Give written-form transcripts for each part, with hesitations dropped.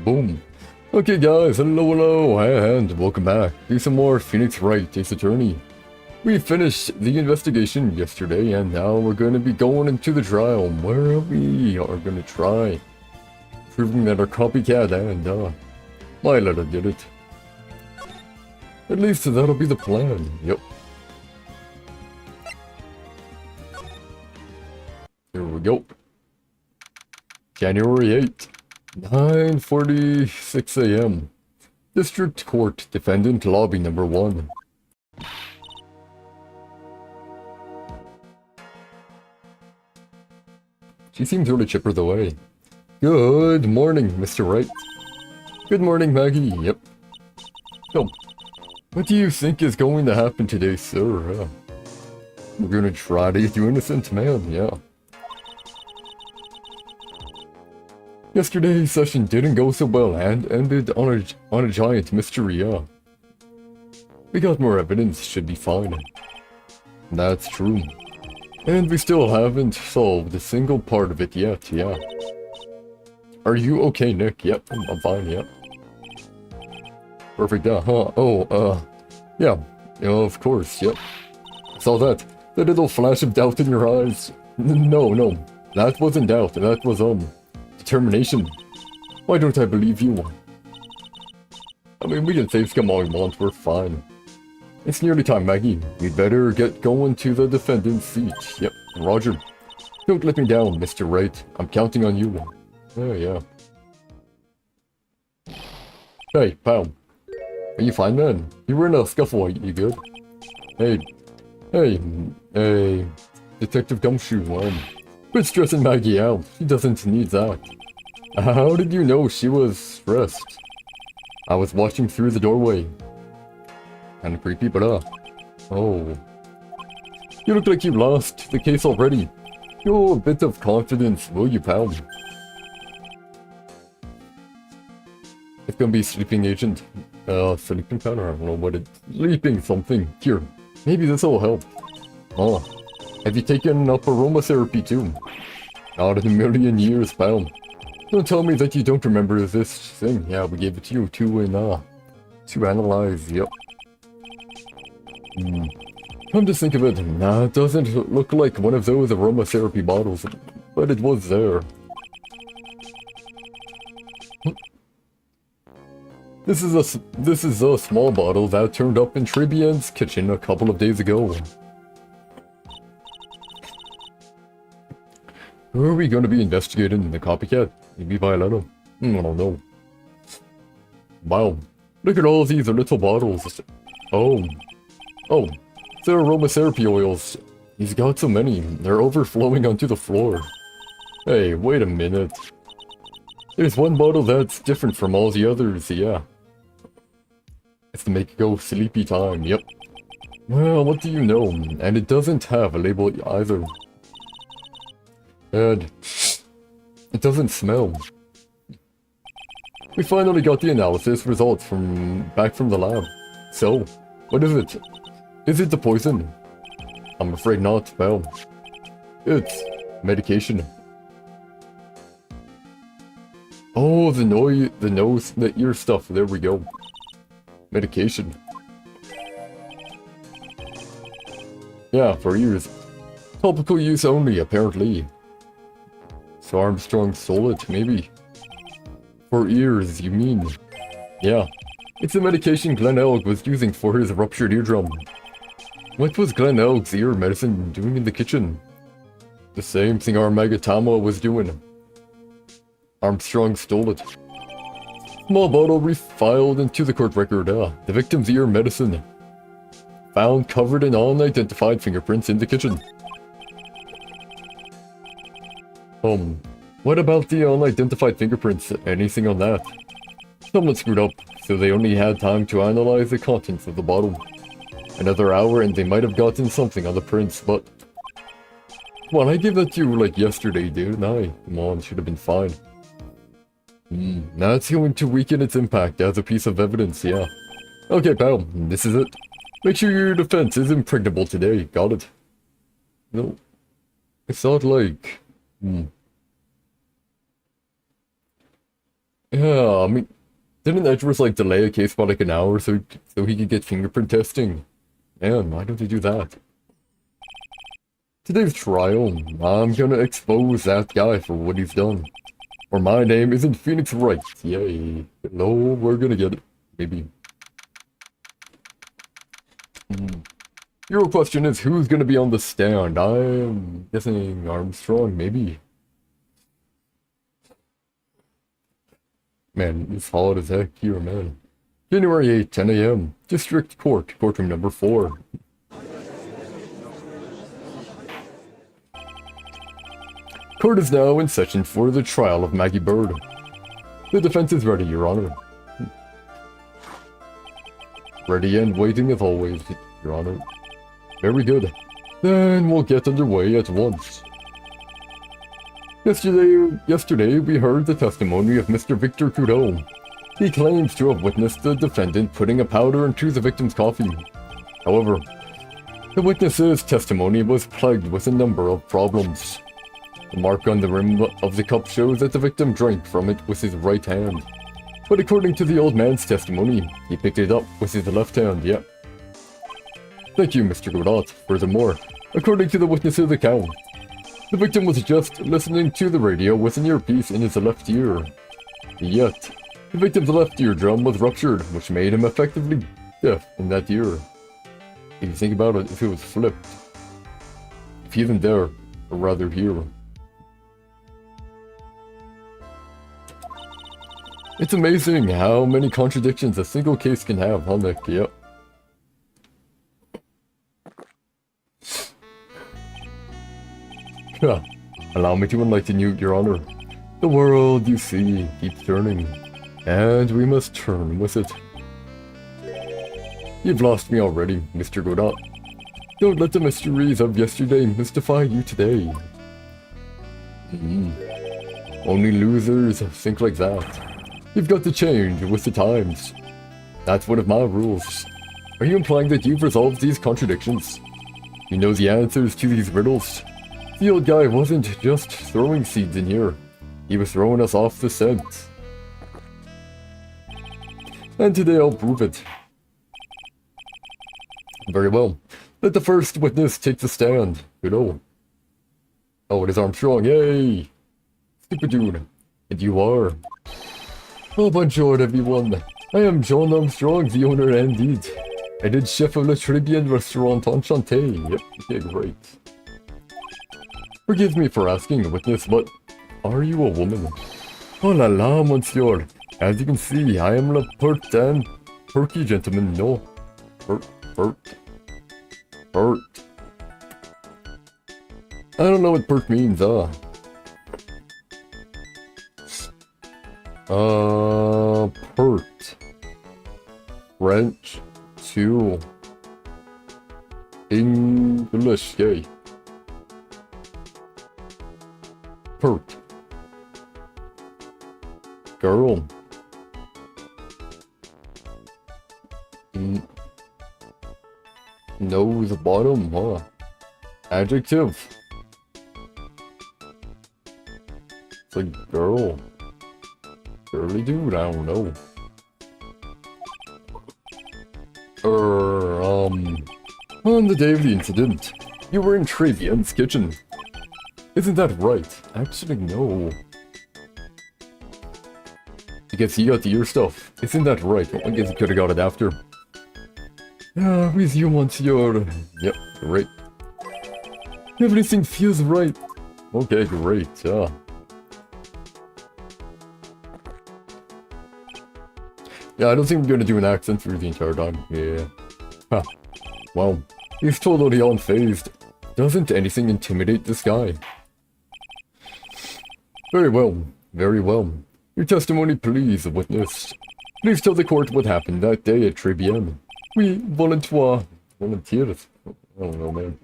Boom. Okay guys, hello, and welcome back to some more Phoenix Wright Ace Attorney. We finished the investigation yesterday, and now we're going to be going into the trial, where we are going to try proving that our copycat and Lila did it. At least that'll be the plan, yep. Here we go. January 8th. 9:46 a.m. District Court, Defendant Lobby Number 1. She seems really chipper the way. Good morning, Mr. Wright. Good morning, Maggie. Yep. So, what do you think is going to happen today, sir? We're gonna try to get you innocent, man, yeah. Yesterday's session didn't go so well and ended on a giant mystery, yeah. We got more evidence, should be fine. That's true. And we still haven't solved a single part of it yet, yeah. Are you okay, Nick? Yep, I'm fine, yep. Perfect, yeah, of course, yep. Saw that. The little flash of doubt in your eyes. No, that wasn't doubt, that was, determination. Why don't I believe you? I mean, we can save scum all we want, we're fine. It's nearly time, Maggie. We'd better get going to the defendant's seat. Yep, roger. Don't let me down, Mr. Wright. I'm counting on you. Oh, yeah. Hey, pal. Are you fine, man? You were in a scuffle, you good? Hey, Detective Gumshoe, quit stressing Maggie out. She doesn't need that. How did you know she was stressed? I was watching through the doorway. Kinda creepy, but oh. You look like you lost the case already. Show a bit of confidence, will you, pal? It's gonna be sleeping agent. Sleeping powder, I don't know what it's... Sleeping something. Here, maybe this'll help. Oh, have you taken up aromatherapy too? Not in a million years, pal. Don't tell me that you don't remember this thing. Yeah, we gave it to you to analyze. Yep. Come to think of it, nah, it doesn't look like one of those aromatherapy bottles, but it was there. This is a small bottle that turned up in Tribian's kitchen a couple of days ago. Who are we going to be investigating? The Copycat? Maybe Violetta? I don't know. Wow. Look at all these little bottles. Oh. They're aromatherapy oils. He's got so many. They're overflowing onto the floor. Hey, wait a minute. There's one bottle that's different from all the others, yeah. It's to make it go sleepy time, yep. Well, what do you know? And it doesn't have a label either. And it doesn't smell. We finally got the analysis results back from the lab. So, what is it? Is it the poison? I'm afraid not. Well, it's medication. Oh, the nose, the ear stuff. There we go. Medication. Yeah, for ears. Topical use only, apparently. So Armstrong stole it, maybe. For ears, you mean? Yeah. It's the medication Glenn Elg was using for his ruptured eardrum. What was Glenn Elg's ear medicine doing in the kitchen? The same thing our Magatama was doing. Armstrong stole it. Small bottle refiled into the court record. The victim's ear medicine. Found covered in unidentified fingerprints in the kitchen. What about the unidentified fingerprints? Anything on that? Someone screwed up, so they only had time to analyze the contents of the bottle. Another hour and they might have gotten something on the prints, but... Come on, I gave that to you like yesterday, dude. Come on, should have been fine. That's going to weaken its impact as a piece of evidence, yeah. Okay, pal, this is it. Make sure your defense is impregnable today, got it? No. It's not like... Yeah, I mean... Didn't Edgeworth like delay a case by like an hour so he could get fingerprint testing? Man, why don't they do that? Today's trial, I'm gonna expose that guy for what he's done. Or my name isn't Phoenix Wright. Yay. No, we're gonna get it. Maybe. Your question is who's gonna be on the stand? I'm guessing Armstrong, maybe. Man, it's hot as heck here, man. January 8, 10 a.m. District Court, courtroom number 4. Court is now in session for the trial of Maggie Bird. The defense is ready, Your Honor. Ready and waiting as always, Your Honor. Very good. Then we'll get underway at once. Yesterday we heard the testimony of Mr. Victor Trudeau. He claims to have witnessed the defendant putting a powder into the victim's coffee. However, the witness's testimony was plagued with a number of problems. The mark on the rim of the cup shows that the victim drank from it with his right hand. But according to the old man's testimony, he picked it up with his left hand, yep. Thank you, Mr. Godot. Furthermore, according to the witness's account, the victim was just listening to the radio with an earpiece in his left ear. Yet, the victim's left eardrum was ruptured, which made him effectively deaf in that ear. If you think about it, if it was flipped, if he isn't there, or rather here. It's amazing how many contradictions a single case can have, huh, Nick? Yep. Allow me to enlighten you, Your Honor. The world, you see, keeps turning, and we must turn with it. You've lost me already, Mr. Godot. Don't let the mysteries of yesterday mystify you today. Only losers think like that. You've got to change with the times. That's one of my rules. Are you implying that you've resolved these contradictions? You know the answers to these riddles? The old guy wasn't just throwing seeds in here. He was throwing us off the scent. And today I'll prove it. Very well. Let the first witness take the stand. You know. Oh, it is Armstrong. Yay! Stupid dude. And you are. Oh, bonjour everyone. I am John Armstrong, the owner indeed. I did chef of Le Tribune Restaurant Enchanté. Yep, okay, great. Forgive me for asking, witness, but are you a woman? Oh la la, monsieur. As you can see, I am a pert and perky gentleman. No. Pert. I don't know what pert means, pert. French to English, yay. Pert. Girl. Nose bottom, huh? Adjective. It's like girl. Girly dude, I don't know. On the day of the incident, you were in Travian's kitchen. Isn't that right? Actually, no. Because he got the ear stuff. Isn't that right? Well, I guess he could have got it after. With you, monsieur. Yep, great. Everything feels right. Okay, great, Yeah, I don't think I'm gonna do an accent through the entire time. Yeah. Huh. Well, he's totally unfazed. Doesn't anything intimidate this guy? Very well. Very well. Your testimony, please, witness. Please tell the court what happened that day at Tribune. We volunteers. I don't know, man.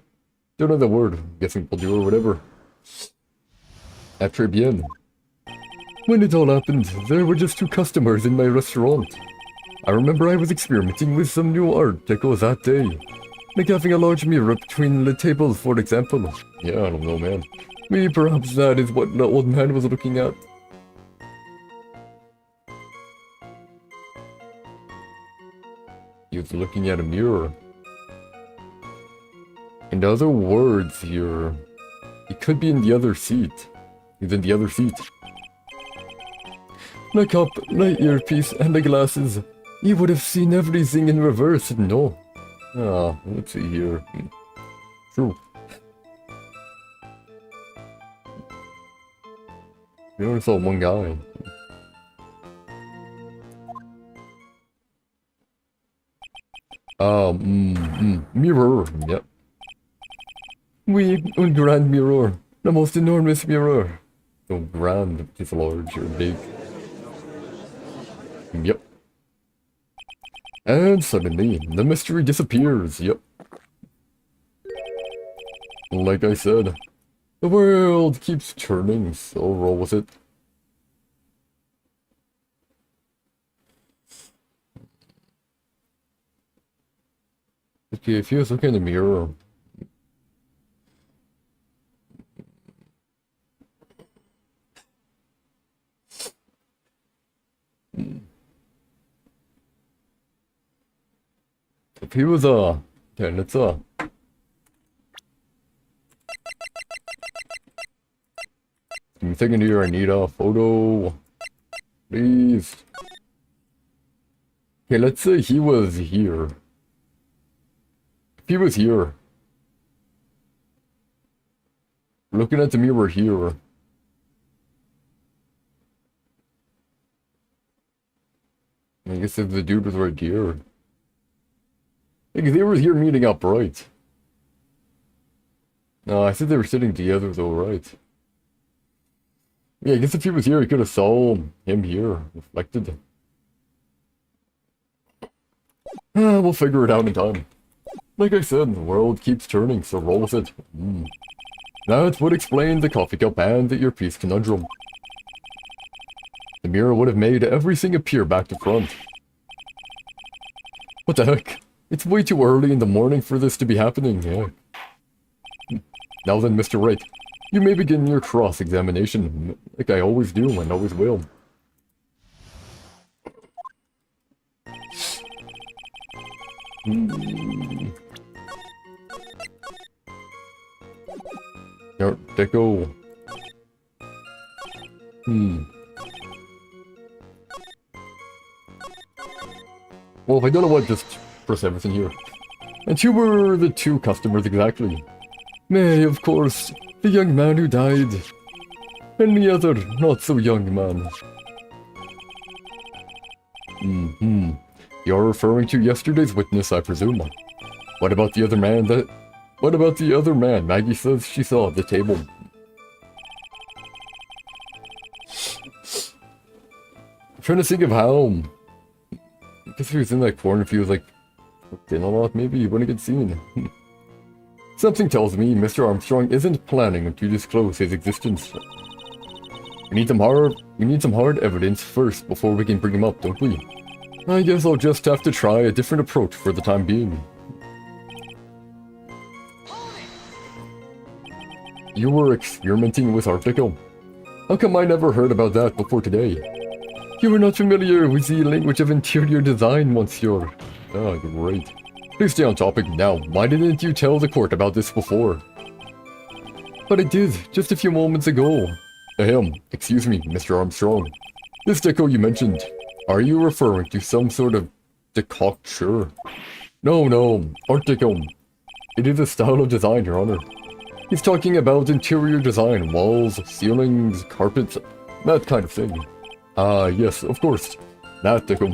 Don't know the word. I'm guessing we'll do or whatever. At Tribune. When it all happened, there were just 2 customers in my restaurant. I remember I was experimenting with some new art deco that day. Like having a large mirror between the tables, for example. Yeah, I don't know, man. Maybe perhaps that is what the old man was looking at. He was looking at a mirror. In other words here, he could be in the other seat. He's in the other seat. My cup, my earpiece, and the glasses. He would have seen everything in reverse, no? Let's see here. True. We only saw one guy. Mirror, yep. Un grand mirror. The most enormous mirror. So grand, it's large or big. Yep. And suddenly, the mystery disappears, yep. Like I said, the world keeps turning, so roll with it. Okay, if you was looking in the mirror... If he was, okay, let's, give me a second here, I need a photo. Please. Okay, let's say he was here. If he was here. Looking at the mirror here. I guess if the dude was right here. Because they were here meeting up, right? No, I said they were sitting together though, right? Yeah, I guess if he was here, he could have saw him here, reflected. We'll figure it out in time. Like I said, the world keeps turning, so roll with it. That would explain the coffee cup and the earpiece conundrum. The mirror would have made everything appear back to front. What the heck? It's way too early in the morning for this to be happening, yeah. Now then, Mr. Wright, You may begin your cross-examination, like I always do and always will. Art Deco. Well, if I don't know what, just press everything here. And who were the two customers exactly? May, of course, the young man who died. And the other not-so-young man. You're referring to yesterday's witness, I presume. What about the other man Maggie says she saw at the table? I'm trying to think of how... I guess if he was in that corner, if he was like... in a lot, maybe he wouldn't get seen. Something tells me Mr. Armstrong isn't planning to disclose his existence. We need some hard evidence first before we can bring him up, don't we? I guess I'll just have to try a different approach for the time being. You were experimenting with Art Deco? How come I never heard about that before today? You were not familiar with the language of interior design, monsieur. Ah, great. Please stay on topic now. Why didn't you tell the court about this before? But I did, just a few moments ago. Ahem, excuse me, Mr. Armstrong. This deco you mentioned, are you referring to some sort of decoction? No, Art Deco. It is a style of design, Your Honor. He's talking about interior design, walls, ceilings, carpets, that kind of thing. Ah, yes, of course. That deco.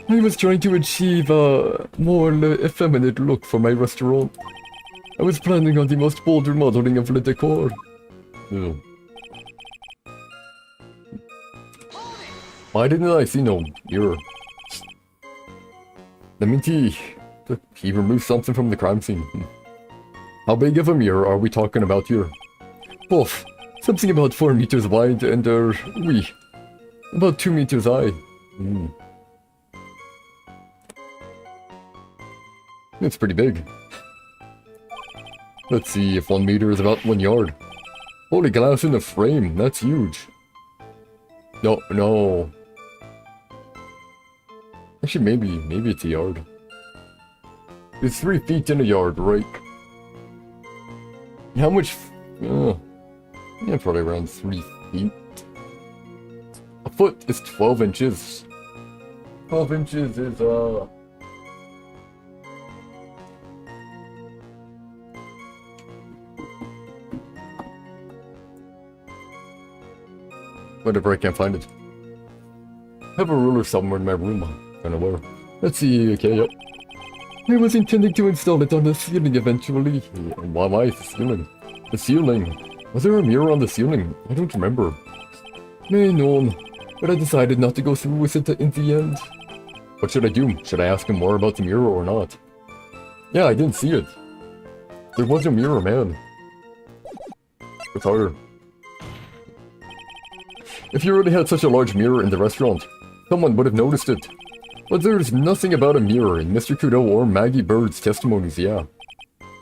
I was trying to achieve a more effeminate look for my restaurant. I was planning on the most bold remodeling of le decor. Oh. Why didn't I see no mirror? Let me see. He removed something from the crime scene. How big of a mirror are we talking about here? Both. Something about 4 meters wide and, about 2 meters high. It's pretty big. Let's see if 1 meter is about 1 yard. Holy glass in the frame, that's huge. No. Actually, maybe it's a yard. It's 3 feet in a yard, right? How much? Yeah, probably around 3 feet. A foot is 12 inches. 12 inches is, whatever, I can't find it. I have a ruler somewhere in my room. I don't know where. Let's see, okay, yep. I was intending to install it on the ceiling eventually. Why the ceiling? The ceiling? Was there a mirror on the ceiling? I don't remember. No, but I decided not to go through with it in the end. What should I do? Should I ask him more about the mirror or not? Yeah, I didn't see it. There was no mirror, man. It's harder. If you really had such a large mirror in the restaurant, someone would have noticed it. But there's nothing about a mirror in Mr. Trudeau or Maggie Bird's testimonies, yeah.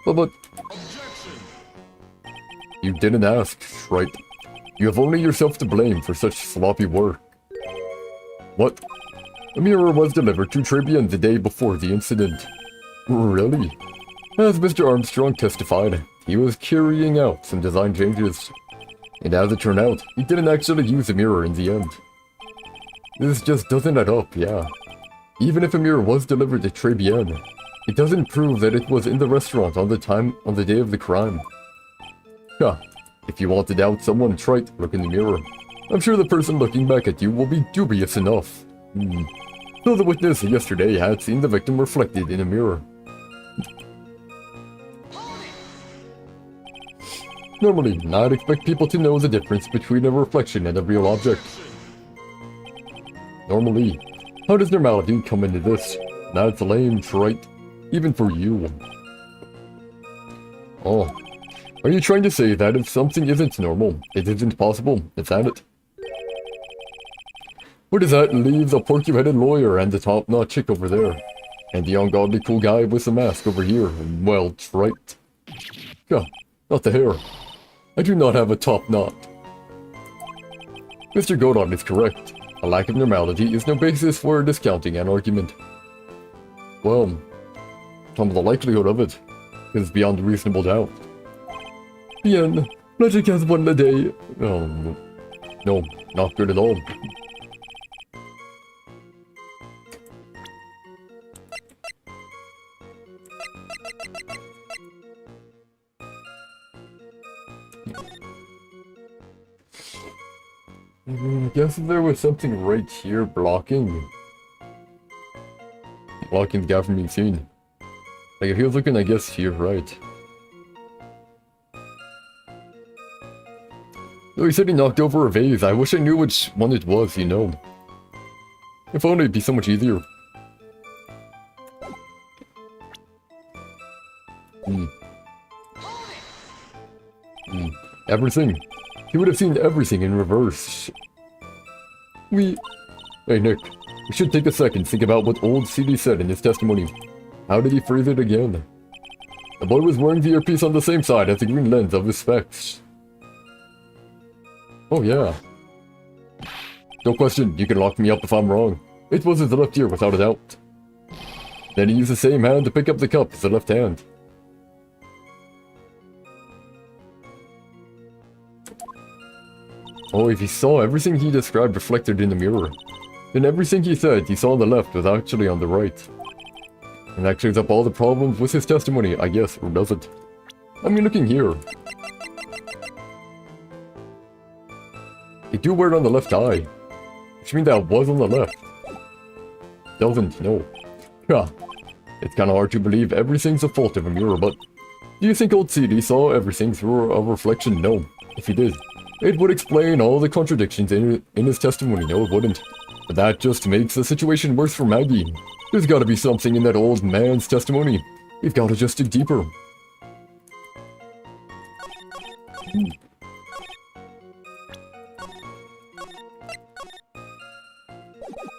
But... You didn't ask, Wright. You have only yourself to blame for such sloppy work. What? A mirror was delivered to Tribune the day before the incident. Really? As Mr. Armstrong testified, he was carrying out some design changes. And as it turned out, he didn't actually use a mirror in the end. This just doesn't add up, yeah. Even if a mirror was delivered to Tribune, it doesn't prove that it was in the restaurant on the day of the crime. Huh. If you want to doubt someone, try to look in the mirror. I'm sure the person looking back at you will be dubious enough. So the witness yesterday had seen the victim reflected in a mirror. Normally, I'd expect people to know the difference between a reflection and a real object. Normally. How does normality come into this? That's lame, right? Even for you. Oh. Are you trying to say that if something isn't normal, it isn't possible? Is that it? What does that leave the porky-headed lawyer and the top-notch chick over there? And the ungodly cool guy with the mask over here? Well, right. Yeah, not the hair. I do not have a top knot. Mr. Godot is correct. A lack of normality is no basis for discounting an argument. Well, some of the likelihood of it is beyond reasonable doubt. Bien, logic has won the day. No, not good at all. I guess there was something right here blocking the guy from being seen. Like, if he was looking, I guess, here, right. Though he said he knocked over a vase, I wish I knew which one it was, you know. If only it'd be so much easier. Everything. He would have seen everything in reverse. Hey Nick, we should take a second to think about what old CD said in his testimony. How did he phrase it again? The boy was wearing the earpiece on the same side as the green lens of his specs. Oh yeah. No question, you can lock me up if I'm wrong. It was his left ear without a doubt. Then he used the same hand to pick up the cup as the left hand. Oh, if he saw everything he described reflected in the mirror, then everything he said he saw on the left was actually on the right. And that clears up all the problems with his testimony, I guess, or does it? I mean, looking here. They do wear it on the left eye, which means that was on the left. Doesn't, no. Yeah, it's kinda hard to believe everything's a fault of a mirror, but do you think old CD saw everything through a reflection? No. If he did, it would explain all the contradictions in his testimony. No, it wouldn't. But that just makes the situation worse for Maggie. There's gotta be something in that old man's testimony. We've gotta just dig deeper.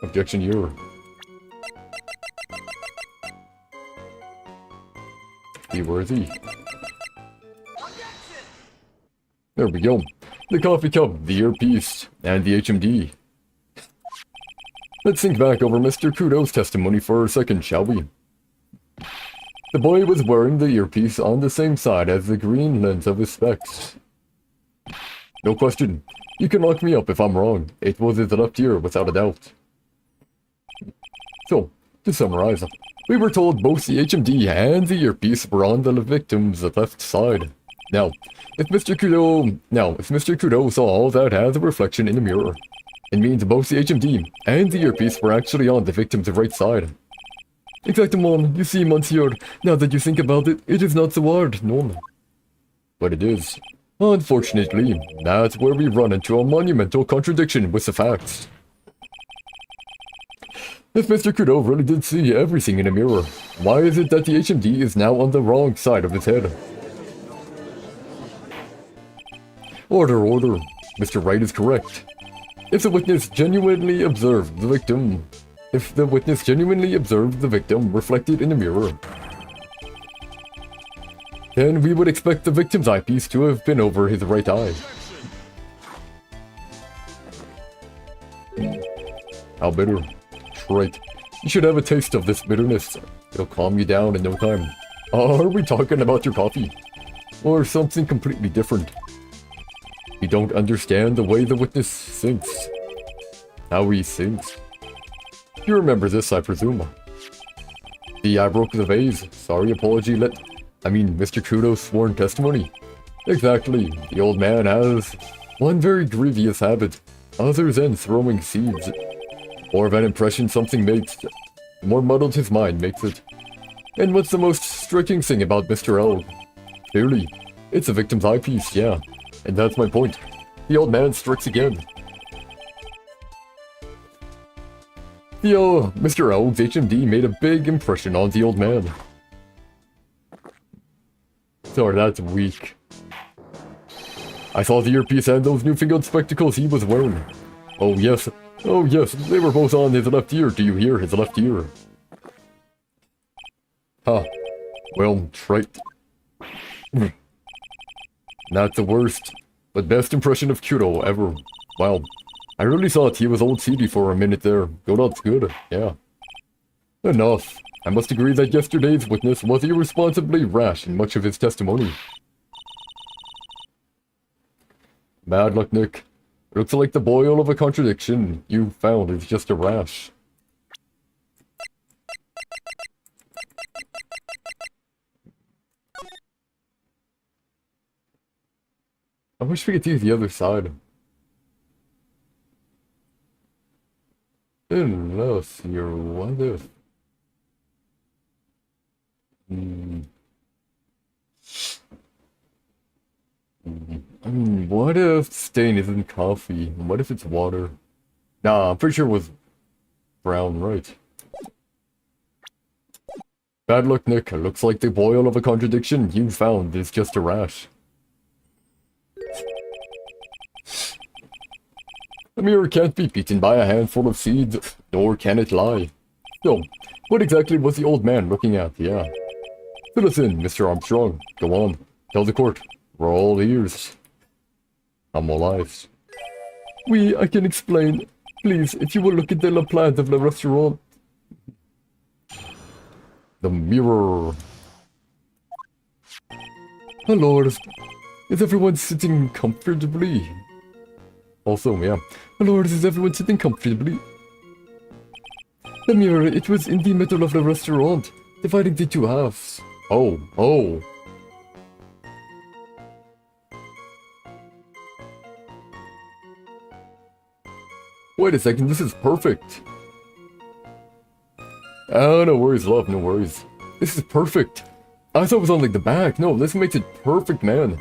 Objection here. Be worthy. There we go. The coffee cup, the earpiece, and the HMD. Let's think back over Mr. Kudo's testimony for a second, shall we? The boy was wearing the earpiece on the same side as the green lens of his specs. No question. You can lock me up if I'm wrong. It was his left ear, without a doubt. So, to summarize, we were told both the HMD and the earpiece were on the victim's left side. Now, if Mr. Kudo saw all that as a reflection in the mirror, it means both the HMD and the earpiece were actually on the victim's right side. Exactement, you see, monsieur, now that you think about it, it is not so hard, no. But it is. Unfortunately, that's where we run into a monumental contradiction with the facts. If Mr. Kudo really did see everything in a mirror, why is it that the HMD is now on the wrong side of his head? Order, order. Mr. Wright is correct. If the witness genuinely observed the victim reflected in the mirror, then we would expect the victim's eyepiece to have been over his right eye. How bitter. Right. You should have a taste of this bitterness. It'll calm you down in no time. Are we talking about your coffee? Or something completely different? You don't understand the way the witness thinks. How he thinks. You remember this, I presume. I broke the vase. Sorry, apology, Mr. Kudo's sworn testimony. Exactly. The old man has one very grievous habit, other than throwing seeds. More of an impression something makes, the more muddled his mind makes it. And what's the most striking thing about Mr. L? Clearly, it's the victim's eyepiece, yeah. And that's my point. The old man strikes again. Mr. L's HMD made a big impression on the old man. Sorry, that's weak. I saw the earpiece and those newfangled spectacles he was wearing. Oh yes, they were both on his left ear. Do you hear? His left ear. Huh. Well, right. Not the worst, but best impression of Kuro ever. Wow. I really thought he was old CD for a minute there. Godot's good, yeah. Enough. I must agree that yesterday's witness was irresponsibly rash in much of his testimony. Bad luck, Nick. Looks like the boil of a contradiction you found is just a rash. I wish we could see the other side. Unless you're what if... what if stain isn't coffee? What if it's water? Nah, I'm pretty sure it was brown, right? Bad luck, Nick. Looks like the boil of a contradiction you found is just a rash. A mirror can't be beaten by a handful of seeds, nor can it lie. So, what exactly was the old man looking at? Yeah. Fill us in, Mr. Armstrong. Go on. Tell the court. We're all ears. I'm all eyes. I can explain. Please, if you will look at the plant of the restaurant. The mirror. Oh Lord, is everyone sitting comfortably? Also, yeah. Oh Lord, is everyone sitting comfortably? The mirror, it was in the middle of the restaurant, dividing the two halves. Oh. Wait a second, this is perfect. Oh, no worries, love, no worries. This is perfect. I thought it was on, like, the back. No, this makes it perfect, man.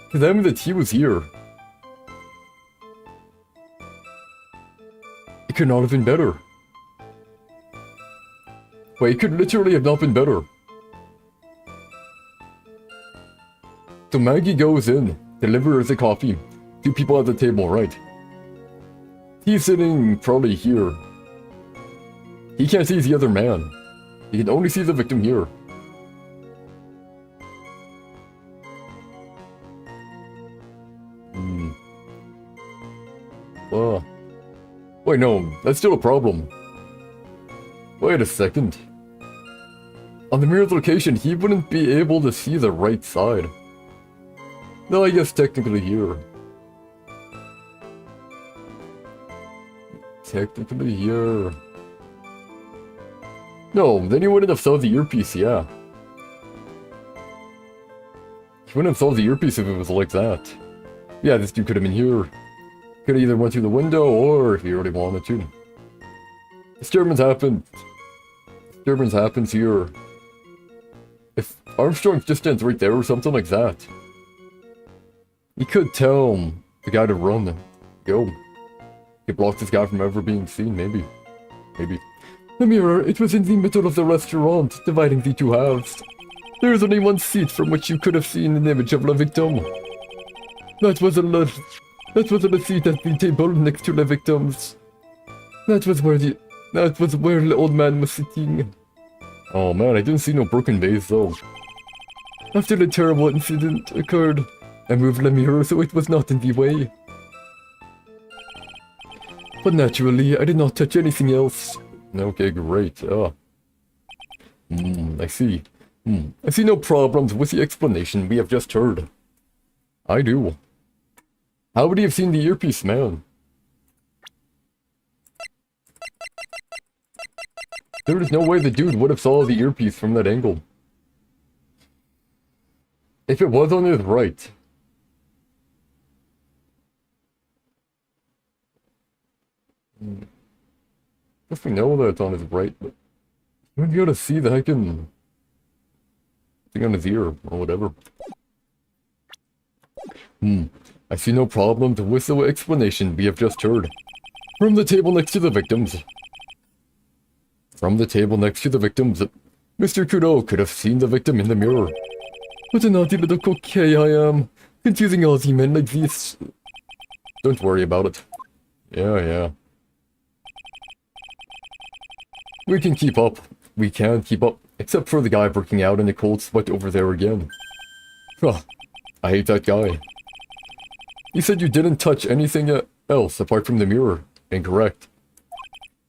Because I mean that he was here. It could not have been better. Wait, it could literally have not been better. So Maggie goes in, delivers the coffee. Two people at the table, right? He's sitting probably here. He can't see the other man. He can only see the victim here. Wait, no, that's still a problem. Wait a second. On the mirrored location, he wouldn't be able to see the right side. No, I guess technically here. Technically here. No, then he wouldn't have saw the earpiece, yeah. He wouldn't have saw the earpiece if it was like that. Yeah, this dude could have been here. Could have either went through the window, or if he really wanted to. Disturbance happened. Disturbance happens here. If Armstrong just stands right there or something like that. He could tell the guy to run. Go. He blocked this guy from ever being seen, maybe. Maybe. The mirror, it was in the middle of the restaurant, dividing the two halves. There is only one seat from which you could have seen an image of the victim. That was a seat at the table next to the victims. That was where the old man was sitting. Oh man, I didn't see no broken vase though. After the terrible incident occurred, I moved the mirror so it was not in the way. But naturally, I did not touch anything else. Okay, great. I see. I see no problems with the explanation we have just heard. I do. How would he have seen the earpiece, man? There is no way the dude would have saw the earpiece from that angle. If it was on his right. If we know that it's on his right, but you wouldn't be able to see the heckin' thing on his ear, or whatever. I see no problem with the explanation we have just heard. From the table next to the victims. From the table next to the victims, Mr. Kudo could have seen the victim in the mirror. What a naughty little coquet I am, confusing all the men like this. Don't worry about it. Yeah. We can keep up. We can keep up. Except for the guy breaking out in a cold sweat over there again. Huh. I hate that guy. You said you didn't touch anything else apart from the mirror. Incorrect.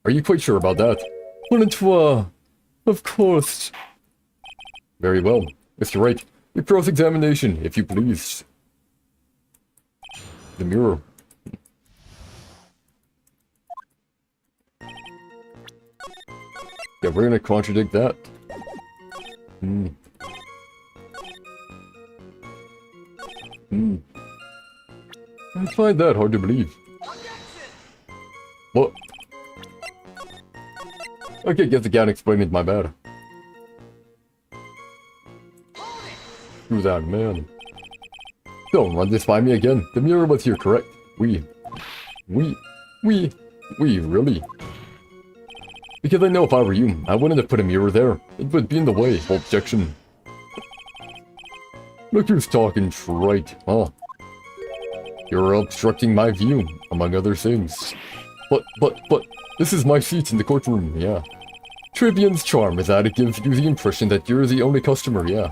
Are you quite sure about that? Well, of course. Very well. Mr. Wright, your cross-examination, if you please. The mirror. Yeah, we're gonna contradict that. I find that hard to believe. What? Okay, guess I can't explain it, my bad. Screw that, man. Don't run this by me again. The mirror was here, correct? We, really? Because I know if I were you, I wouldn't have put a mirror there. It would be in the way. Objection. Look who's talking, Wright, huh? You're obstructing my view, among other things. But, this is my seat in the courtroom, yeah. Trivian's charm is that it gives you the impression that you're the only customer, yeah.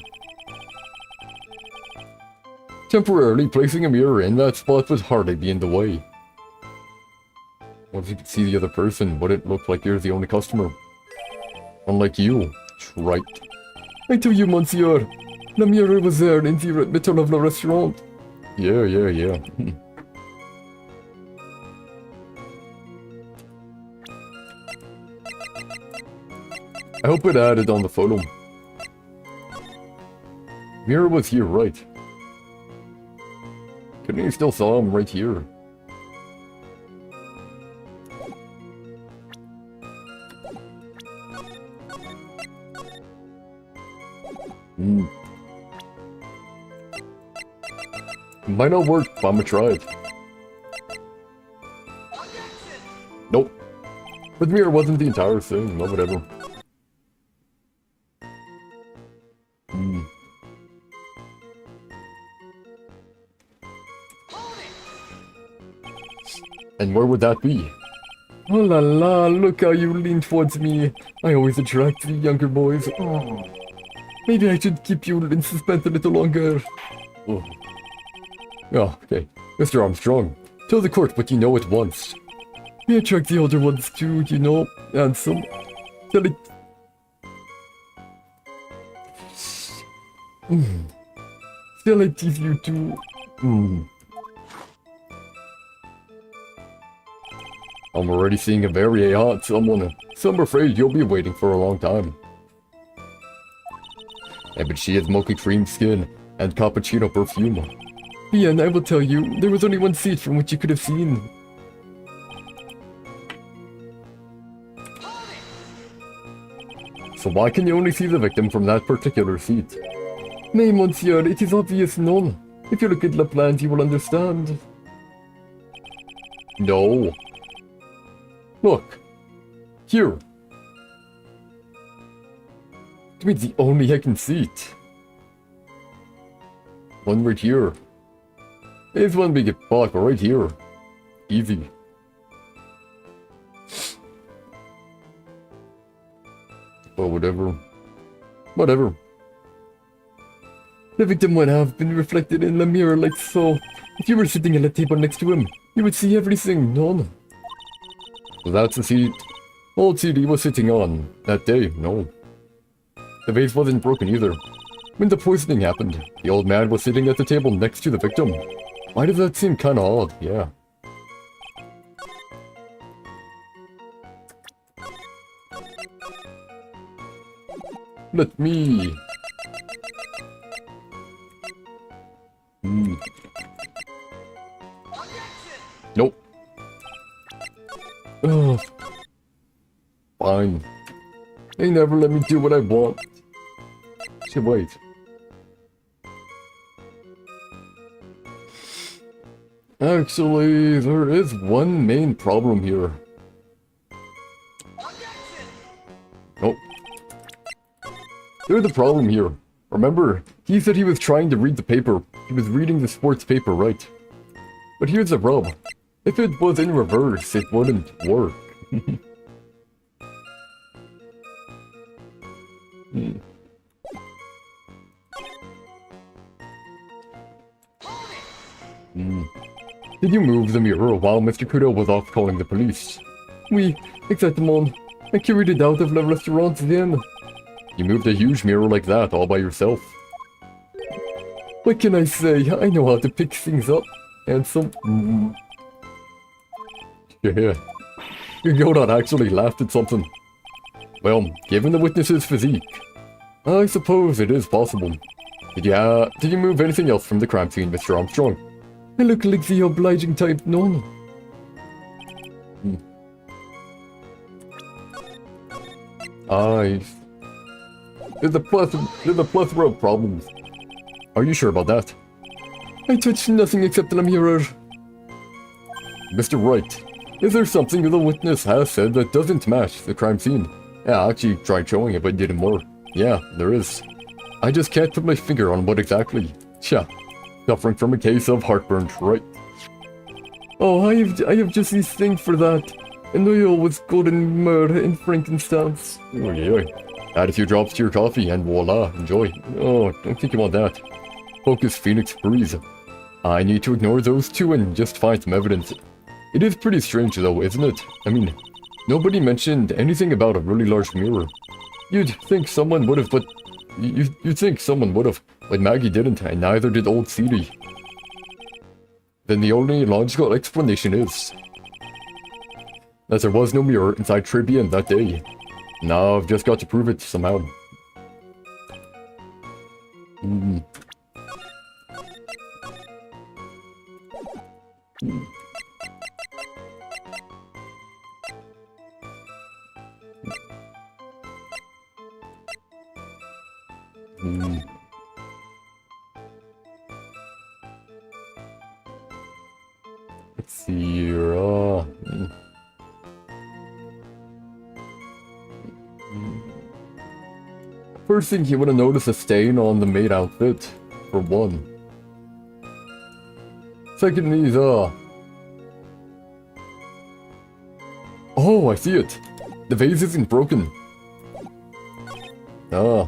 Temporarily placing a mirror in that spot would hardly be in the way. Once you can see the other person, would it look like you're the only customer? Unlike you, Wright. I tell you, monsieur, the mirror was there in the middle of the restaurant. Yeah. I hope it added on the photo. Mirror was here, right? Couldn't you still saw him right here? Might not work, but I'ma try it. Nope. But the mirror wasn't the entire thing, no whatever. And where would that be? Oh la la, look how you lean towards me. I always attract the younger boys. Oh. Maybe I should keep you in suspense a little longer. Oh. Oh, okay. Mr. Armstrong, tell the court what you know at once. We attract the older ones too, you know, handsome. Tell it... Tell it tease you too. I'm already seeing a very hot someone, so I'm afraid you'll be waiting for a long time. Yeah, but she has milky cream skin and cappuccino perfume. Yeah, and I will tell you, there was only one seat from which you could have seen. So why can you only see the victim from that particular seat? Mais, monsieur, it is obvious, no. If you look at the plant, you will understand. No. Look. Here. It's the only heckin' seat. One right here. There's one big block right here. Easy. Well, whatever. Whatever. The victim would have been reflected in the mirror like so. If you were sitting at the table next to him, you would see everything, no? So that's the seat old CD was sitting on that day, no. The vase wasn't broken either. When the poisoning happened, the old man was sitting at the table next to the victim. Why does that seem kinda odd? Yeah. Let me... Nope. Ugh. Fine. They never let me do what I want. Shit, wait. Actually, there is one main problem here. Nope. There's a problem here. Remember, he said he was trying to read the paper. He was reading the sports paper, right? But here's the rub. If it was in reverse, it wouldn't work. Did you move the mirror while Mr. Kudo was off calling the police? Oui, exactement. I carried it out of the restaurant then. You moved a huge mirror like that all by yourself. What can I say? I know how to pick things up. And some... Yeah. Your Yodot actually laughed at something. Well, given the witness's physique, I suppose it is possible. Did you move anything else from the crime scene, Mr. Armstrong? I look like the obliging type, no. There's a plethora of problems. Are you sure about that? I touched nothing except the mirror. Mr. Wright, is there something the witness has said that doesn't match the crime scene? Yeah, I actually tried showing it, but it didn't work. Yeah, there is. I just can't put my finger on what exactly. Tja, suffering from a case of heartburn, right? Oh, I have just this thing for that. And oil with golden myrrh and frankincense. Oh yeah. Add a few drops to your coffee and voila, enjoy. Oh, don't think you want that. Focus Phoenix Breeze. I need to ignore those two and just find some evidence. It is pretty strange though, isn't it? I mean, nobody mentioned anything about a really large mirror. You'd think someone would have, but... You'd think someone would have, but Maggie didn't, and neither did old CD. Then the only logical explanation is that there was no mirror inside Tribune that day. Now I've just got to prove it somehow. Let's see here. First thing, you would have noticed a stain on the maid outfit, for one. Second is, oh, I see it. The vase isn't broken. Ah.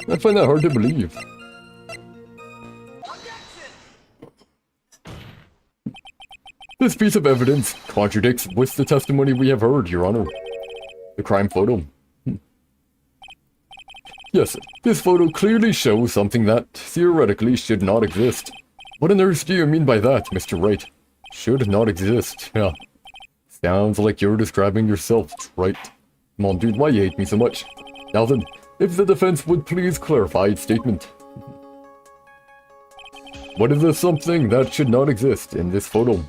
I find that hard to believe. This piece of evidence contradicts with the testimony we have heard, Your Honor. The crime photo. Yes, this photo clearly shows something that theoretically should not exist. What on earth do you mean by that, Mr. Wright? Should not exist, yeah. Sounds like you're describing yourself, right? Come on, dude, why you hate me so much? Now then, if the defense would please clarify its statement. What is this something that should not exist in this photo?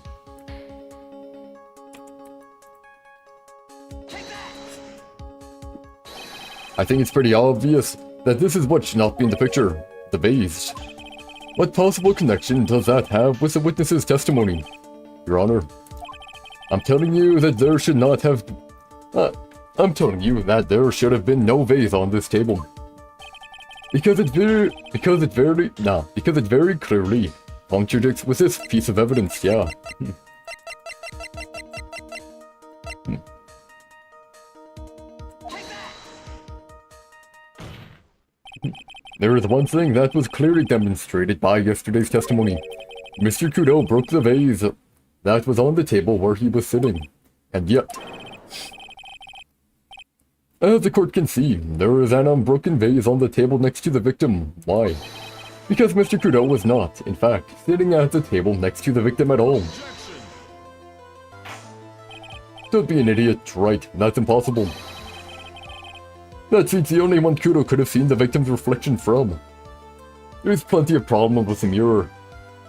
I think it's pretty obvious that this is what should not be in the picture. The vase. What possible connection does that have with the witness's testimony? Your Honor, I'm telling you that there should not have... I'm telling you that there should have been no vase on this table. Because it very clearly contradicts with this piece of evidence, yeah. There is one thing that was clearly demonstrated by yesterday's testimony. Mr. Kudo broke the vase that was on the table where he was sitting. And yet, as the court can see, there is an unbroken vase on the table next to the victim. Why? Because Mr. Kudo was not, in fact, sitting at the table next to the victim at all. Don't be an idiot, right? That's impossible. That seat's the only one Kudo could have seen the victim's reflection from. There's plenty of problems with the mirror,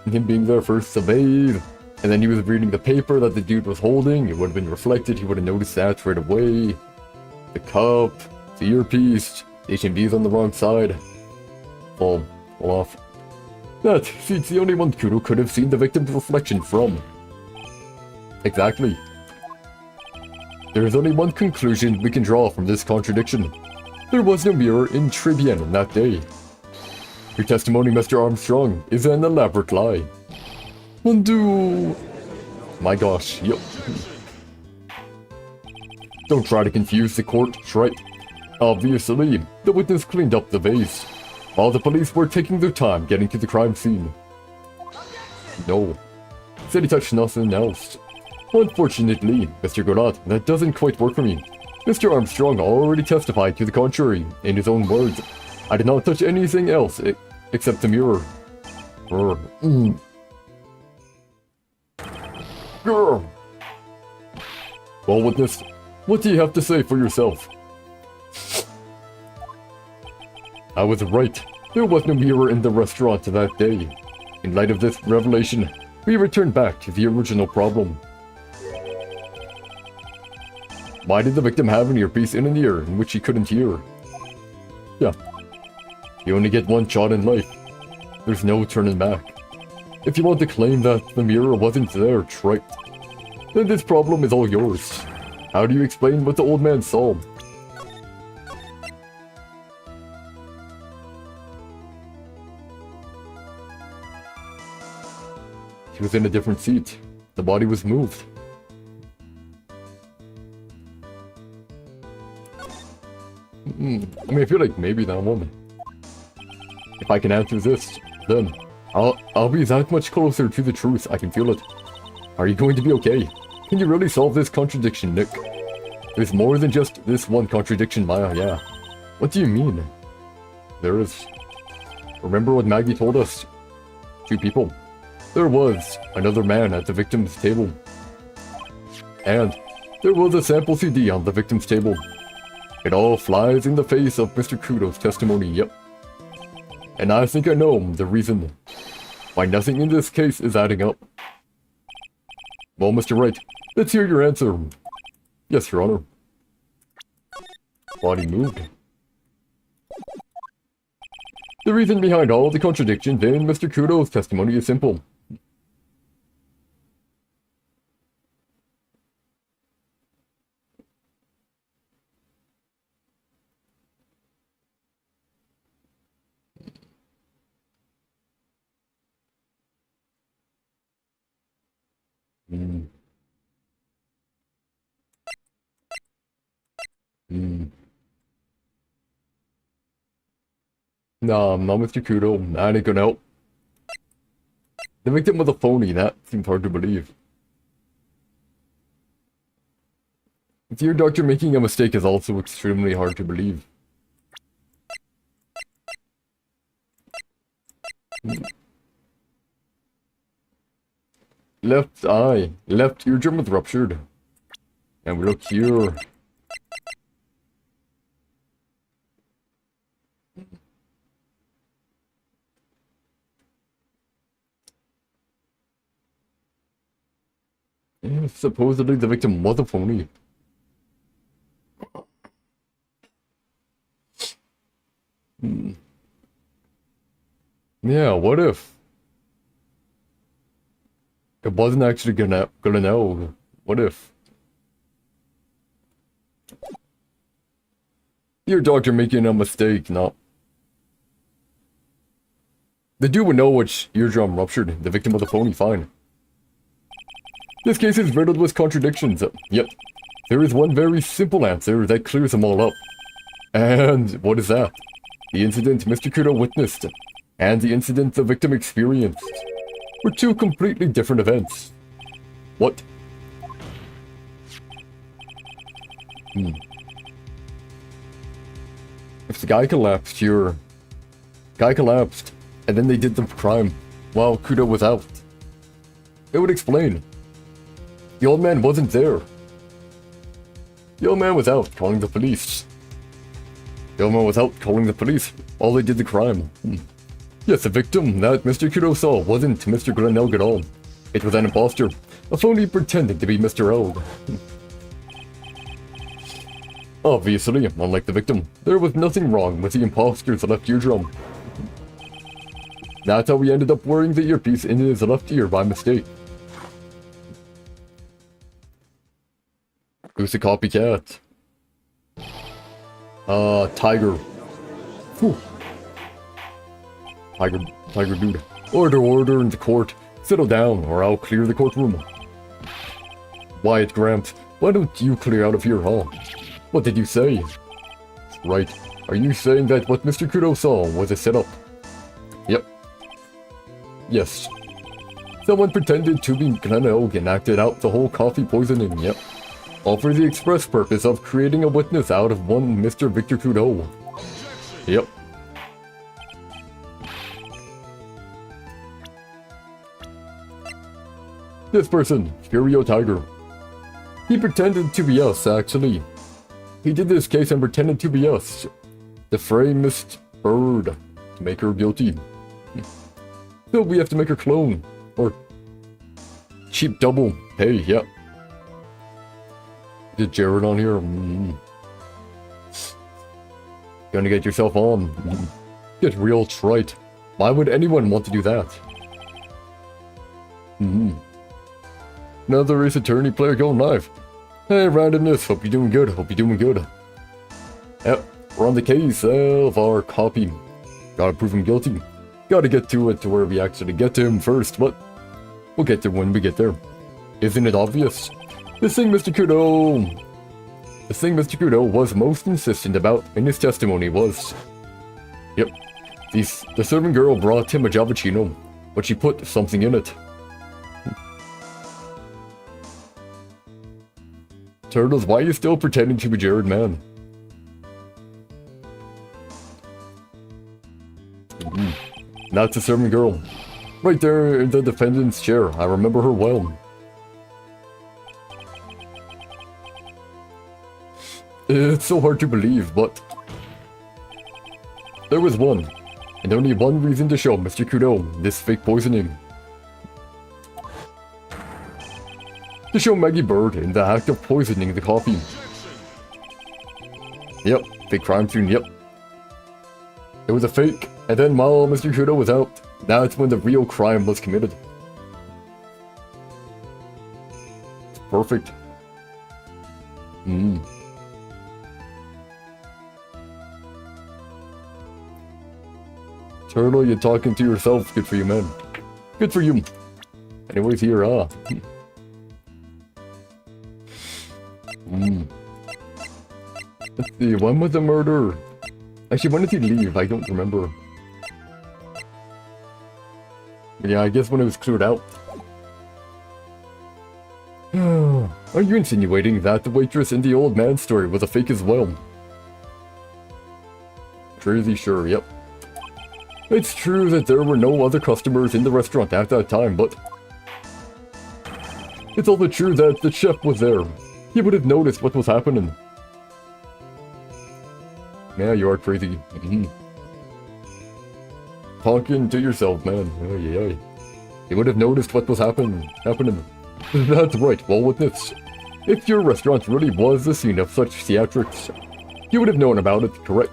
and him being there first to bathe, and then he was reading the paper that the dude was holding. It would have been reflected, he would have noticed that right away. The cup, the earpiece, the HMV's on the wrong side. Fall off. That seat's the only one Kudo could have seen the victim's reflection from. Exactly. There is only one conclusion we can draw from this contradiction. There was no mirror in Tribune on that day. Your testimony, Mr. Armstrong, is an elaborate lie. Undo. My gosh, yep. Don't try to confuse the court, right? Obviously, the witness cleaned up the vase. while the police were taking their time getting to the crime scene. No. Said he touched nothing else. Unfortunately, Mr. Goddard, that doesn't quite work for me. Mr. Armstrong already testified to the contrary, in his own words. I did not touch anything else except the mirror. Grr. Well, witness, what do you have to say for yourself? I was right. There was no mirror in the restaurant that day. In light of this revelation, we returned back to the original problem. Why did the victim have an earpiece in an ear in which he couldn't hear? Yeah. You only get one shot in life. There's no turning back. If you want to claim that the mirror wasn't there, right, then this problem is all yours. How do you explain what the old man saw? He was in a different seat. The body was moved. I mean, I feel like maybe that one. If I can answer this, then I'll be that much closer to the truth. I can feel it. Are you going to be okay? Can you really solve this contradiction, Nick? There's more than just this one contradiction, Maya, yeah. What do you mean? There is. Remember what Maggie told us? 2 people. There was another man at the victim's table. And there was a sample CD on the victim's table. It all flies in the face of Mr. Kudo's testimony, yep. And I think I know the reason why nothing in this case is adding up. Well, Mr. Wright, let's hear your answer. Yes, Your Honor. Body moved. The reason behind all the contradictions in Mr. Kudo's testimony is simple. Nah, I'm not Mr. Kudo. I ain't gonna help. The victim was a phony. That seems hard to believe. The ear doctor making a mistake is also extremely hard to believe. Left eye. Left eardrum was ruptured. And we look here. Yeah, supposedly the victim was a phony. Yeah, what if it wasn't actually gonna know? What if your doctor making a mistake? No. The dude would know which eardrum ruptured. The victim was a phony, fine. This case is riddled with contradictions. Yep. There is one very simple answer that clears them all up. And what is that? The incident Mr. Kudo witnessed and the incident the victim experienced were 2 completely different events. What? If the guy collapsed here... Guy collapsed, and then they did the crime while Kudo was out. It would explain. The old man wasn't there. The old man was out calling the police. The old man was out calling the police while they did the crime. Yes, the victim that Mr. Kudo saw wasn't Mr. Glenn Elg at all. It was an imposter, a phony pretending to be Mr. Elg. Obviously, unlike the victim, there was nothing wrong with the imposter's left eardrum. That's how he ended up wearing the earpiece in his left ear by mistake. Who's the copycat? Tiger. Whew. Tiger dude. Order in the court. Settle down, or I'll clear the courtroom. Wyatt Gramps, why don't you clear out of here, huh? What did you say? Right. Are you saying that what Mr. Kudo saw was a setup? Yep. Yes. Someone pretended to be Glenn Oak and acted out the whole coffee poisoning, yep. All for the express purpose of creating a witness out of one Mr. Victor Kudo. Yep. This person, Furio Tiger. He pretended to be us, actually. He did this case and pretended to be us. The famous bird, to make her guilty. So we have to make her clone. Or cheap double. Hey, yep. Did Jared on here? Gonna get yourself on. Get real trite. Why would anyone want to do that? Another Ace Attorney player going live. Hey, randomness. Hope you're doing good. Hope you're doing good. Yep, we're on the case of our copy. Gotta prove him guilty. Gotta get to it to where we actually get to him first, but we'll get there when we get there. Isn't it obvious? The thing Mr. Kudo was most insistent about in his testimony was... Yep, the servant girl brought him a Javachino, but she put something in it. Turtles, why are you still pretending to be Jared, man? That's the servant girl. Right there in the defendant's chair. I remember her well. It's so hard to believe, but... there was one, and only one reason to show Mr. Kudo this fake poisoning. To show Maggie Bird in the act of poisoning the coffee. Yep, fake crime scene, yep. It was a fake, and then while Mr. Kudo was out, that's when the real crime was committed. It's perfect. Turtle, you're talking to yourself. Good for you, man. Good for you. Anyways, here, Let's see, when was the murder? Actually, when did he leave? I don't remember. Yeah, I guess when it was cleared out. Are you insinuating that the waitress in the old man story was a fake as well? Crazy sure, yep. It's true that there were no other customers in the restaurant at that time, but... it's also true that the chef was there. He would have noticed what was happening. Yeah, you are crazy. Talking to yourself, man. Oy. He would have noticed what was happening. That's right, well witness. If your restaurant really was the scene of such theatrics, you would have known about it, correct?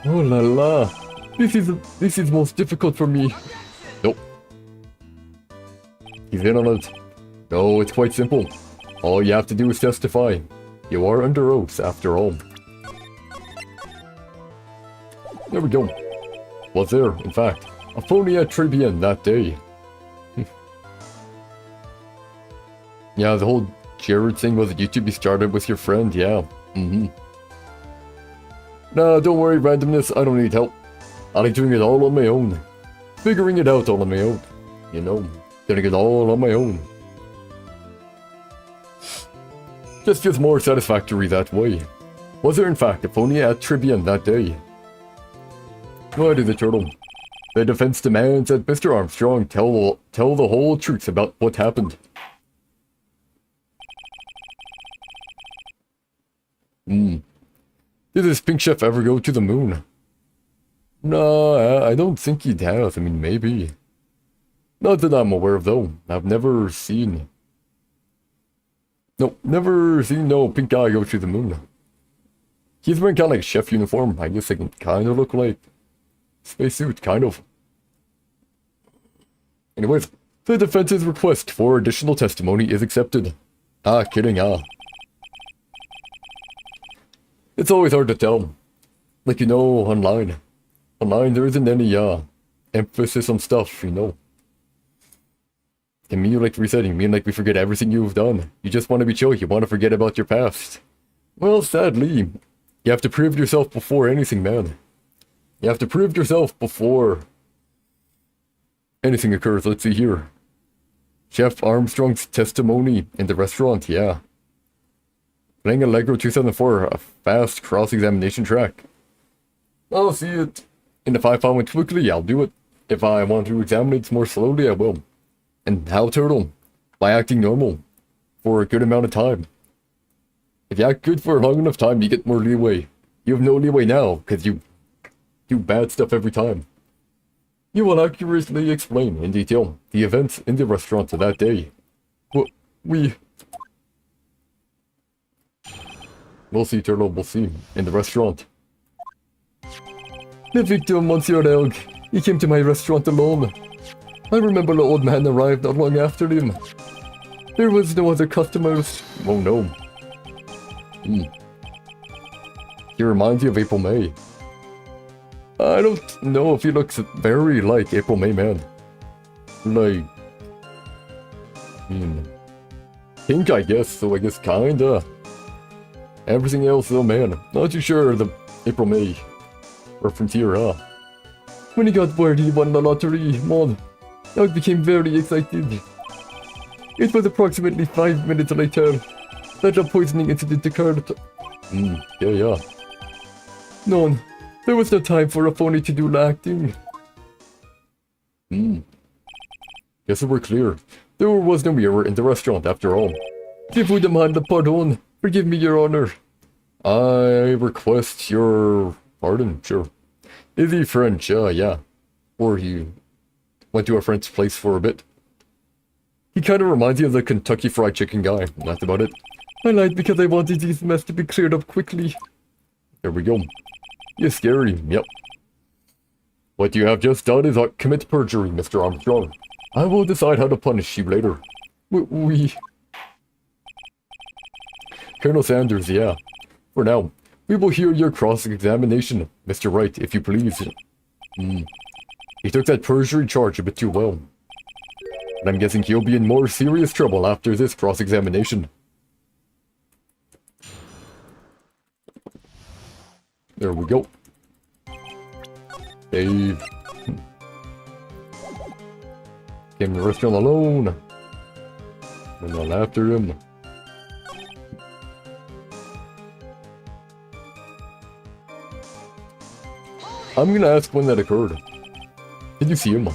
Oh la la. This is most difficult for me. Nope. He's in on it. No, it's quite simple. All you have to do is testify. You are under oath, after all. There we go. Was there, in fact, a phony at Tribune that day? Yeah, the whole Jared thing was you to be started with your friend, yeah. Nah, don't worry, randomness, I don't need help. I'll be doing it all on my own. Figuring it out all on my own. You know, doing it all on my own. Just feels more satisfactory that way. Was there in fact a phony at Tribune that day? What is it, Turtle? The defense demands that Mr. Armstrong tell the whole truth about what happened. Did this pink chef ever go to the moon? No, I don't think he has. I mean, maybe. Not that I'm aware of, though. I've never seen... Nope, never seen no pink guy go to the moon. He's wearing kind of like a chef uniform. I guess it can kind of look like spacesuit, kind of. Anyways, the defense's request for additional testimony is accepted. Ah, kidding, ah. It's always hard to tell. Like, you know, online. Online, there isn't any, emphasis on stuff, you know. And me, like resetting, mean like we forget everything you've done. You just want to be chill, you want to forget about your past. Well, sadly, You have to prove yourself before anything, man. You have to prove yourself before anything occurs. Let's see here. Chef Armstrong's testimony in the restaurant, yeah. Playing Allegro 2004, a fast cross-examination track. I'll see it. And if I found it quickly, I'll do it. If I want to examine it more slowly, I will. And how, Turtle? By acting normal. For a good amount of time. If you act good for a long enough time, you get more leeway. You have no leeway now, because you do bad stuff every time. You will accurately explain, in detail, the events in the restaurant of that day. We'll see, Turtle, we'll see. In the restaurant. The victim, Monsieur Elg. He came to my restaurant alone. I remember the old man arrived not long after him. There was no other customers. Oh no. He reminds you of April May. I don't know if he looks very like April May, man. Like... pink, I guess, so I guess kinda. Everything else, though, man. Not too sure the April May reference here, huh? When he got word he won the lottery, man, I became very excited. It was approximately 5 minutes later that the poisoning incident occurred. Yeah. No, there was no time for a phony to do the acting. Guess we're clear. There was no mirror in the restaurant after all. Je vous demande pardon. Forgive me, Your Honor. I request your pardon, sure. Is he French? Yeah. Or he went to a French place for a bit. He kind of reminds you of the Kentucky Fried Chicken guy. That's about it. I lied because I wanted this mess to be cleared up quickly. There we go. You're scary, yep. What you have just done is commit perjury, Mr. Armstrong. I will decide how to punish you later. Colonel Sanders, yeah. For now, we will hear your cross-examination, Mr. Wright, if you please. He took that perjury charge a bit too well. And I'm guessing he'll be in more serious trouble after this cross-examination. There we go. Dave. Came to the restaurant alone. Went on after him. I'm gonna ask when that occurred. Did you see him?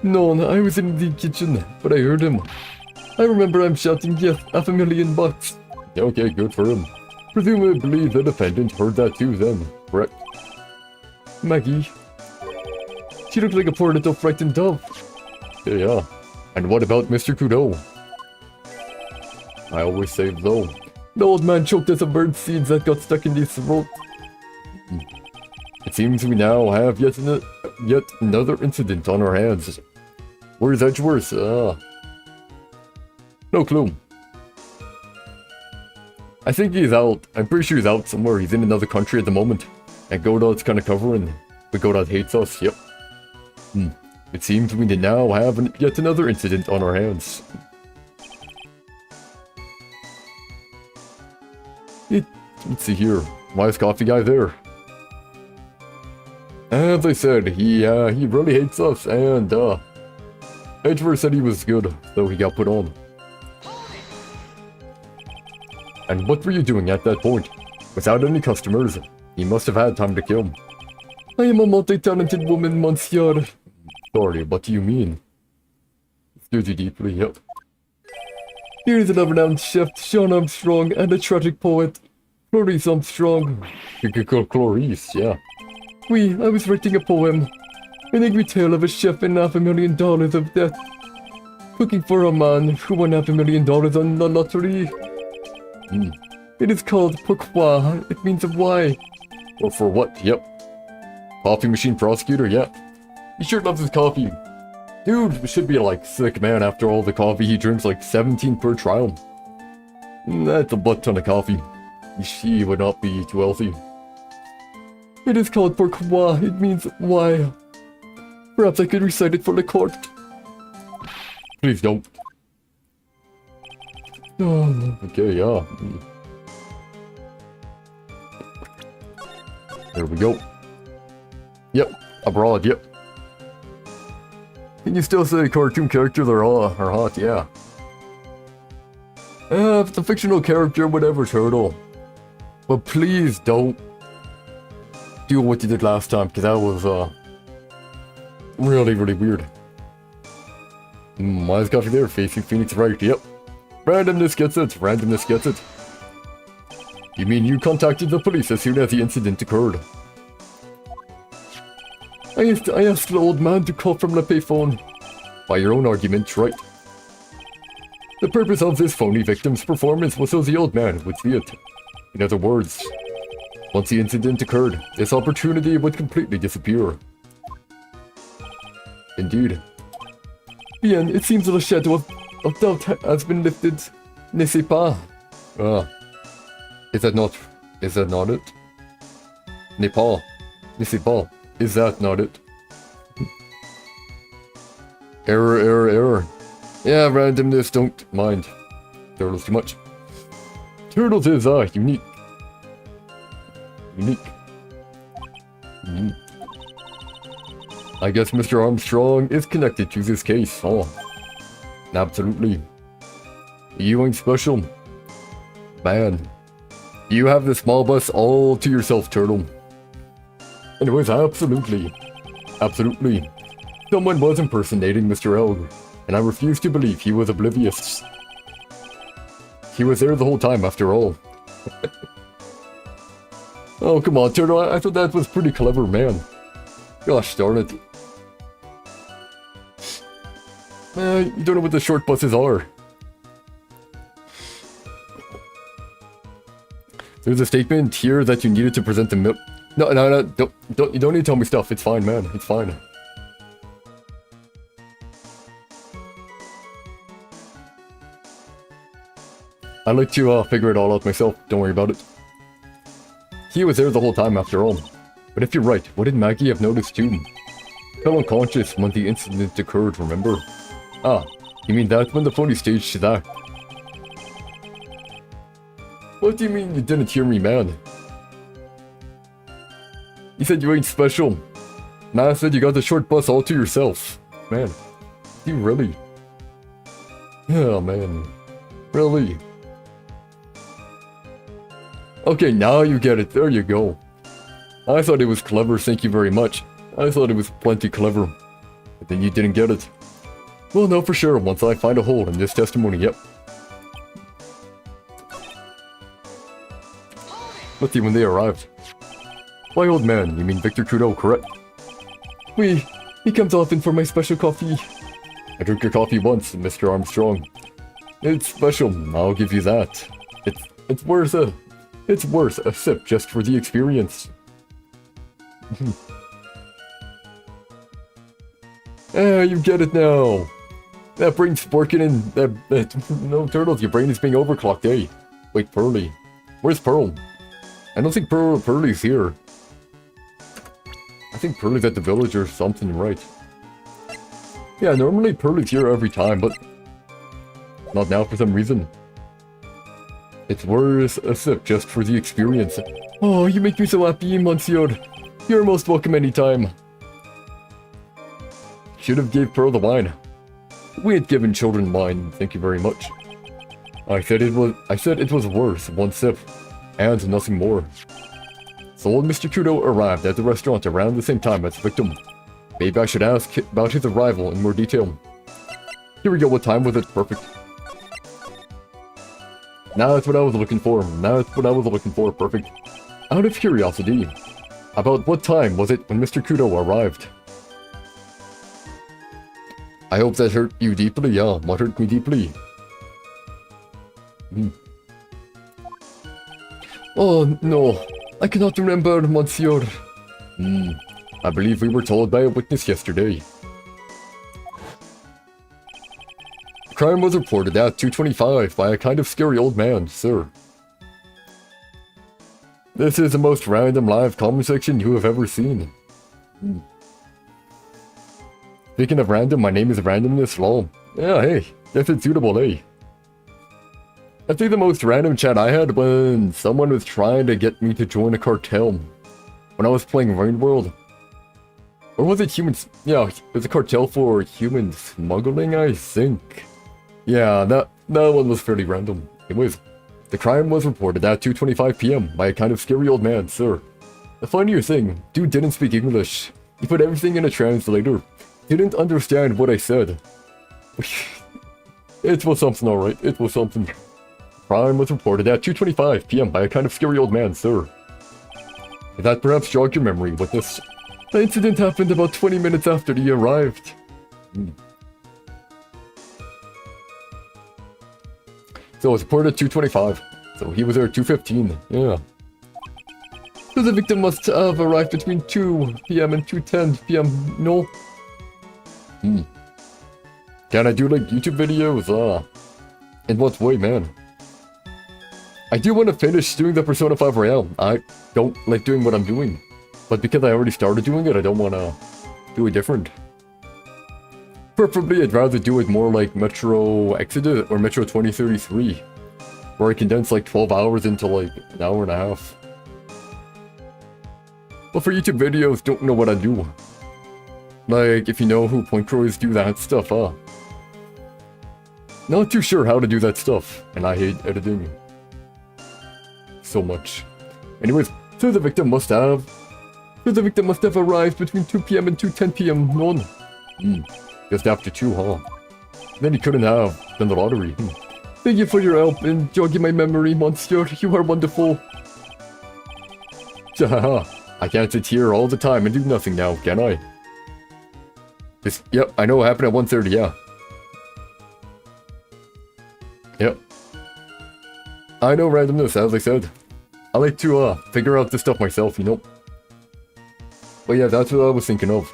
No, I was in the kitchen, but I heard him. I remember him shouting, yes, $500,000. Okay, good for him. Presumably the defendant heard that too then, correct? Maggie. She looked like a poor little frightened dove. Yeah. And what about Mr. Kudo? I always say though. The old man choked on some bird seeds that got stuck in his throat. It seems we now have yet another incident on our hands. Where's Edgeworth? No clue. I think he's out. I'm pretty sure he's out somewhere. He's in another country at the moment. And Godot's kind of covering. But Godot hates us, yep. It seems we now have yet another incident on our hands. Let's see here. Why is Coffee Guy there? As I said, he really hates us, and Edgeworth said he was good, so he got put on. And what were you doing at that point? Without any customers, he must have had time to kill. I am a multi-talented woman, monsieur. Sorry, what do you mean? Stirs you deeply, yep. Here is a renowned chef, Sean Armstrong, and a tragic poet, Clarice Armstrong. Clarice, yeah. I was writing a poem. An angry tale of a chef and $500,000 of death. Cooking for a man who won $500,000 on the lottery. It is called pourquoi. It means why. Or for what, yep. Coffee machine prosecutor, yeah. He sure loves his coffee. Dude should be like sick, man, after all the coffee he drinks, like 17 per trial. That's a butt ton of coffee. She would not be too healthy. It is called pourquoi. It means why. Perhaps I could recite it for the court. Please don't. Okay, yeah. There we go. Yep, abroad, yep. Can you still say cartoon characters are hot? Yeah. If it's a fictional character, whatever, Turtle. But please don't do what you did last time, because that was, really, really weird. Why is coffee there? Facing Phoenix right, yep. Randomness gets it, randomness gets it. You mean you contacted the police as soon as the incident occurred? I asked the old man to call from the payphone. By your own argument, right? The purpose of this phony victim's performance was so the old man would see it. In other words, once the incident occurred, this opportunity would completely disappear. Indeed. Bien, it seems that a shadow of doubt has been lifted. Ne sais pas. Is that not it? Ne pas. Ne sais pas. Is that not it? Error. Yeah, randomness, don't mind. Turtles too much. Turtles is, unique. I guess Mr. Armstrong is connected to this case, absolutely. You ain't special. Man. You have the small bus all to yourself, Turtle. Anyways, absolutely. Someone was impersonating Mr. Elg, and I refuse to believe he was oblivious. He was there the whole time, after all. Oh, come on, Turtle, I thought that was pretty clever, man. Gosh darn it. You don't know what the short buses are. There's a statement here that you needed to present the milk. No, you don't need to tell me stuff. It's fine, man. It's fine. I like to figure it all out myself. Don't worry about it. He was there the whole time, after all. But if you're right, wouldn't Maggie have noticed too? Fell unconscious when the incident occurred, remember? Ah, you mean that's when the phony staged that? What do you mean you didn't hear me, man? You said you ain't special. Nah, I said you got the short bus all to yourself. Man, you really? Oh, man. Really? Okay, now you get it. There you go. I thought it was clever, thank you very much. I thought it was plenty clever. But then you didn't get it. We'll know for sure once I find a hole in this testimony, yep. Let's see when they arrived. Why, old man, you mean Victor Trudeau, correct? He comes often for my special coffee. I drink your coffee once, Mr. Armstrong. It's special, I'll give you that. It's worth a sip just for the experience. You get it now. That brain's working in no, Turtles, your brain is being overclocked, eh? Wait, Pearly. Where's Pearl? I don't think Pearly's here. I think Pearly's at the village or something, right? Yeah, normally Pearly's here every time, but not now for some reason. It's worth a sip just for the experience. Oh, you make me so happy, Monsieur. You're most welcome anytime. Should have gave Pearl the wine. We ain't given children wine, thank you very much. I said it was worth one sip. And nothing more. So old Mr. Trudeau arrived at the restaurant around the same time as the victim. Maybe I should ask about his arrival in more detail. Here we go, what time was it? Perfect. Now that's what I was looking for. Perfect. Out of curiosity, about what time was it when Mr. Trudeau arrived? I hope that hurt you deeply, yeah, what hurt me deeply? Oh, no. I cannot remember, Monsieur. I believe we were told by a witness yesterday. Crime was reported at 2:25 by a kind of scary old man, sir. This is the most random live comment section you have ever seen. Speaking of random, my name is Randomness, lol. Yeah, hey, guess it's suitable, eh? I think the most random chat I had when someone was trying to get me to join a cartel. when I was playing Rain World. Or was it humans? Yeah, it was a cartel for human smuggling, I think. Yeah, that one was fairly random. Anyways, the crime was reported at 2:25 p.m. by a kind of scary old man, sir. The funnier thing, dude didn't speak English. He put everything in a translator. Didn't understand what I said. It was something, alright. It was something. Crime was reported at 2:25 p.m. by a kind of scary old man, sir. If that perhaps jogged your memory, witness. The incident happened about 20 minutes after he arrived. So it was reported at 2:25. So he was there at 2:15. Yeah. So the victim must have arrived between 2 p.m. and 2:10 p.m. No. Can I do like YouTube videos? In what way, man? I do want to finish doing the Persona 5 Royale. I don't like doing what I'm doing. But because I already started doing it, I don't want to do it different. Preferably, I'd rather do it more like Metro Exodus or Metro 2033. Where I condense like 12 hours into like an hour and a half. But for YouTube videos, don't know what I do. Like, if you know who Point Crows do that stuff, Not too sure how to do that stuff, and I hate editing. So much. Anyways, so the victim must have arrived between 2 p.m. and 2:10 p.m. None. Just after 2, huh? Then he couldn't have done the lottery. Thank you for your help in jogging my memory, monster. You are wonderful. Haha. I can't sit here all the time and do nothing now, can I? Yep, I know what happened at 1:30, yeah. Yep. I know randomness, as I said. I like to, figure out this stuff myself, you know? But yeah, that's what I was thinking of.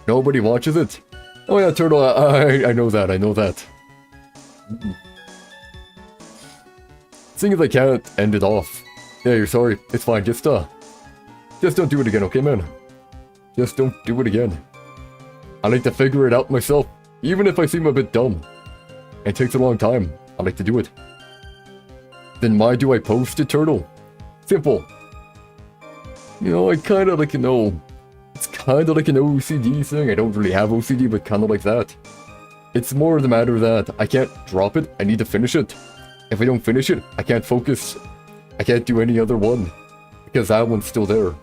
Nobody watches it? Oh yeah, Turtle, I know that, I know that. Seeing as I can't end it off. Yeah, you're sorry. It's fine. Just don't do it again, okay, man? Just don't do it again. I like to figure it out myself, even if I seem a bit dumb. It takes a long time. I like to do it. Then why do I post it, Turtle? Simple. You know, I kinda like, it's kinda like an OCD thing. I don't really have OCD, but kinda like that. It's more the matter that I can't drop it. I need to finish it. If I don't finish it, I can't focus. I can't do any other one, because that one's still there.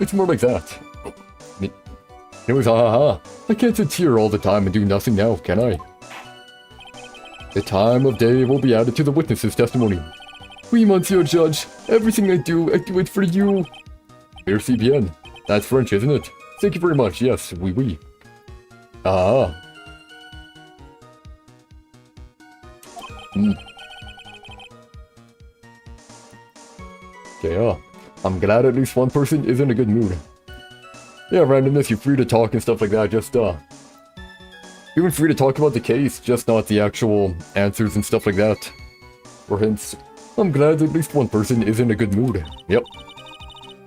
It's more like that. Anyways, I can't sit here all the time and do nothing now, can I? The time of day will be added to the witness's testimony. Oui, Monsieur Judge. Everything I do it for you. Merci bien. That's French, isn't it? Thank you very much. Yes, oui, oui. Okay, I'm glad at least one person is in a good mood. Yeah, randomness, you're free to talk and stuff like that, just, you're free to talk about the case, just not the actual answers and stuff like that. Or hints. I'm glad at least one person is in a good mood. Yep.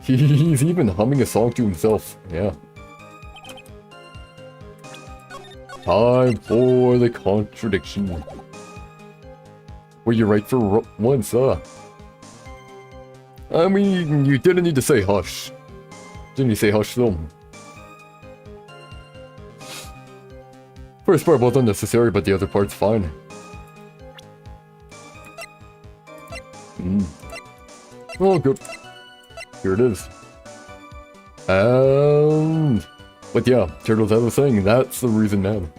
He's even humming a song to himself, yeah. Time for the contradiction. Were you right for once, I mean, you didn't need to say hush. Didn't you say hush though? First part was unnecessary, but the other part's fine. Oh, good. Here it is. But yeah, Turtles, as I was saying, that's the reason, man.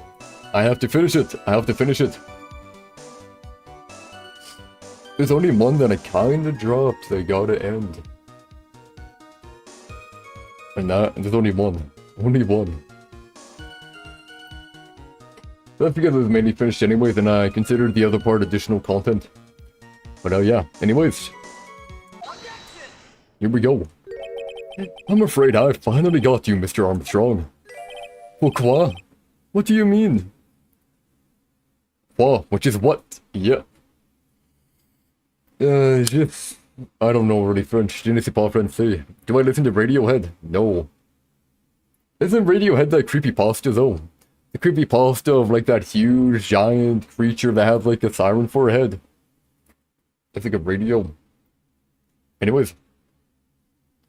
I have to finish it. I have to finish it. There's only one that I kinda dropped. They gotta end. And there's only one. Only one. That's because it was mainly finished anyways, and I considered the other part additional content. But yeah, anyways. Here we go. I'm afraid I finally got you, Mr. Armstrong. Pourquoi? What do you mean? Quoi? Which is what? Yeah. Just... I don't know really French. Je ne sais pas français. Do I listen to Radiohead? No. Isn't Radiohead that creepypasta though? The creepypasta of like that huge giant creature that has like a siren for a head. It's like a radio. Anyways.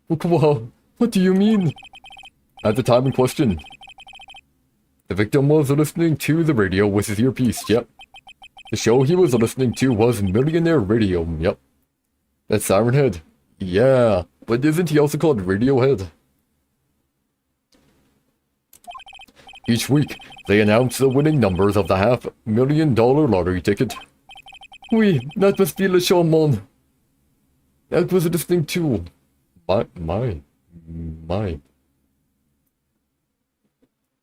What do you mean? At the time in question, the victim was listening to the radio with his earpiece, yep. The show he was listening to was Millionaire Radio, yep. That's Siren Head. Yeah, but isn't he also called Radiohead? Each week, they announce the winning numbers of the $500,000 lottery ticket. Oui, that must be Le Showman. That was listening to... My.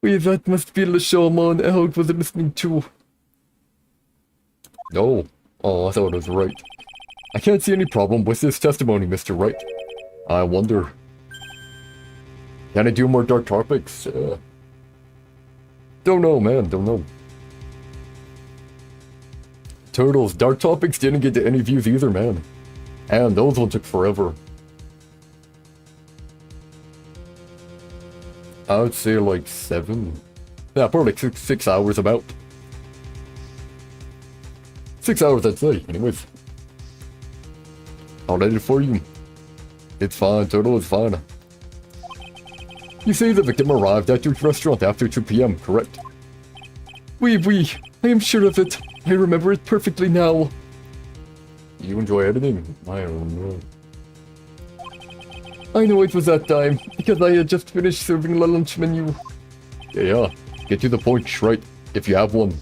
Oui, that must be Le Showman Elk was listening to... No. Oh, I thought it was right. I can't see any problem with this testimony, Mr. Wright. I wonder... Can I do more dark topics? Don't know, man, don't know. Turtles, dark topics didn't get to any views either, man. And those ones took forever. I would say like 7. Yeah, probably like 6 hours about. 6 hours, I'd say, anyways. I'll edit it for you. It's fine, Turtle, it's fine. You say the victim arrived at your restaurant after 2 p.m., correct? Oui, I am sure of it. I remember it perfectly now. You enjoy editing? I don't know. I know it was that time, because I had just finished serving the lunch menu. Yeah. Get to the point, right? If you have one.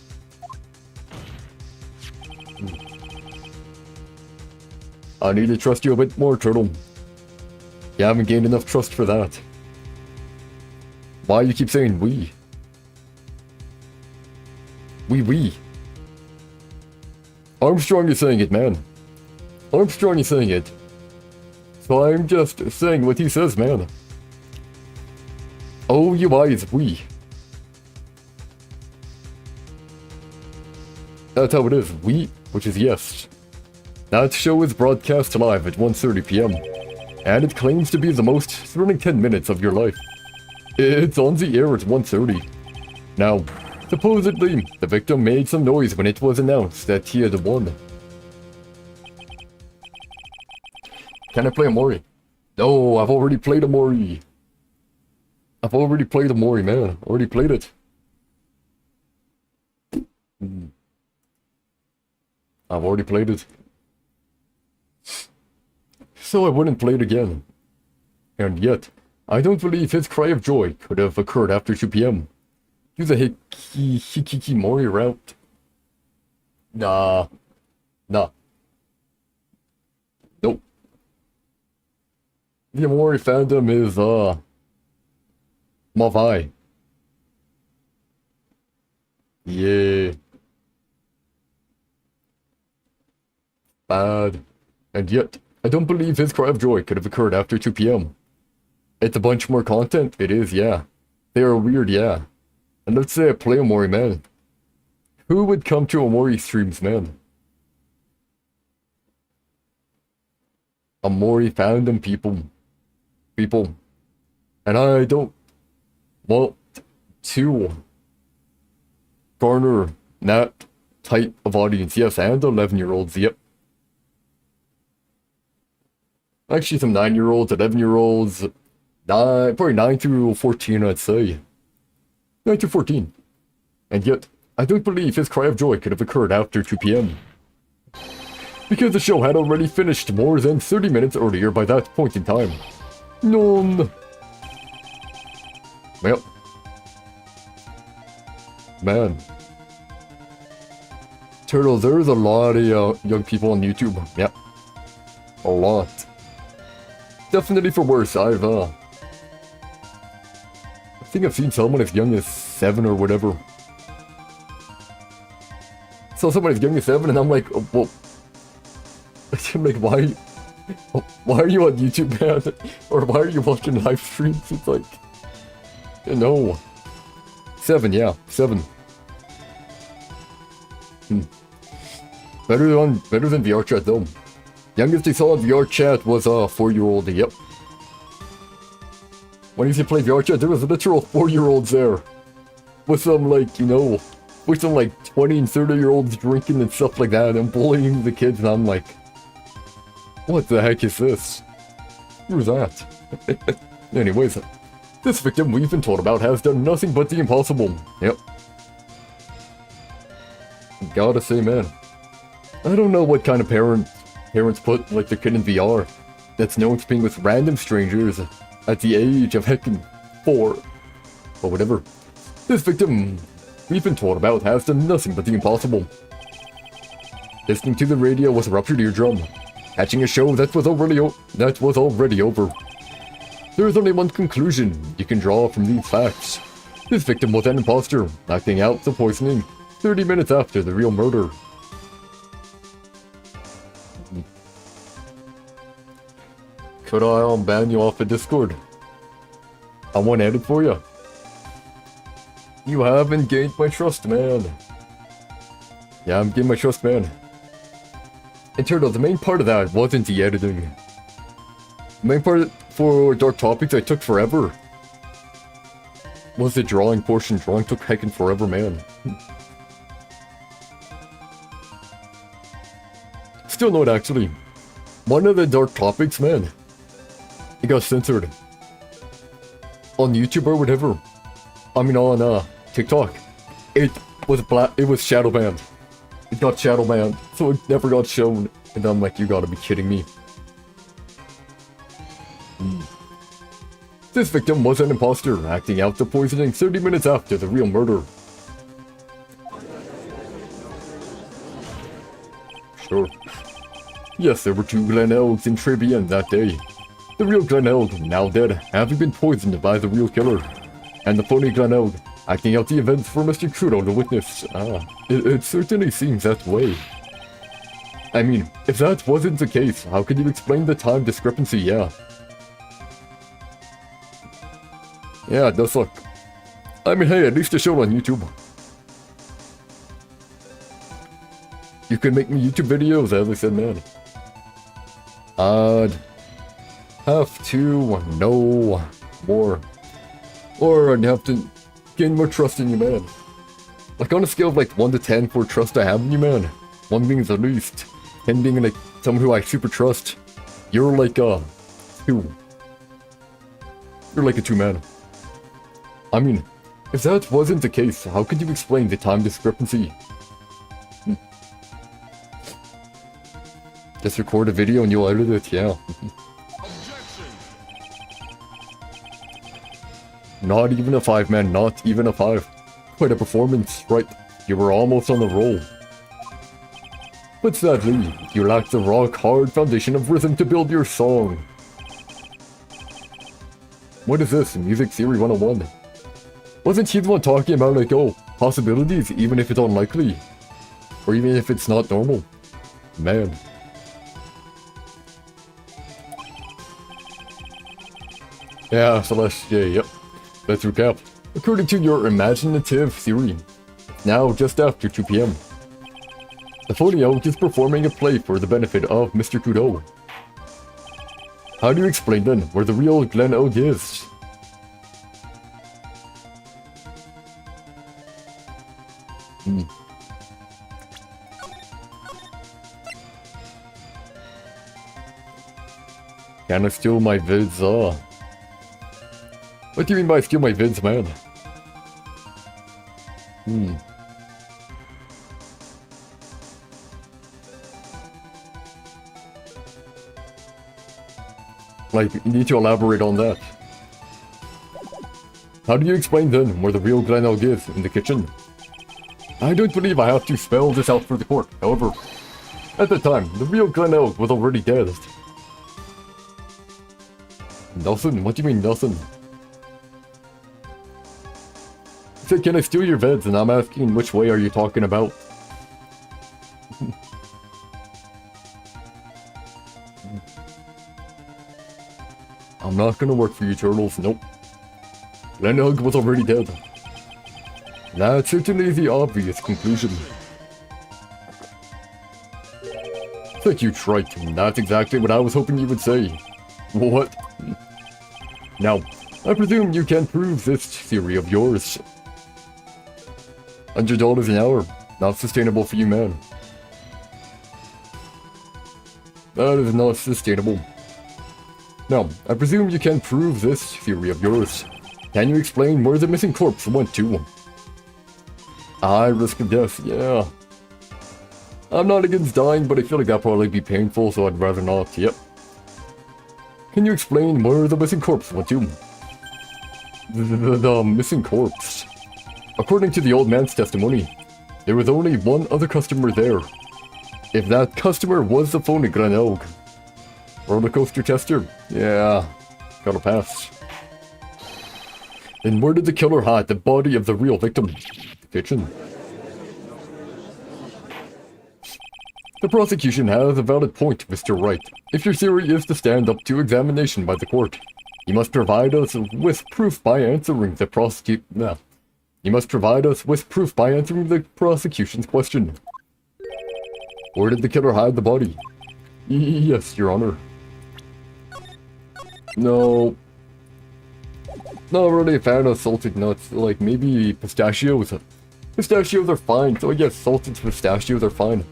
I need to trust you a bit more, Turtle. You haven't gained enough trust for that. Why you keep saying we? We. Armstrong is saying it, man. Armstrong is saying it. So I'm just saying what he says, man. OUI is we. That's how it is. We, which is yes. That show is broadcast live at 1:30 p.m. And it claims to be the most thrilling 10 minutes of your life. It's on the air at 1:30. Now, supposedly, the victim made some noise when it was announced that he had won. Can I play a Mori? No, I've already played a Mori. I've already played a Mori, man. Already played it. I've already played it. So I wouldn't play it again. And yet, I don't believe his cry of joy could have occurred after 2 p.m. Use a Hikikimori route. Nah. Nope. The Mori fandom is, Mavai. Yeah. Bad. And yet, I don't believe his cry of joy could have occurred after 2 p.m. It's a bunch more content? It is, yeah. They are weird, yeah. And let's say I play a Mori, man. Who would come to a Mori streams, man? A Mori fandom people. And I don't want to garner that type of audience. Yes, and 11-year-olds, yep. Actually, some 9-year-olds, 11-year-olds, probably 9 through 14, I'd say. 9 through 14. And yet, I don't believe his cry of joy could have occurred after 2 p.m. Because the show had already finished more than 30 minutes earlier by that point in time. None. Well. Man. Turtle, there's a lot of young people on YouTube. Yep. A lot. Definitely for worse. I think I've seen someone as young as 7 or whatever. Saw someone as young as 7 and I'm like, oh, well, I'm like, why are you on YouTube, man? Or why are you watching live streams? It's like, no. 7, yeah, 7. Better than VR chat though. Youngest I saw in VR chat was a 4-year-old, yep. When I used to play VR chat, there was literal 4-year-olds there. With some, like, you know, with some, like, 20 and 30-year-olds drinking and stuff like that and bullying the kids, and I'm like... What the heck is this? Who's that? Anyways, this victim we've been told about has done nothing but the impossible. Yep. Gotta say, man, I don't know what kind of parents put like their kid in VR that's known to being with random strangers at the age of heckin' 4. But whatever. This victim we've been told about has done nothing but the impossible. Listening to the radio with a ruptured eardrum, catching a show that was already over. There is only one conclusion you can draw from these facts. This victim was an imposter, acting out the poisoning 30 minutes after the real murder. Could I ban you off of Discord? I won't add it for you. You haven't gained my trust, man. Yeah, I'm gaining my trust, man. It turned out the main part of that wasn't the editing. The main part for Dark Topics I took forever was the drawing portion. Drawing took heckin' forever, man. Still not actually. One of the Dark Topics, man, it got censored. On YouTube or whatever. I mean on TikTok. It was shadow banned. It got shadow banned, so it never got shown. And I'm like, you gotta be kidding me. This victim was an imposter, acting out the poisoning 30 minutes after the real murder. Sure. Yes, there were 2 Glen Elgs in Tribune that day. The real Glen Elg, now dead, having been poisoned by the real killer. And the phony Glen Elg, acting out the events for Mr. Trudeau to witness. It certainly seems that way. I mean, if that wasn't the case, how could you explain the time discrepancy? Yeah, it does suck. I mean, hey, at least it showed on YouTube. You can make me YouTube videos, as I said, man. I'd have to know more. Or I'd have to gain more trust in you, man. Like, on a scale of like 1 to 10 for trust I have in you, man. 1 being the least, 10 being like someone who I super trust. You're like a 2. You're like a 2, man. I mean, if that wasn't the case, how could you explain the time discrepancy? Just record a video and you'll edit it, yeah. Not even a 5, man, not even a 5. Quite a performance, right? You were almost on the roll. But sadly, you lacked the rock-hard foundation of rhythm to build your song. What is this, Music Theory 101? Wasn't he the one talking about, like, oh, possibilities even if it's unlikely? Or even if it's not normal? Man. Yeah, Celeste, yeah, yep. Let's recap. According to your imaginative theory, now just after 2 PM, the phony oak is performing a play for the benefit of Mr. Trudeau. How do you explain then where the real Glen Oak is? Can I steal my vids? What do you mean by steal my vids, man? Like, you need to elaborate on that. How do you explain then where the real Glen Elg is in the kitchen? I don't believe I have to spell this out for the court, however, at the time, the real Glen Elg was already dead. Nothing? What do you mean, nothing? I said, can I steal your vids? And I'm asking, which way are you talking about? I'm not gonna work for you, turtles. Nope. Glen Elg was already dead. That's certainly the obvious conclusion. Thank you, Wright. That's exactly what I was hoping you would say. What? Now, I presume you can prove this theory of yours. $100 an hour. Not sustainable for you, man. That is not sustainable. Now, I presume you can prove this theory of yours. Can you explain where the missing corpse went to? High risk of death, yeah. I'm not against dying, but I feel like that'd probably be painful, so I'd rather not, yep. Can you explain where the missing corpse went to? The missing corpse. According to the old man's testimony, there was only one other customer there. If that customer was the phony Granog. Roller coaster tester? Yeah, gotta pass. Then where did the killer hide the body of the real victim? The kitchen. The prosecution has a valid point, Mr. Wright. If your theory is to stand up to examination by the court, you must provide us with proof by answering the prosecution's question. Where did the killer hide the body? Yes, Your Honor. No. Not really a fan of salted nuts. Like, maybe pistachios. Pistachios are fine, so I guess salted pistachios are fine.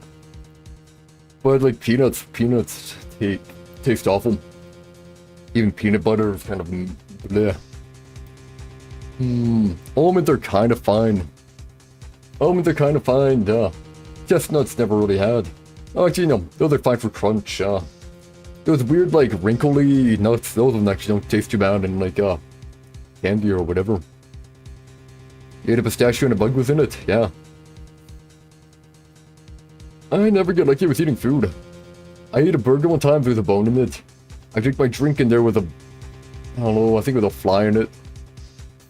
But like peanuts taste awful. Even peanut butter is kind of bleh. Almonds are kind of fine. Chestnuts never really had. Oh, actually, no, those are fine for crunch. Those weird, like, wrinkly nuts, those ones actually don't taste too bad in, like, candy or whatever. You ate a pistachio and a bug was in it, yeah. I never get lucky with eating food. I ate a burger one time, there was a bone in it. I drank my drink and there was I don't know, I think it was a fly in it.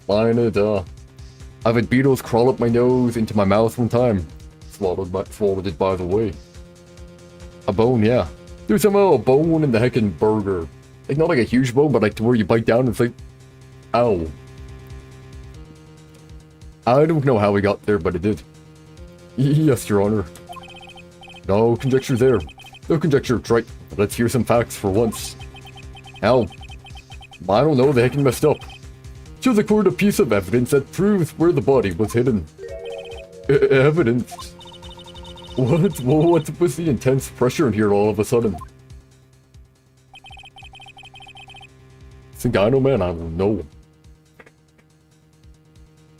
I've had beetles crawl up my nose into my mouth one time. Swallowed it by the way. A bone, yeah. There's somehow a bone in the heckin' burger. Like, not like a huge bone, but like to where you bite down and it's like, ow. I don't know how we got there, but it did. Yes, Your Honor. No conjecture there. No conjecture, right. Let's hear some facts for once. How? I don't know, the heckin' messed up. Show the court a piece of evidence that proves where the body was hidden. Evidence? What was the intense pressure in here all of a sudden? Think I know, man? I don't know.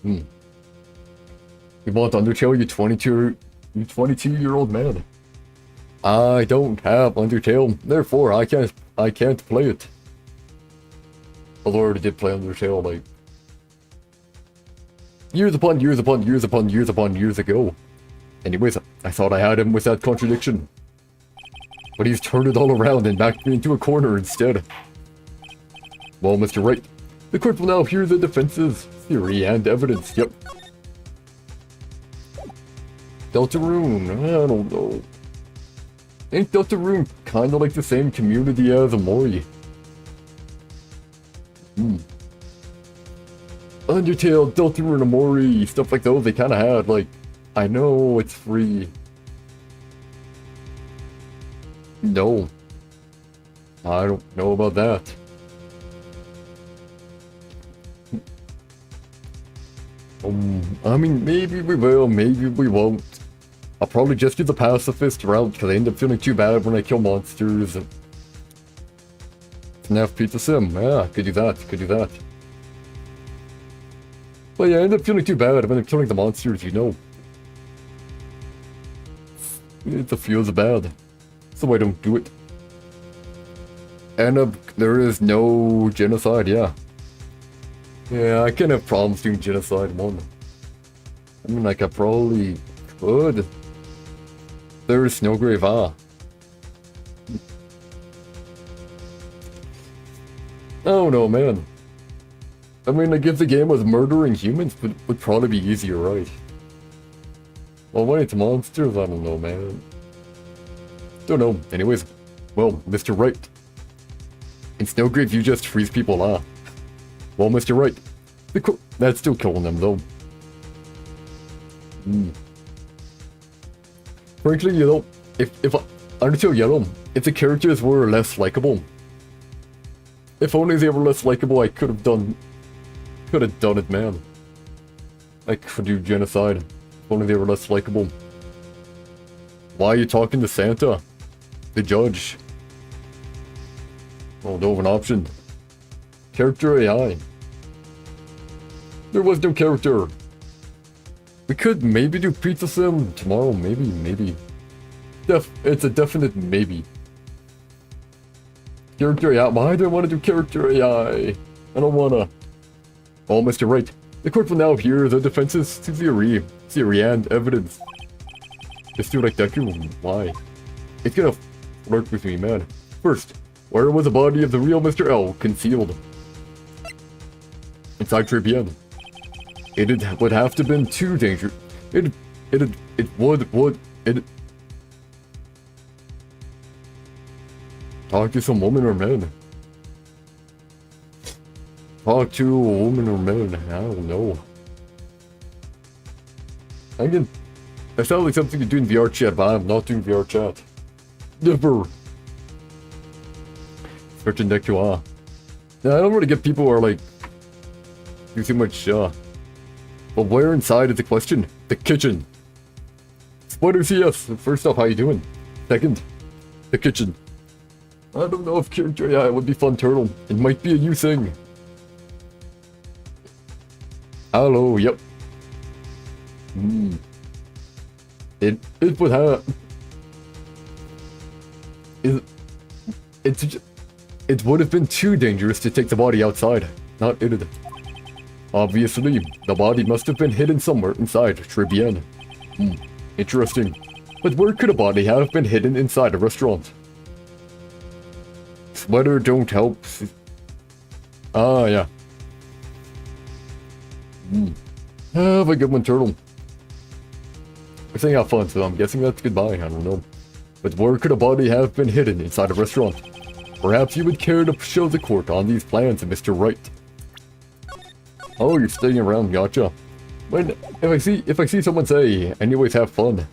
You want Undertale, you 22-year-old man? I don't have Undertale, therefore I can't play it. Although I already did play Undertale, like, years upon years ago. Anyways, I thought I had him with that contradiction. But he's turned it all around and backed me into a corner instead. Well, Mr. Wright, the court will now hear the defense's theory and evidence, yep. Deltarune, I don't know. Ain't Deltarune kinda like the same community as Amori? Undertale, Deltarune, Amori, stuff like those they kinda had, like, I know it's free. No. I don't know about that. I mean, maybe we will, maybe we won't. I'll probably just do the pacifist route because I end up feeling too bad when I kill monsters. FNAF Pizza Sim, yeah, could do that. But yeah, I end up feeling too bad when I'm killing the monsters, you know. It feels bad, so I don't do it. And there is no genocide, yeah. Yeah, I can have problems doing genocide one. I mean, like, I probably could. There's Snowgrave, Oh no, man. I mean, like, if the game was murdering humans, would probably be easier, right? Well, when it's monsters, I don't know, man. Don't know. Anyways, well, Mr. Wright. In Snowgrave, you just freeze people, Well, Mr. Wright. That's still killing them, though. Frankly, you know, if Undertale Yellow, if the characters were less likable, if only they were less likable, I could have done it, man. I could do genocide. If only they were less likable. Why are you talking to Santa? The judge. Oh, no, an option. Character AI. There was no character. We could maybe do Pizza Sim tomorrow, maybe. It's a definite maybe. Character AI. Why do I want to do character AI? I don't wanna. Oh, Mr. Wright. The court will now hear the defense's theory and evidence. Just do like that, why? It's gonna flirt with me, man. First, where was the body of the real Mr. L concealed? Inside Tribune. It would have to have been too dangerous. It would. Talk to some woman or man. Talk to a woman or man. I don't know. That sounds like something you do in VR chat, but I'm not doing VR chat. Never. Searching deck to Now, I don't really get people who are like do too much but where inside is the question? The kitchen. Spoilers, yes. First off, how you doing? Second, the kitchen. I don't know if character AI would be fun, Turtle. It might be a you thing. Hello, yep. It would have. It would have been too dangerous to take the body outside, not in it. Obviously, the body must have been hidden somewhere inside Tribune. Interesting. But where could a body have been hidden inside a restaurant? Sweater don't help. Ah, yeah. Have a good one, Turtle. We're saying have fun, so I'm guessing that's goodbye, I don't know. But where could a body have been hidden inside a restaurant? Perhaps you would care to show the court on these plans, Mr. Wright. Oh, you're staying around, gotcha. If I see someone say, anyways, have fun.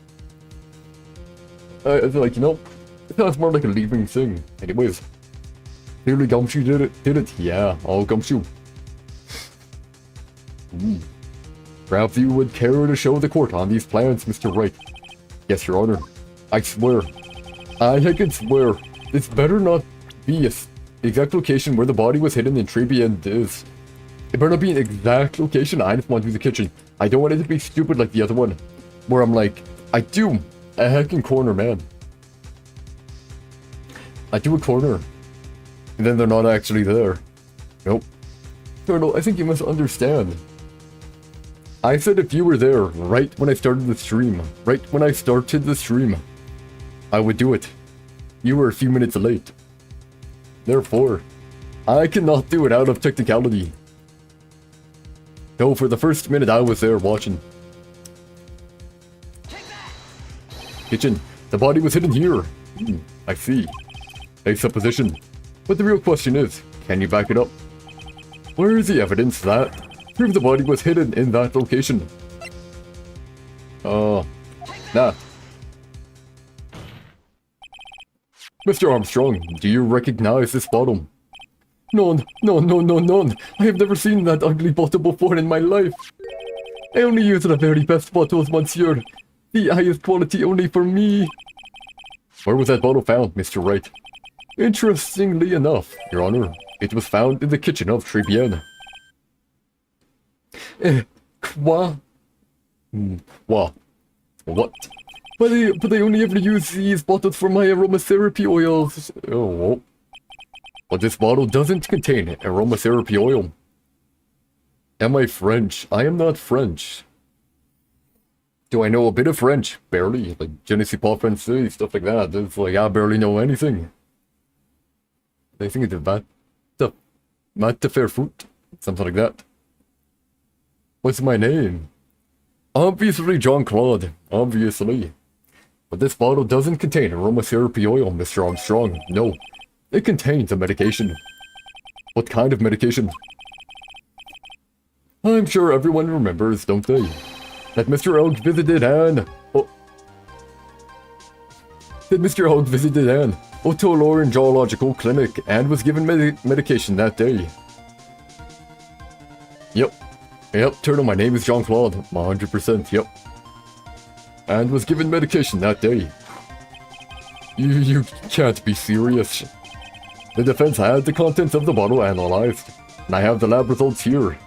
It's like, you know, it sounds more like a leaving thing. Anyways. Clearly Gumshoe did it? Yeah, all Gumshoe. Perhaps you would care to show the court on these plans, Mr. Wright. Yes, Your Honor. I swear. I can swear. This better not be the exact location where the body was hidden in Tribune is. It better not be an exact location. I just want to do the kitchen. I don't want it to be stupid like the other one. Where I'm like, I do a heckin' corner, man. I do a corner. And then they're not actually there. Nope. Turtle, I think you must understand. I said if you were there right when I started the stream. Right when I started the stream. I would do it. You were a few minutes late. Therefore, I cannot do it out of technicality. No, for the first minute I was there watching. Kitchen. The body was hidden here. I see. A supposition. But the real question is, can you back it up? Where is the evidence that proves the body was hidden in that location? Nah. Mr. Armstrong, do you recognize this bottle? None. I have never seen that ugly bottle before in my life. I only use the very best bottles, monsieur. The highest quality only for me. Where was that bottle found, Mr. Wright? Interestingly enough, Your Honor, it was found in the kitchen of Tribune. Quoi? What? But I only ever use these bottles for my aromatherapy oils. Oh. But this bottle doesn't contain aromatherapy oil. Am I French? I am not French. Do I know a bit of French? Barely. Like, je ne sais pas français, stuff like that. It's like, I barely know anything. I think it's mat de faire foot. Something like that. What's my name? Obviously Jean-Claude. Obviously. But this bottle doesn't contain aromatherapy oil, Mr. Armstrong. No. It contains a medication. What kind of medication? I'm sure everyone remembers, don't they? That Mr. Elk visited Anne. That Mr. Elk visited Anne. Otolaryngological clinic and was given medication that day. Yep, Turtle, my name is Jean-Claude. 100%, yep. And was given medication that day. You can't be serious. The defense had the contents of the bottle analyzed, and I have the lab results here.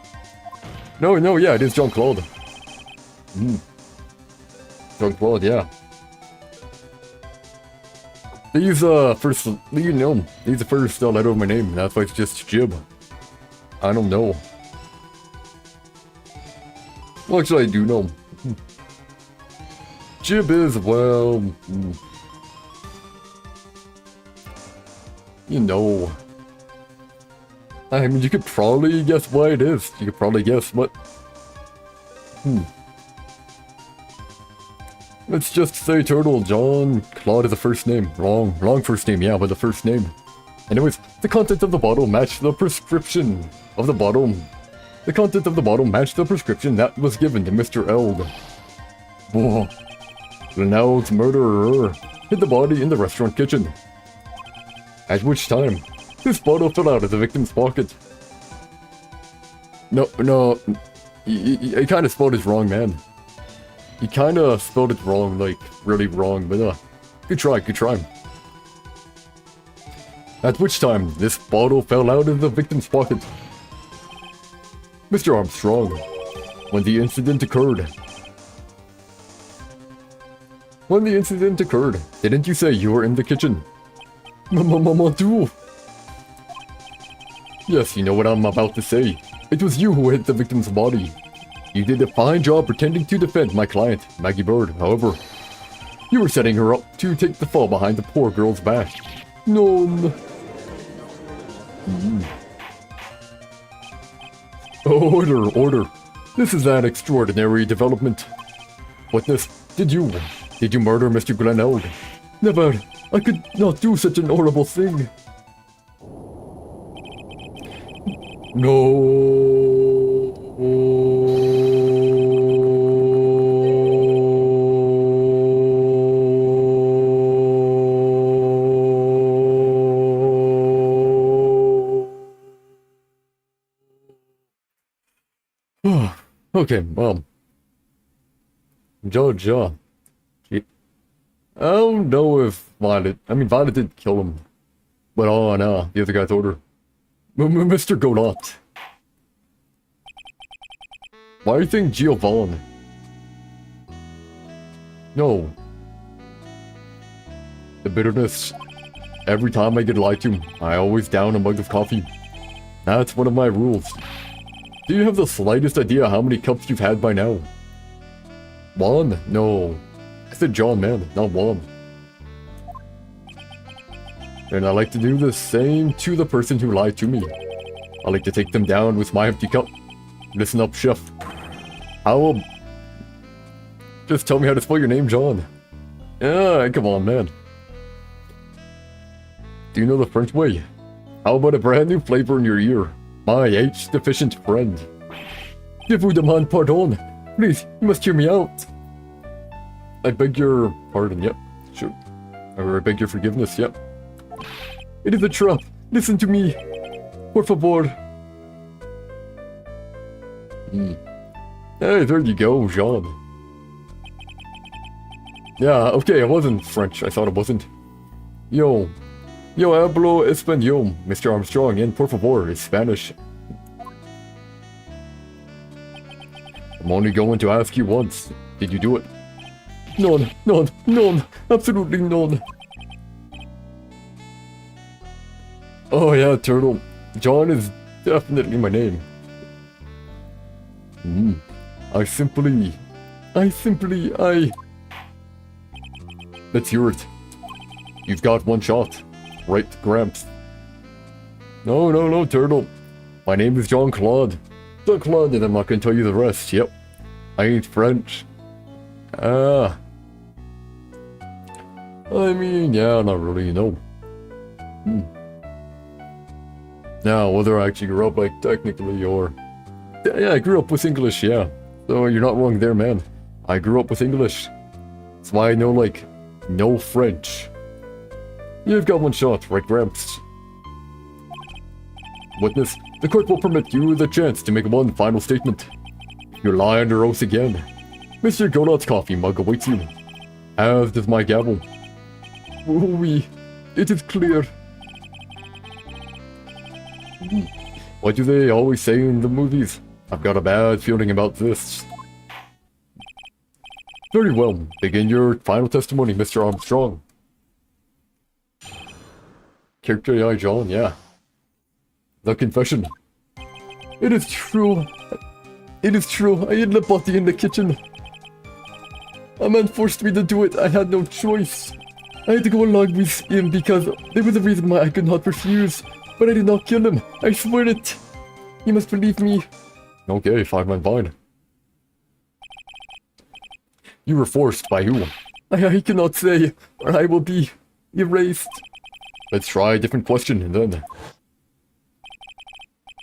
No, yeah, it is Jean-Claude. Jean-Claude, yeah. These, first, you know, these the first letter of my name, that's why it's just Jib. I don't know. Well, actually, I do know. Jib is, well... You know... I mean, you could probably guess why it is. You could probably guess what... Let's just say Turtle. Jean-Claude is the first name. Wrong first name, yeah, but the first name. Anyways, the content of the bottle matched the prescription of the bottle. The content of the bottle matched the prescription that was given to Mr. Eld. Whoa. Linnell's murderer hid the body in the restaurant kitchen. At which time, this bottle fell out of the victim's pocket. No, you kind of spelled it wrong, man. You kind of spelled it wrong, like, really wrong, but good try. At which time, this bottle fell out of the victim's pocket. Mr. Armstrong, when the incident occurred, didn't you say you were in the kitchen? Maman. Yes, you know what I'm about to say. It was you who hit the victim's body. You did a fine job pretending to defend my client, Maggie Bird. However, you were setting her up to take the fall behind the poor girl's back. No. Order. This is an extraordinary development. Witness, did you murder Mr. Glenelg? Never. I could not do such an horrible thing. No. Okay, well. Judge, I don't know if Violet did kill him. But oh no, the other guy's order. Mr. Godot. Why do you think Giovanni? No. The bitterness. Every time I get lied to, I always down a mug of coffee. That's one of my rules. Do you have the slightest idea how many cups you've had by now? One? No. I said John, man, not one. And I like to do the same to the person who lied to me. I like to take them down with my empty cup. Listen up, chef. Just tell me how to spell your name, John. Yeah, come on, man. Do you know the French way? How about a brand new flavor in your ear? My H-deficient friend. Je vous demande pardon. Please, you must hear me out. I beg your pardon, yep. Sure. Or I beg your forgiveness, yep. It is a trap. Listen to me. Por favor. Hey, there you go, Jean. Yeah, okay, it wasn't French. I thought it wasn't. Yo hablo español, Mr. Armstrong, and por favor is Spanish. I'm only going to ask you once. Did you do it? None. Absolutely none. Oh yeah, Turtle. John is definitely my name. Let's hear it. You've got one shot. Right, Gramps. No, Turtle. My name is Jean-Claude. Jean-Claude, and I'm not gonna tell you the rest. Yep. I ain't French. I mean, yeah, not really, no. Now, whether I actually grew up, like, technically, or... Yeah, I grew up with English, yeah. So you're not wrong there, man. I grew up with English. That's why I know, like, no French. You've got one shot, right, Gramps? Witness, the court will permit you the chance to make one final statement. You lie under oath again. Mr. Godot's coffee mug awaits you. As does my gavel. Oui, it is clear. What do they always say in the movies? I've got a bad feeling about this. Very well. Begin your final testimony, Mr. Armstrong. Character AI John, yeah. The confession. It is true. It is true. I hid the body in the kitchen. A man forced me to do it. I had no choice. I had to go along with him because there was a reason why I could not refuse. But I did not kill him. I swear it. You must believe me. Okay, fine. You were forced by who? I cannot say, or I will be erased. Let's try a different question then.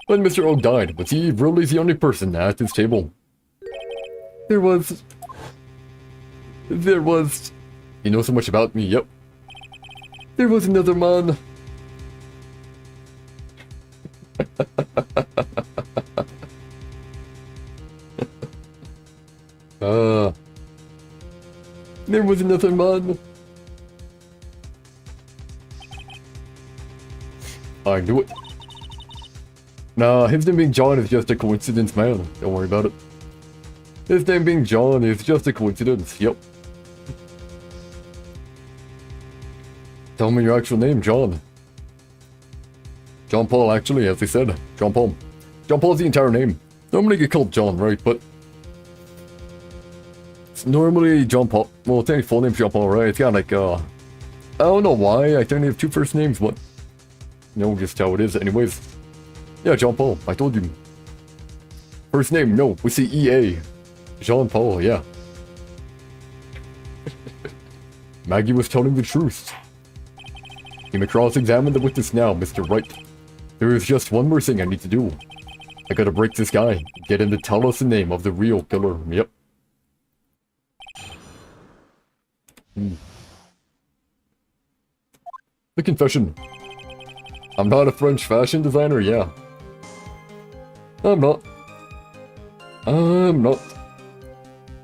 When Mr. Oak died, was he really the only person at this table? There was... You know so much about me, yep. There was another man. There was another man. I knew it. Nah, his name being John is just a coincidence, man. Don't worry about it. His name being John is just a coincidence, yep. Tell me your actual name, John. John Paul, actually, as they said. John Paul. John Paul's the entire name. Normally get called John, right? But it's normally John Paul. Well, technically full name's John Paul, right? It's kind of like, I don't know why. I technically have two first names, but you know just how it is anyways. Yeah, John Paul. I told you. First name, no. We see EA. Jean Paul, yeah. Maggie was telling the truth. You may cross-examine the witness now, Mr. Wright. There is just one more thing I need to do. I gotta break this guy. Get him to tell us the name of the real killer. Yep. The confession. I'm not a French fashion designer, yeah. I'm not.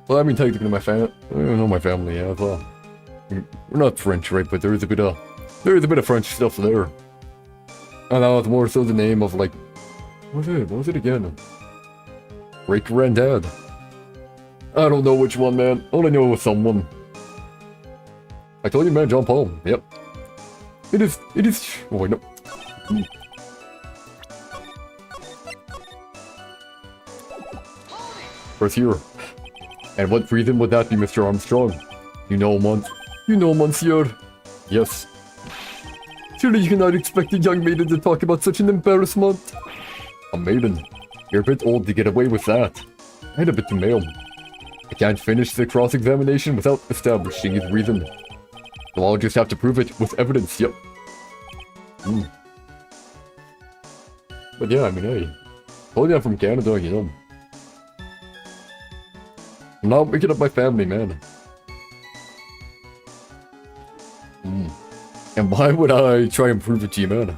Well, I mean, technically my family. I don't know my family, yeah. Well, we're not French, right? But there is a bit of French stuff there. And that was more so the name of, like, what was it again? Great Granddad. I don't know which one, man. All I know was someone. I told you, man, John Paul. Yep. It is, oh wait, no. Press here. And what reason would that be, Mr. Armstrong? You know, monsieur. Yes. Surely you cannot expect a young maiden to talk about such an embarrassment. A maiden? You're a bit old to get away with that. I had a bit to mail. I can't finish the cross-examination without establishing his reason. So I'll just have to prove it with evidence, yep. But yeah, I mean, hey. Told you I'm from Canada, you know. I'm not making up my family, man. And why would I try and prove it to you, man?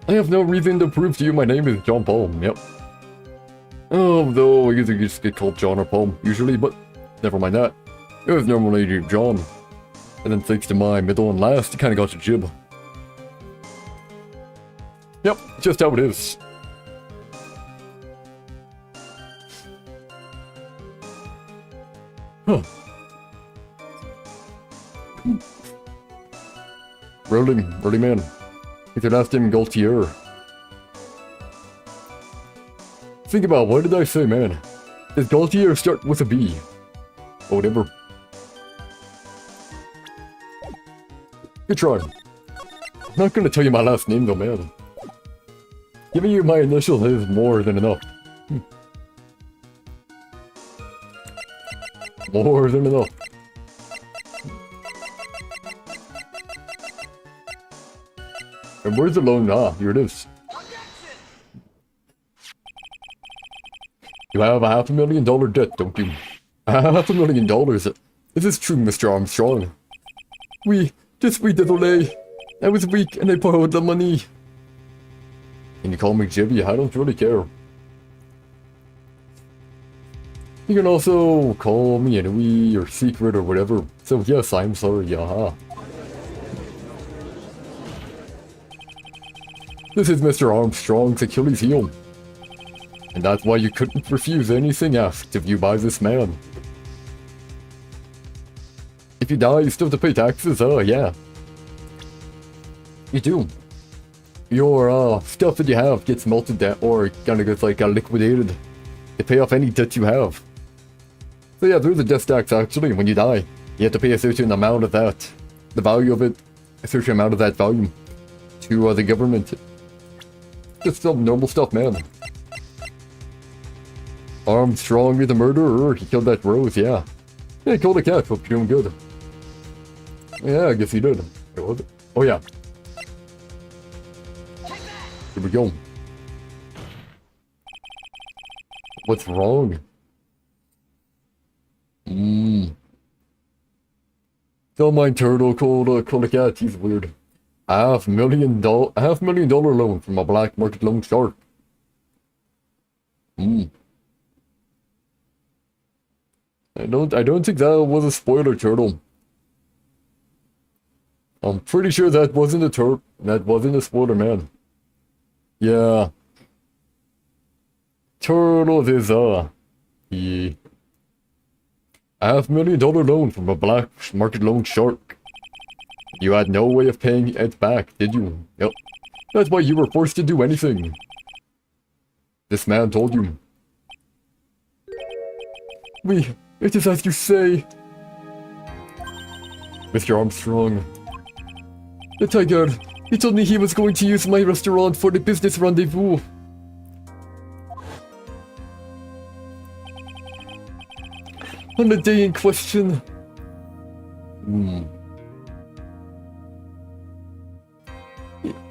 I have no reason to prove to you my name is John Paul, yep. Though I usually just get called John or Paul, usually, but never mind that. It was normally John. And then thanks to my middle and last, it kinda got your jib. Yep, just how it is. Huh. Really, man. If your last name Gaultier. Think about, what did I say, man? Does Gaultier start with a B? Oh, whatever. Good try. I'm not gonna tell you my last name though, man. Giving you my initials is more than enough. More than enough. And where's the loan? Ah, here it is. You have a $500,000 debt, don't you? $500,000. Is this true, Mr. Armstrong? Just we désolé. I was weak and I borrowed the money. Can you call me Jibby? I don't really care. You can also call me Anui or Secret or whatever. So yes, I'm sorry, This is Mr. Armstrong's Achilles heel. And that's why you couldn't refuse anything asked of you by this man. If you die, you still have to pay taxes, yeah. You do. Your, stuff that you have gets melted down, or kinda gets, like, liquidated to pay off any debt you have. So yeah, there's a death tax, actually, when you die. You have to pay a certain amount of that. The value of it, a certain amount of that value to, the government. Just some normal stuff, man. Armstrong, you're the murderer. He killed that Rose, yeah. Yeah, he killed a cat. Hope you're doing good. Yeah, I guess he did. Oh, yeah. Here we go. What's wrong? Don't mind Turtle called a cat. He's weird. $500,000 loan from a black market loan shark. I don't think that was a spoiler, Turtle. I'm pretty sure that wasn't a spoiler, man. Yeah. Turtle is, yeah. $500,000 loan from a black market loan shark. You had no way of paying it back, did you? Yep. That's why you were forced to do anything. This man told you. It is as you say. Mr. Armstrong. The tiger, he told me he was going to use my restaurant for the business rendezvous. On the day in question.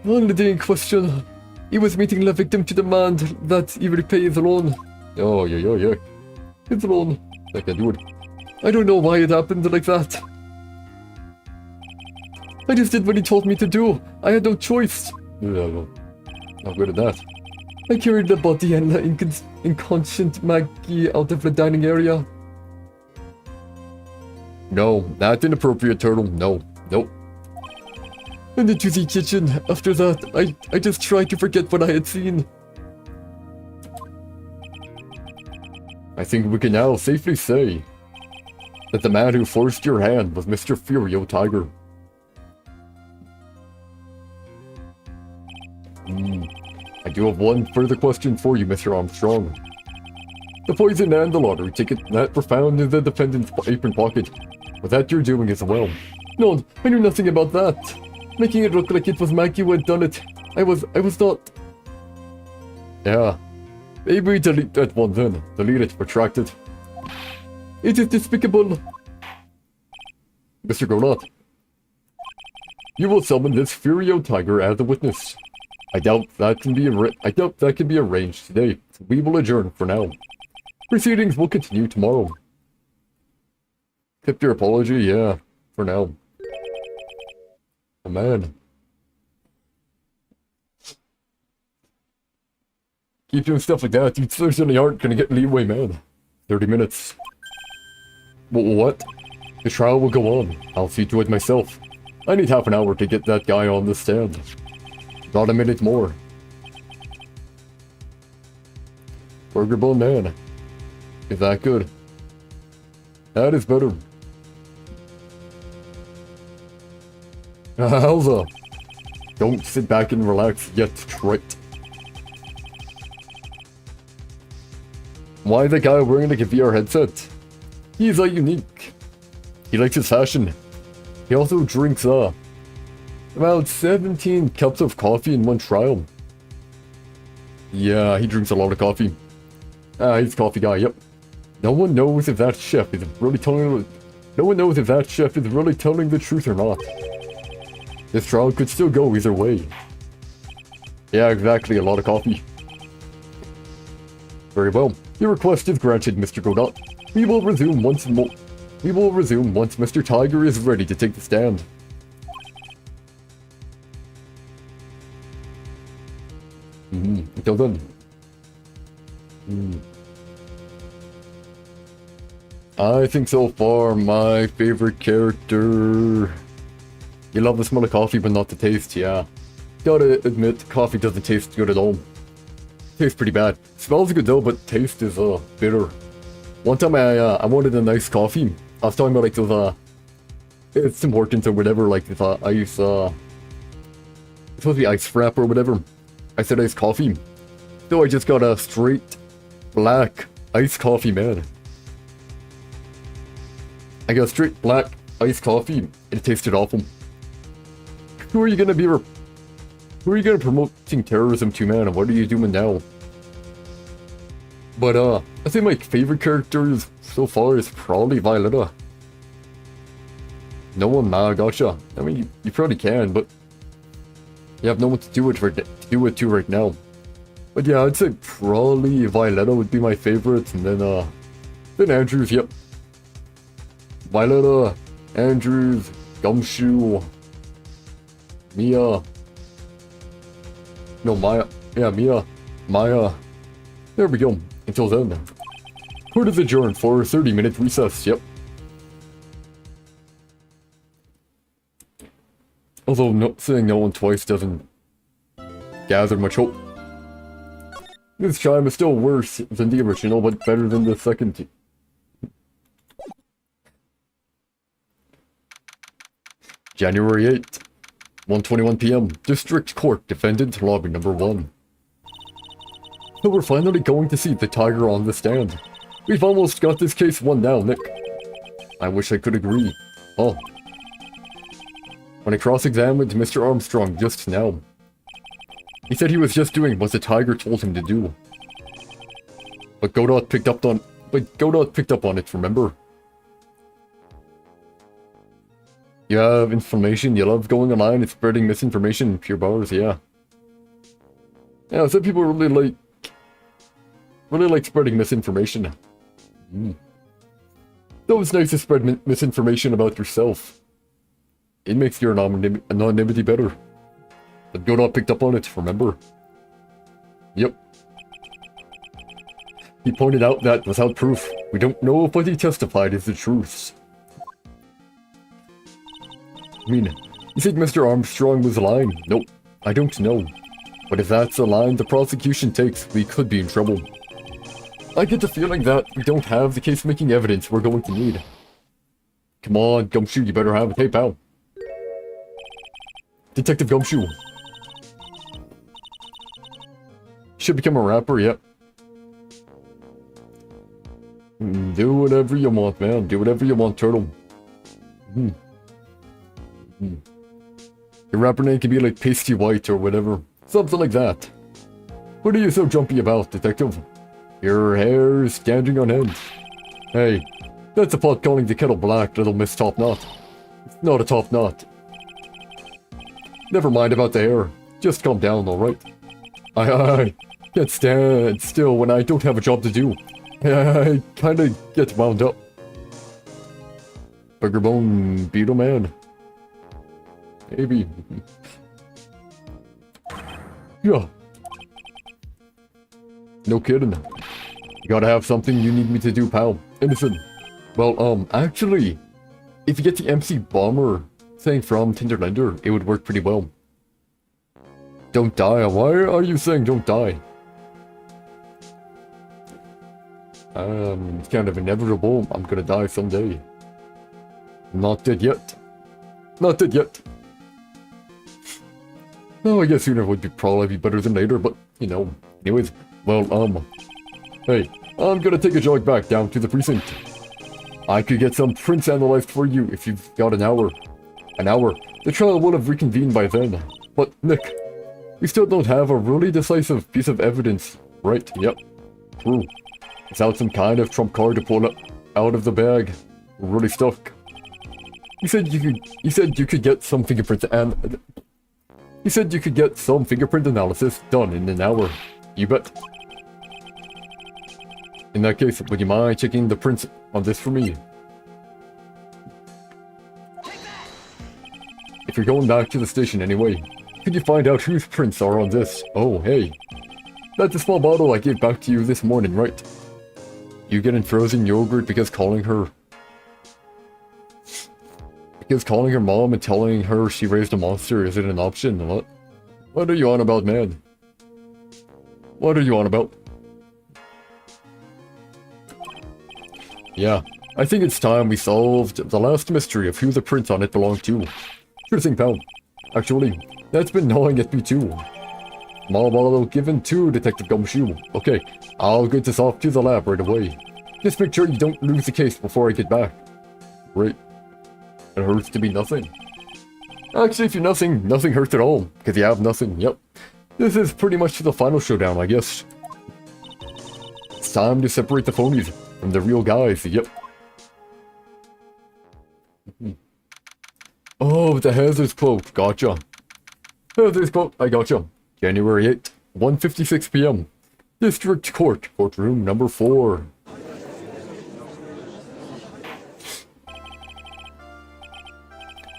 On the day in question, he was meeting the victim to demand that he repay his loan. Oh, yeah. His loan. I can do it. I don't know why it happened like that. I just did what he told me to do. I had no choice. Yeah, well, not good at that. I carried the body and the inconscient Maggie out of the dining area. No, that's inappropriate, Turtle. No, nope. In the juicy kitchen, after that, I just tried to forget what I had seen. I think we can now safely say that the man who forced your hand was Mr. Furio Tiger. I do have one further question for you, Mr. Armstrong. The poison and the lottery ticket that were found in the defendant's apron pocket. Was that your doing as well? No, I knew nothing about that. Making it look like it was Maggie who had done it. I was not. Yeah. Maybe delete that one then. Delete it, retract it. It is despicable. Mr. Gronot. You will summon this Furio Tiger as a witness. I doubt that can be arranged today. We will adjourn for now. Proceedings will continue tomorrow. Accept your apology, yeah, for now. Oh man. Keep doing stuff like that, you certainly aren't gonna get leeway, man. 30 minutes. What? The trial will go on. I'll see to it myself. I need half an hour to get that guy on the stand. Not a minute more. Burger Bun Man. Is that good? That is better. Elsa. Don't sit back and relax yet, Wright. Why the guy wearing like a VR headset? He's unique. He likes his fashion. He also drinks about 17 cups of coffee in one trial. Yeah, he drinks a lot of coffee. He's a coffee guy, yep. No one knows if that chef is really telling the truth or not. This trial could still go either way. Yeah, exactly, a lot of coffee. Very well. Your request is granted, Mr. Godot. We will resume once Mr. Tiger is ready to take the stand. Until then. I think so far my favorite character... You love the smell of coffee but not the taste, yeah. gotta admit, coffee doesn't taste good at all. Tastes pretty bad. Smells good though, but taste is bitter. One time I wanted a nice coffee. I was talking about like those it's important or whatever, like this ice it's supposed to be ice frap or whatever. I said iced coffee. So I just got a straight black iced coffee, man. I got straight black iced coffee and it tasted awful. Who are you gonna be who are you gonna promoting terrorism to, man? What are you doing now? But I think my favorite characters so far is probably Violetta. No one, nah, gotcha. I mean, you probably can, but you have no one to do it to right now. But yeah, I'd say probably Violetta would be my favorite, and then Andrews, yep. Violetta, Andrews, Gumshoe, Mia. No, Maya. Yeah, Mia, Maya. There we go. Until then, court is adjourned for a 30-minute recess, yep. Although saying no one twice doesn't gather much hope. This chime is still worse than the original, but better than the second. January 8th, 1:21 PM, District Court, Defendant, Lobby Number 1. So we're finally going to see the tiger on the stand. We've almost got this case won now, Nick. I wish I could agree. Oh. When I cross-examined Mr. Armstrong just now, he said he was just doing what the tiger told him to do. But Godot picked up on it, remember? You have information, you love going online and spreading misinformation in pure bars, yeah. Yeah, some people really like spreading misinformation. Though it's nice to spread misinformation about yourself. It makes your anonymity better. But Godot picked up on it, remember? Yep. He pointed out that, without proof, we don't know if what he testified is the truth. I mean, you think Mr. Armstrong was lying? Nope, I don't know. But if that's the line the prosecution takes, we could be in trouble. I get the feeling that we don't have the case-making evidence we're going to need. Come on, Gumshoe, you better have it. Hey, pal. Detective Gumshoe. Should become a rapper, yep. Do whatever you want, man. Do whatever you want, Turtle. Your rapper name can be like Pasty White or whatever. Something like that. What are you so jumpy about, Detective? Your hair is standing on end. Hey, that's a pot calling the kettle black, little Miss Top Knot. It's not a top knot. Never mind about the hair. Just calm down, alright? I can't stand still when I don't have a job to do. I kinda get wound up. Buggerbone Beetle Man. Maybe. Yeah. No kidding. You gotta have something you need me to do, pal. Innocent. Well, actually, if you get the MC Bomber thing from Tinderlander, it would work pretty well. Don't die. Why are you saying don't die? It's kind of inevitable. I'm gonna die someday. Not dead yet. Not dead yet. Oh, I guess sooner would probably be better than later, but, you know. Anyways, well, hey, I'm gonna take a jog back down to the precinct. I could get some prints analyzed for you if you've got an hour. An hour. The trial would have reconvened by then. But, Nick, we still don't have a really decisive piece of evidence, right? Yep. True. Without some kind of trump card to pull out of the bag. We're really stuck. You said you could get some fingerprint and... He said you could get some fingerprint analysis done in an hour. You bet. In that case, would you mind checking the prints on this for me? If you're going back to the station anyway, could you find out whose prints are on this? Oh, hey. That's a small bottle I gave back to you this morning, right? You getting frozen yogurt because calling her mom and telling her she raised a monster isn't an option? What? What are you on about, man? What are you on about? Yeah, I think it's time we solved the last mystery of who the print on it belonged to. Sure thing, pal. Actually, that's been gnawing at me too. Small bottle given to Detective Gumshoe. Okay, I'll get this off to the lab right away. Just make sure you don't lose the case before I get back. Great. It hurts to be nothing. Actually, if you're nothing, nothing hurts at all, because you have nothing, yep. This is pretty much the final showdown, I guess. It's time to separate the phonies from the real guys, yep. Oh, the Hazard's quote, gotcha. Hazard's quote, I gotcha. January 8th, 1:56 p.m. District Court, courtroom number 4.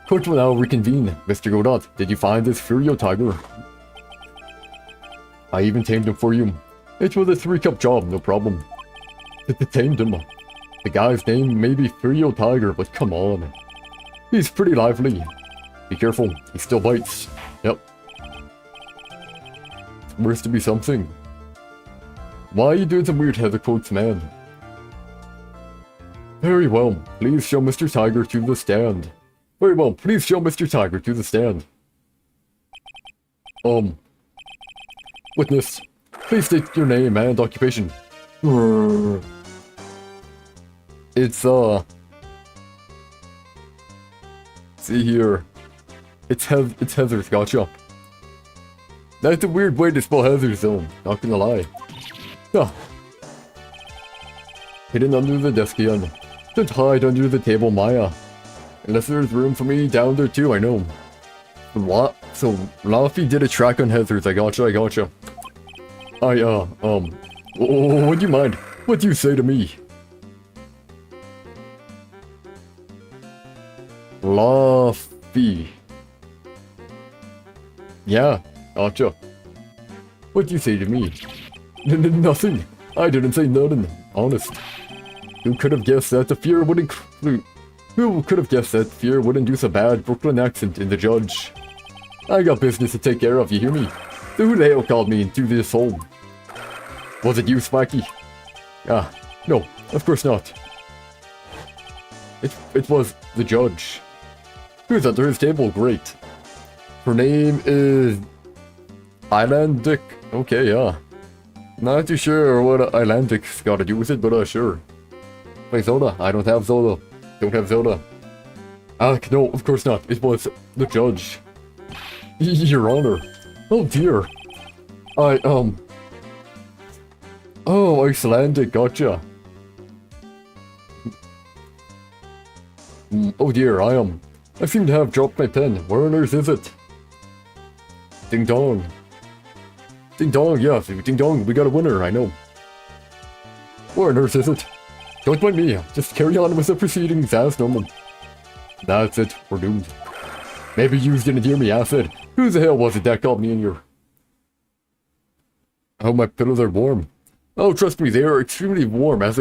Court will now reconvene. Mr. Godot, did you find this Furio Tiger? I even tamed him for you. It was a 3-cup job, no problem. Tamed him. The guy's name may be Furio Tiger, but come on. He's pretty lively. Be careful, he still bites. Yep. It's worth to be something. Why are you doing some weird heather quotes, man? Very well, please show Mr. Tiger to the stand. Very well, please show Mr. Tiger to the stand. Witness, please state your name and occupation. It's, see here. It's Heather's, gotcha. That's a weird way to spell Heather's though, not gonna lie. Huh. Hidden under the desk again. Don't hide under the table, Maya. Unless there's room for me down there too, I know. What? So, Laffy did a track on Heather's, I gotcha. Would you mind? What do you say to me? Laffy. Yeah, gotcha. What do you say to me? Nothing. I didn't say nothing. Honest. Who could have guessed that the fear would include... Who could have guessed that fear would induce a bad Brooklyn accent in the judge? I got business to take care of, you hear me? So who the hell called me into this hole? Was it you, Spiky? Ah, no, of course not. It was the judge. Who's under his table? Great. Her name is... Islandic? Okay, yeah. Not too sure what Islandic's got to do with it, but sure. Play Zelda? I don't have Zelda. Don't have Zelda. Ah, no, of course not. It was the judge. Your Honor. Oh dear. Oh, Icelandic, gotcha. Oh dear, I seem to have dropped my pen. Where on earth is it? Ding dong. Ding dong, yeah, ding dong, we got a winner, I know. Where on earth is it? Don't mind me, just carry on with the proceedings as normal. That's it, we're doomed. Maybe you didn't hear me, I said. Who the hell was it that called me in here? Oh, my pillows are warm. Oh, trust me, they are extremely warm, as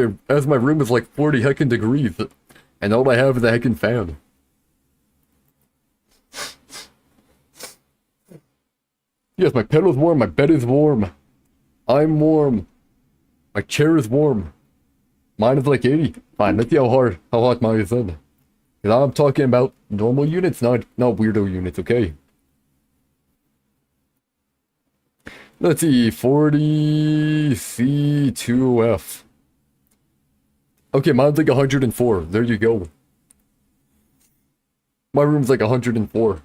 my room is like 40 heckin' degrees. And all I have is a heckin' fan. Yes, my pillow's warm, my bed is warm. I'm warm. My chair is warm. Mine is like 80. Fine, let's see how hot mine is then. Because I'm talking about normal units, not weirdo units, okay? Let's see, 40 C2F. Okay, mine's like 104. There you go. My room's like 104.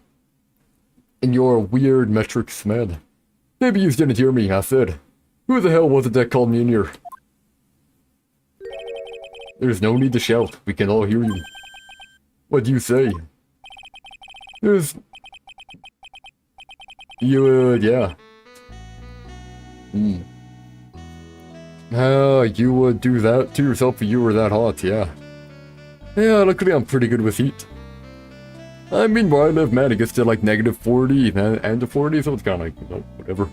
And you're a weird metrics man. Maybe you didn't hear me, I said. Who the hell was it that called me in here? There's no need to shout. We can all hear you. What do you say? There's... yeah. You would do that to yourself if you were that hot, yeah. Yeah, luckily I'm pretty good with heat. I mean, where I live, man, it gets to like -40 and to 40, so it's kind of like, whatever.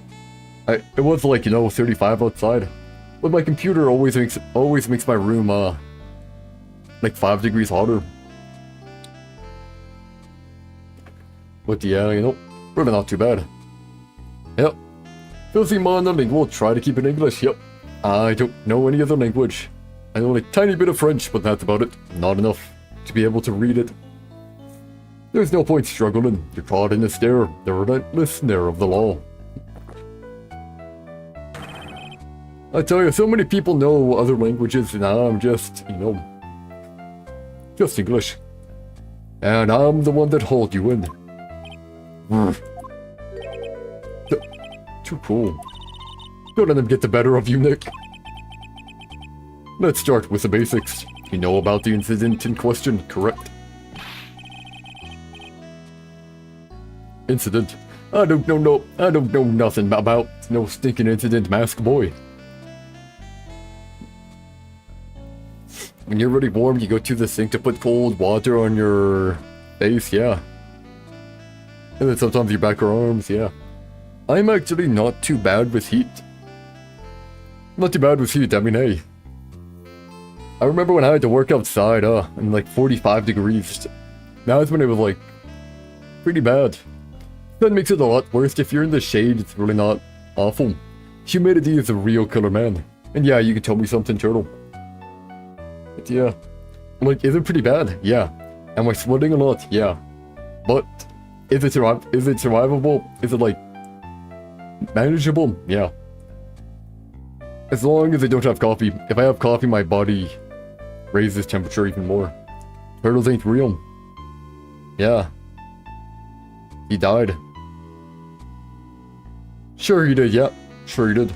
It was like, 35 outside. But my computer always makes my room, like 5 degrees hotter. But yeah, really not too bad. Yep. Filthy monolingual, try to keep it English, yep. I don't know any other language. I know a tiny bit of French, but that's about it. Not enough to be able to read it. There's no point struggling. You're caught in the snare, the relentless snare of the law. I tell you, so many people know other languages, and I'm just, just English. And I'm the one that hauled you in. Too cool. Don't let them get the better of you, Nick. Let's start with the basics. You know about the incident in question, correct? Incident? I don't know nothing about no stinking incident, Mask Boy. When you're really warm, you go to the sink to put cold water on your face, yeah. And then sometimes your back or arms, yeah. I'm actually not too bad with heat. Not too bad with heat, I mean, hey. I remember when I had to work outside, in like 45 degrees. That's when it was like, pretty bad. That makes it a lot worse. If you're in the shade, it's really not awful. Humidity is a real killer, man. And yeah, you can tell me something, Turtle. But yeah. Like, is it pretty bad? Yeah. Am I sweating a lot? Yeah. But, is it survivable? Is it like, manageable? Yeah. As long as I don't have coffee. If I have coffee, my body raises temperature even more. Turtles ain't real. Yeah. He died. Sure he did, yeah. Sure he did.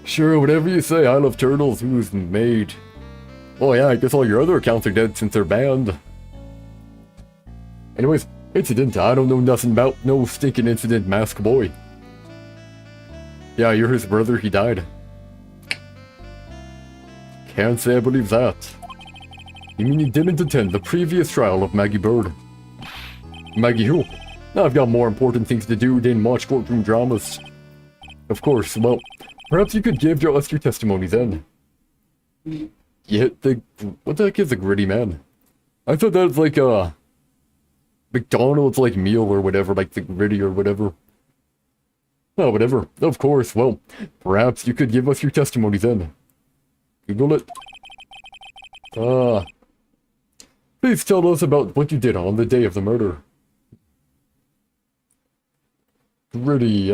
Sure, whatever you say, I love turtles. Who's made? Oh yeah, I guess all your other accounts are dead since they're banned. Anyways, incident, I don't know nothing about no stinking incident, Mask Boy. Yeah, you're his brother, he died. Can't say I believe that. You mean you didn't attend the previous trial of Maggie Bird? Maggie who? I've got more important things to do than watch courtroom dramas. Of course, well, perhaps you could give us your testimony then. Yeah, what the heck is a gritty man? I thought that was like a McDonald's like meal or whatever, like the gritty or whatever. Oh, whatever. Of course, well, perhaps you could give us your testimony then. Google it. Please tell us about what you did on the day of the murder. Gritty,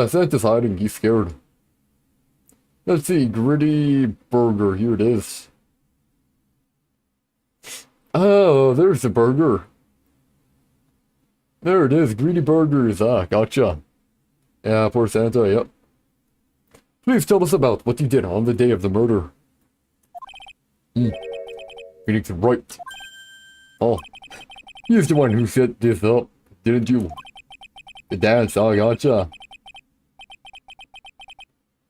Santa's hiding, he's scared. Let's see, Gritty Burger, here it is. Oh, there's the burger. There it is, Greedy Burgers, gotcha. Yeah, poor Santa, yep. Please tell us about what you did on the day of the murder. Phoenix Wright. Oh, he's the one who set this up, didn't you? The dance, gotcha.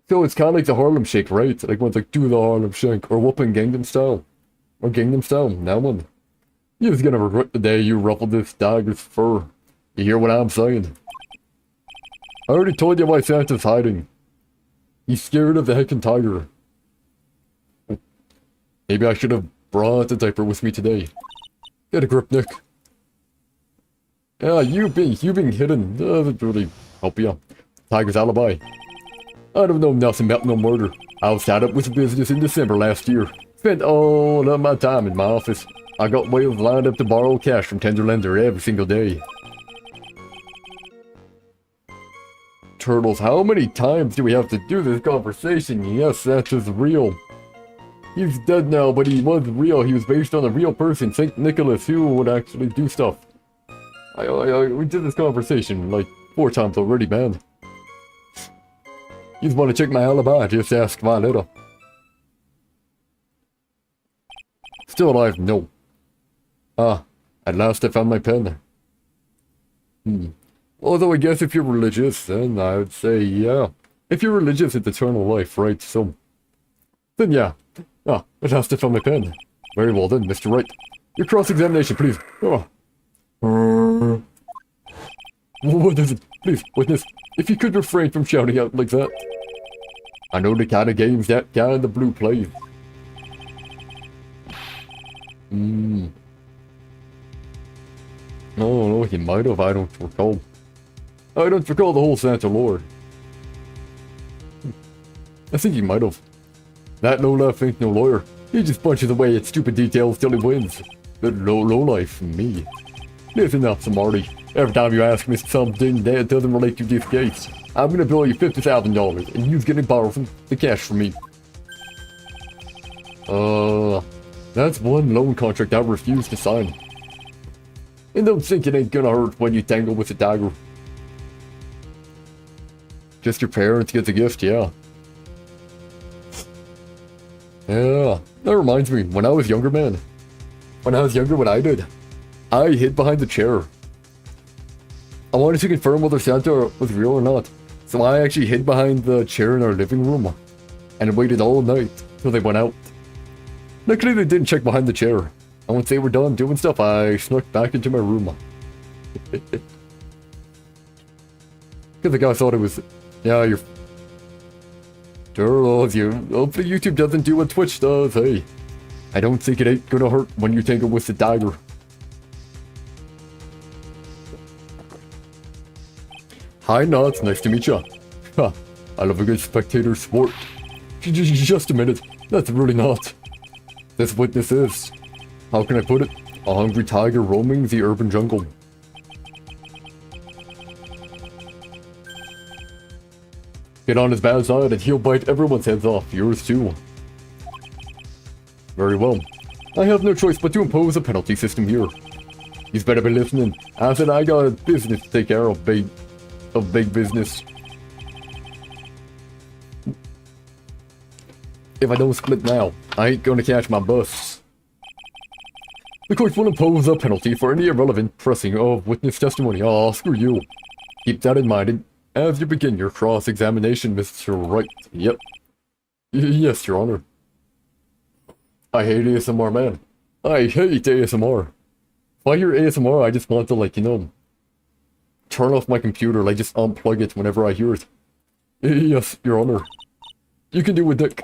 So it's kind of like the Harlem Shake, right? Like one's like, do the Harlem Shake, or whooping Gangnam Style. Or Gangnam Style, that one. You're gonna regret the day you ruffled this dog's fur. You hear what I'm saying? I already told you why Santa's hiding. He's scared of the heckin' tiger. Maybe I should have brought the diaper with me today. Get a grip, Nick. Yeah, you being hidden doesn't really help you. Tiger's alibi. I don't know nothing about no murder. I was tied up with business in December last year. Spent all of my time in my office. I got whales lined up to borrow cash from tender lender every single day. Turtles, how many times do we have to do this conversation? Yes, Santa's real. He's dead now, but he was real. He was based on a real person, St. Nicholas, who would actually do stuff. We did this conversation like 4 times already, man. You just want to check my alibi, just ask Violetta. Still alive? No. At last I found my pen. Although I guess if you're religious, then I would say, yeah. If you're religious, it's eternal life, right? So, then yeah. At last I found my pen. Very well then, Mr. Wright. Your cross-examination, please. What is it? Please, witness, if you could refrain from shouting out like that. I know the kind of games that guy in the blue plays. No, he might have, I don't recall. I don't recall the whole Santa lore. I think he might have. That no-life ain't no lawyer. He just punches away at stupid details till he wins. The low-life, me. Listen up, Marty. Every time you ask me something that doesn't relate to this case, I'm gonna bill you $50,000, and you're gonna borrow the cash from me. That's one loan contract I refuse to sign. And don't think it ain't gonna hurt when you tangle with a dagger. Just your parents get the gift, yeah. Yeah, that reminds me, when I was younger, man. When I was younger, what I did, I hid behind the chair. I wanted to confirm whether Santa was real or not. So I actually hid behind the chair in our living room and waited all night till they went out. Luckily they didn't check behind the chair. And once they were done doing stuff, I snuck back into my room. Because the guy thought it was... Yeah, you're... Turtles, you... Hopefully YouTube doesn't do what Twitch does, hey. I don't think it ain't gonna hurt when you tangle with the dagger. Hi, Nuts. Nice to meet ya. Ha, I love a good spectator sport. Just a minute. That's really not. This witness is, how can I put it? A hungry tiger roaming the urban jungle. Get on his bad side and he'll bite everyone's heads off, yours too. Very well. I have no choice but to impose a penalty system here. He's better be listening. I said I got a business to take care of, big business. If I don't split now, I ain't gonna catch my bus. The court will impose a penalty for any irrelevant pressing of witness testimony. Oh, screw you. Keep that in mind as you begin your cross-examination, Mr. Wright. Yep. Yes, Your Honor. I hate ASMR, man. I hate ASMR. If I hear ASMR, I just want to, like, you know, turn off my computer, like, just unplug it whenever I hear it. Yes, Your Honor. You can do it, Dick.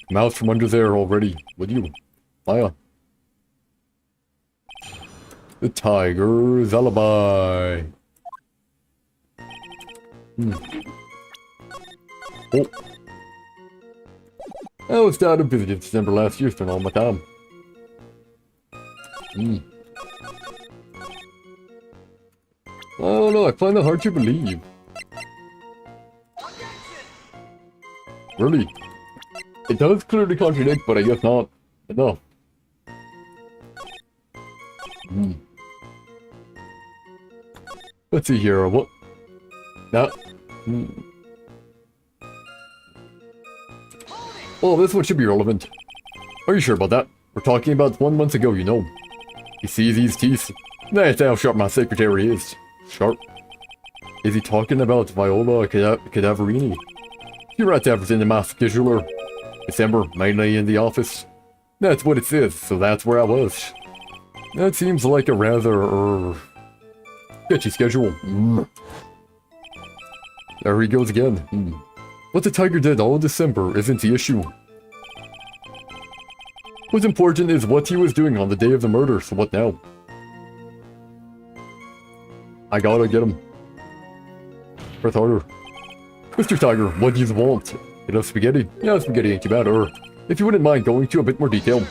I'm out from under there already, would you? Fire. The tiger's alibi. Oh. I was down to visit in December last year, spent all my time. I don't know, I find it hard to believe. Really? It does clearly contradict, but I guess not enough. Let's see here, what? That... Oh, this one should be relevant. Are you sure about that? We're talking about 1 month ago, you know. You see these teeth? That's how sharp my secretary is. Sharp? Is he talking about Viola Cadaverini? She writes everything in my scheduler. December, mainly in the office. That's what it says, so that's where I was. That seems like a rather, sketchy schedule. There he goes again. What the tiger did all December isn't the issue. What's important is what he was doing on the day of the murder, so what now? I gotta get him. Press harder. Mr. Tiger, what do you want? Enough spaghetti? Yeah, spaghetti ain't too bad, or if you wouldn't mind going to a bit more detail.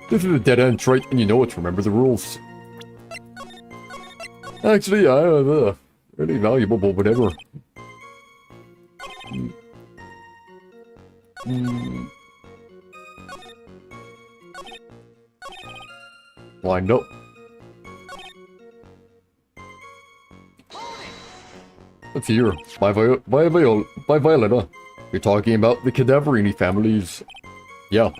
This is a dead end, right? And you know it, remember the rules. Actually, I have really valuable, but whatever. Lined up. Let's see here. By Violetta. You're talking about the Cadaverini families. Yeah.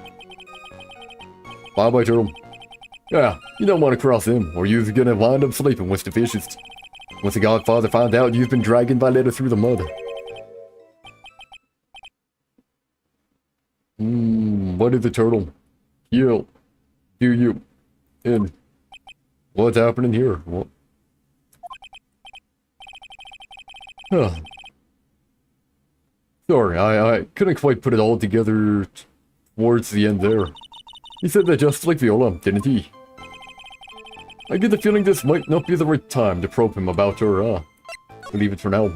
Bye-bye, Turtle. Yeah, you don't want to cross him, or you're gonna wind up sleeping with the fishes. Once the Godfather finds out you've been dragging Violetta through the mud. What is the turtle? You. Do you. And what's happening here? What? Huh. Sorry, I couldn't quite put it all together towards the end there. He said that just like Viola, didn't he? I get the feeling this might not be the right time to probe him about her, leave it for now.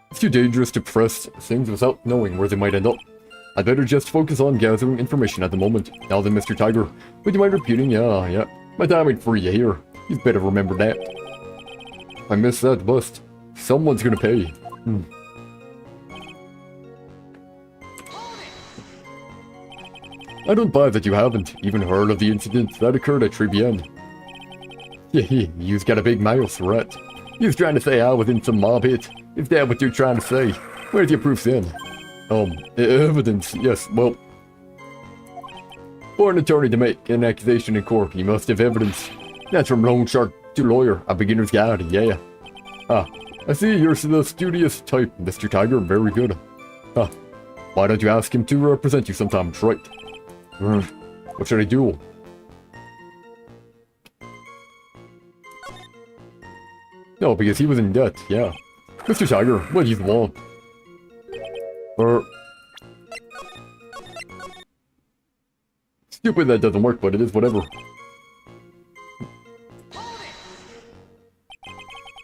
It's too dangerous to press things without knowing where they might end up. I'd better just focus on gathering information at the moment. Now then, Mr. Tiger, would you mind repeating? Yeah. My time ain't for you here. You better remember that. If I miss that bust, someone's gonna pay. I don't buy that you haven't even heard of the incident that occurred at Trivian. Yeah, you've got a big mouth, right? You're trying to say I was in some mob hit. Is that what you're trying to say? Where's your proof then? Evidence, yes, well... For an attorney to make an accusation in court, you must have evidence. That's from loan shark to lawyer, a beginner's guide, yeah. I see you're the studious type, Mr. Tiger, very good. Why don't you ask him to represent you sometimes, right? What should I do? No, because he was in debt, yeah. Mr. Tiger, what do you want? Stupid that doesn't work, but it is whatever.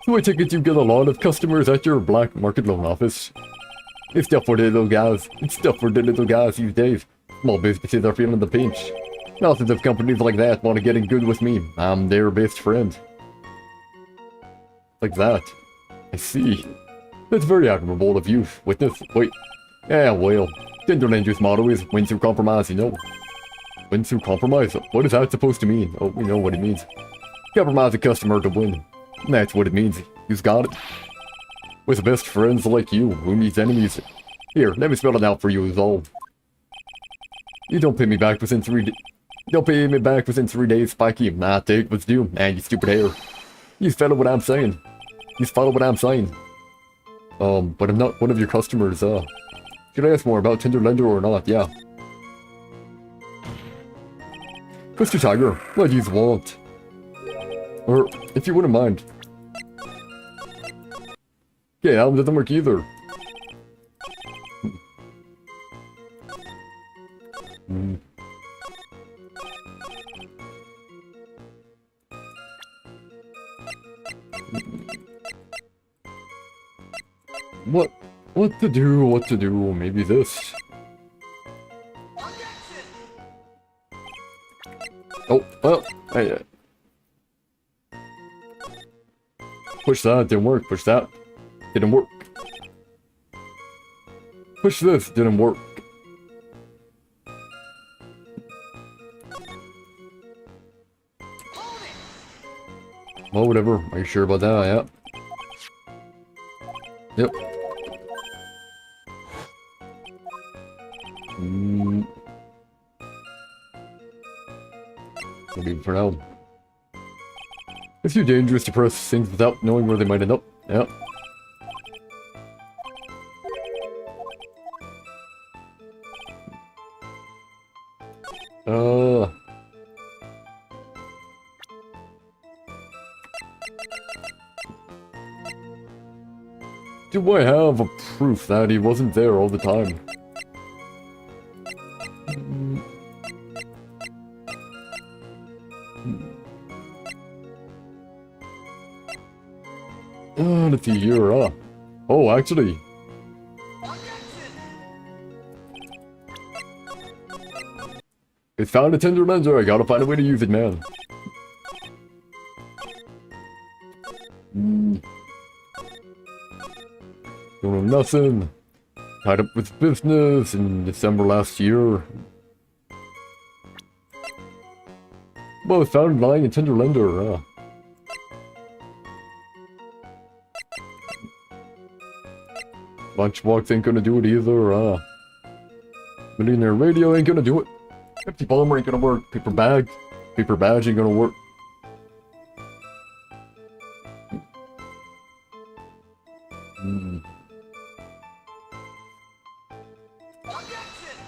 So I take it you get a lot of customers at your black market loan office. It's stuff for the little guys. It's stuff for the little guys these days. Small businesses are feeling the pinch. Thousands of companies like that want to get in good with me. I'm their best friend. Like that. I see. That's very admirable of you. Witness. Wait. Yeah, well. Tinderlander's motto is win through compromise, you know. Win through compromise? What is that supposed to mean? Oh, we know what it means. Compromise a customer to win. That's what it means. You've got it. With best friends like you, who needs enemies? Here, let me spell it out for you, is all. You don't pay me back within 3 days. Don't pay me back within 3 days, Spiky. Nah, take what's due. And you stupid hair. You follow what I'm saying. You follow what I'm saying. But I'm not one of your customers, Should I ask more about Tinderlander or not? Yeah. Mr. Tiger, what do you want? Or, if you wouldn't mind. Okay, that one doesn't work either. What to do, maybe this. Oh, well, push that, didn't work, push that, didn't work. Push this, didn't work. Well, whatever, are you sure about that? Yeah. Yep. I'll leave it for now. It's too dangerous to press things without knowing where they might end up. Yeah. Do I have a proof that he wasn't there all the time? Let's see here, Oh, actually. It's found a Tinderlander, I gotta find a way to use it, man. Don't know nothing. Tied up with business in December last year. Well, it's found lying in Tinderlander, Lunchbox ain't gonna do it either, Millionaire Radio ain't gonna do it. Empty Bomber ain't gonna work. Paper Badge ain't gonna work.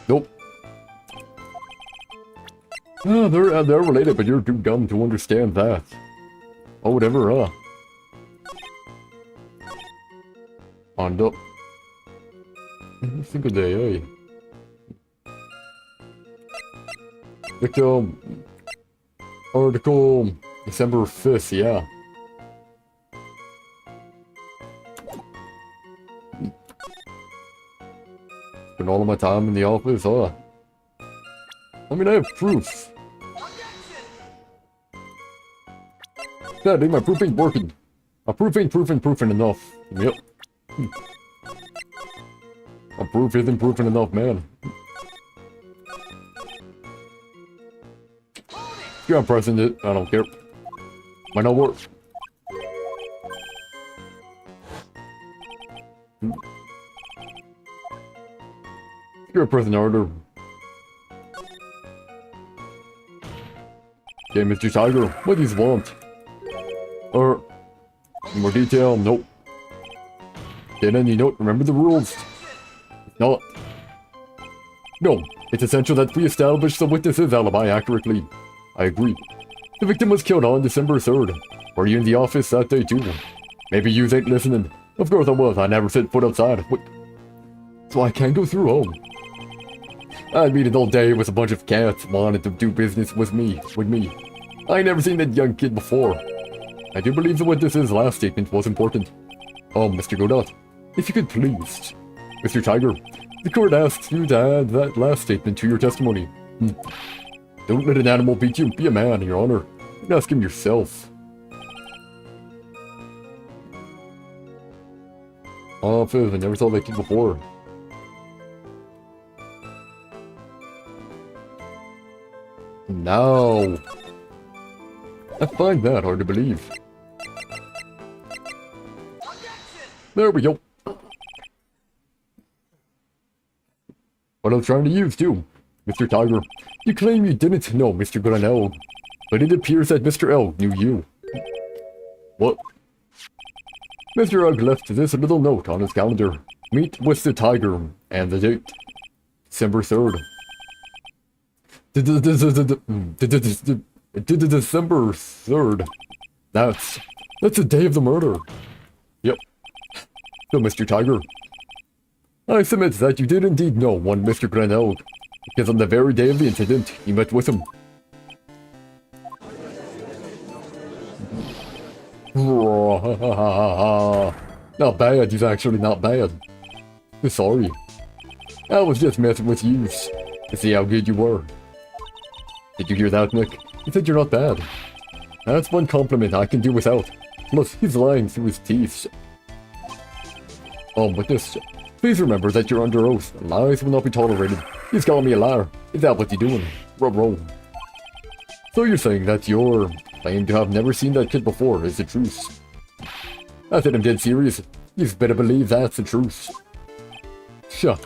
Nope. They're related, but you're too dumb to understand that. Oh, whatever, On up. Every single day, eh? Victim. Article. December 5th, yeah. Spend all of my time in the office, huh? I mean, I have proof. Daddy, my proof ain't working. My proof ain't proofing enough. Yep. My proof isn't proofing enough, man. Yeah, I'm pressing it. I don't care. Might not work. You're pressing harder. Okay, Mr. Tiger, what do you want? More detail? Nope. Get any note? Remember the rules. No. No, it's essential that we establish the witness's alibi accurately. I agree. The victim was killed on December 3rd. Were you in the office that day too? Maybe you ain't listening. Of course I was. I never set foot outside. What? So I can't go through home. I'd meet an all day with a bunch of cats wanting to do business with me. I ain't never seen that young kid before. I do believe the witness's last statement was important. Oh, Mr. Godot, if you could please. Mr. Tiger, the court asks you to add that last statement to your testimony. Don't let an animal beat you. Be a man, Your Honor. And ask him yourself. Oh, Fizz, I never saw that kid before. No. I find that hard to believe. There we go. What I'm trying to use, too. Mr. Tiger, you claim you didn't know Mr. Granell, but it appears that Mr. L knew you. What? Mr. Ugg left this little note on his calendar. Meet with the Tiger, and the date. December 3rd. December 3rd. That's the day of the murder. Yep. So, Mr. Tiger, I submit that you did indeed know one Mr. Granell, because on the very day of the incident, you met with him. Not bad, he's actually not bad. Sorry. I was just messing with you to see how good you were. Did you hear that, Nick? He said you're not bad. That's one compliment I can do without. Plus, he's lying through his teeth. Witness, please remember that you're under oath. Lies will not be tolerated. He's calling me a liar. Is that what you're doing? Roll. So you're saying that your claim to have never seen that kid before is the truth? I said I'm dead serious. You better believe that's the truth. Sure.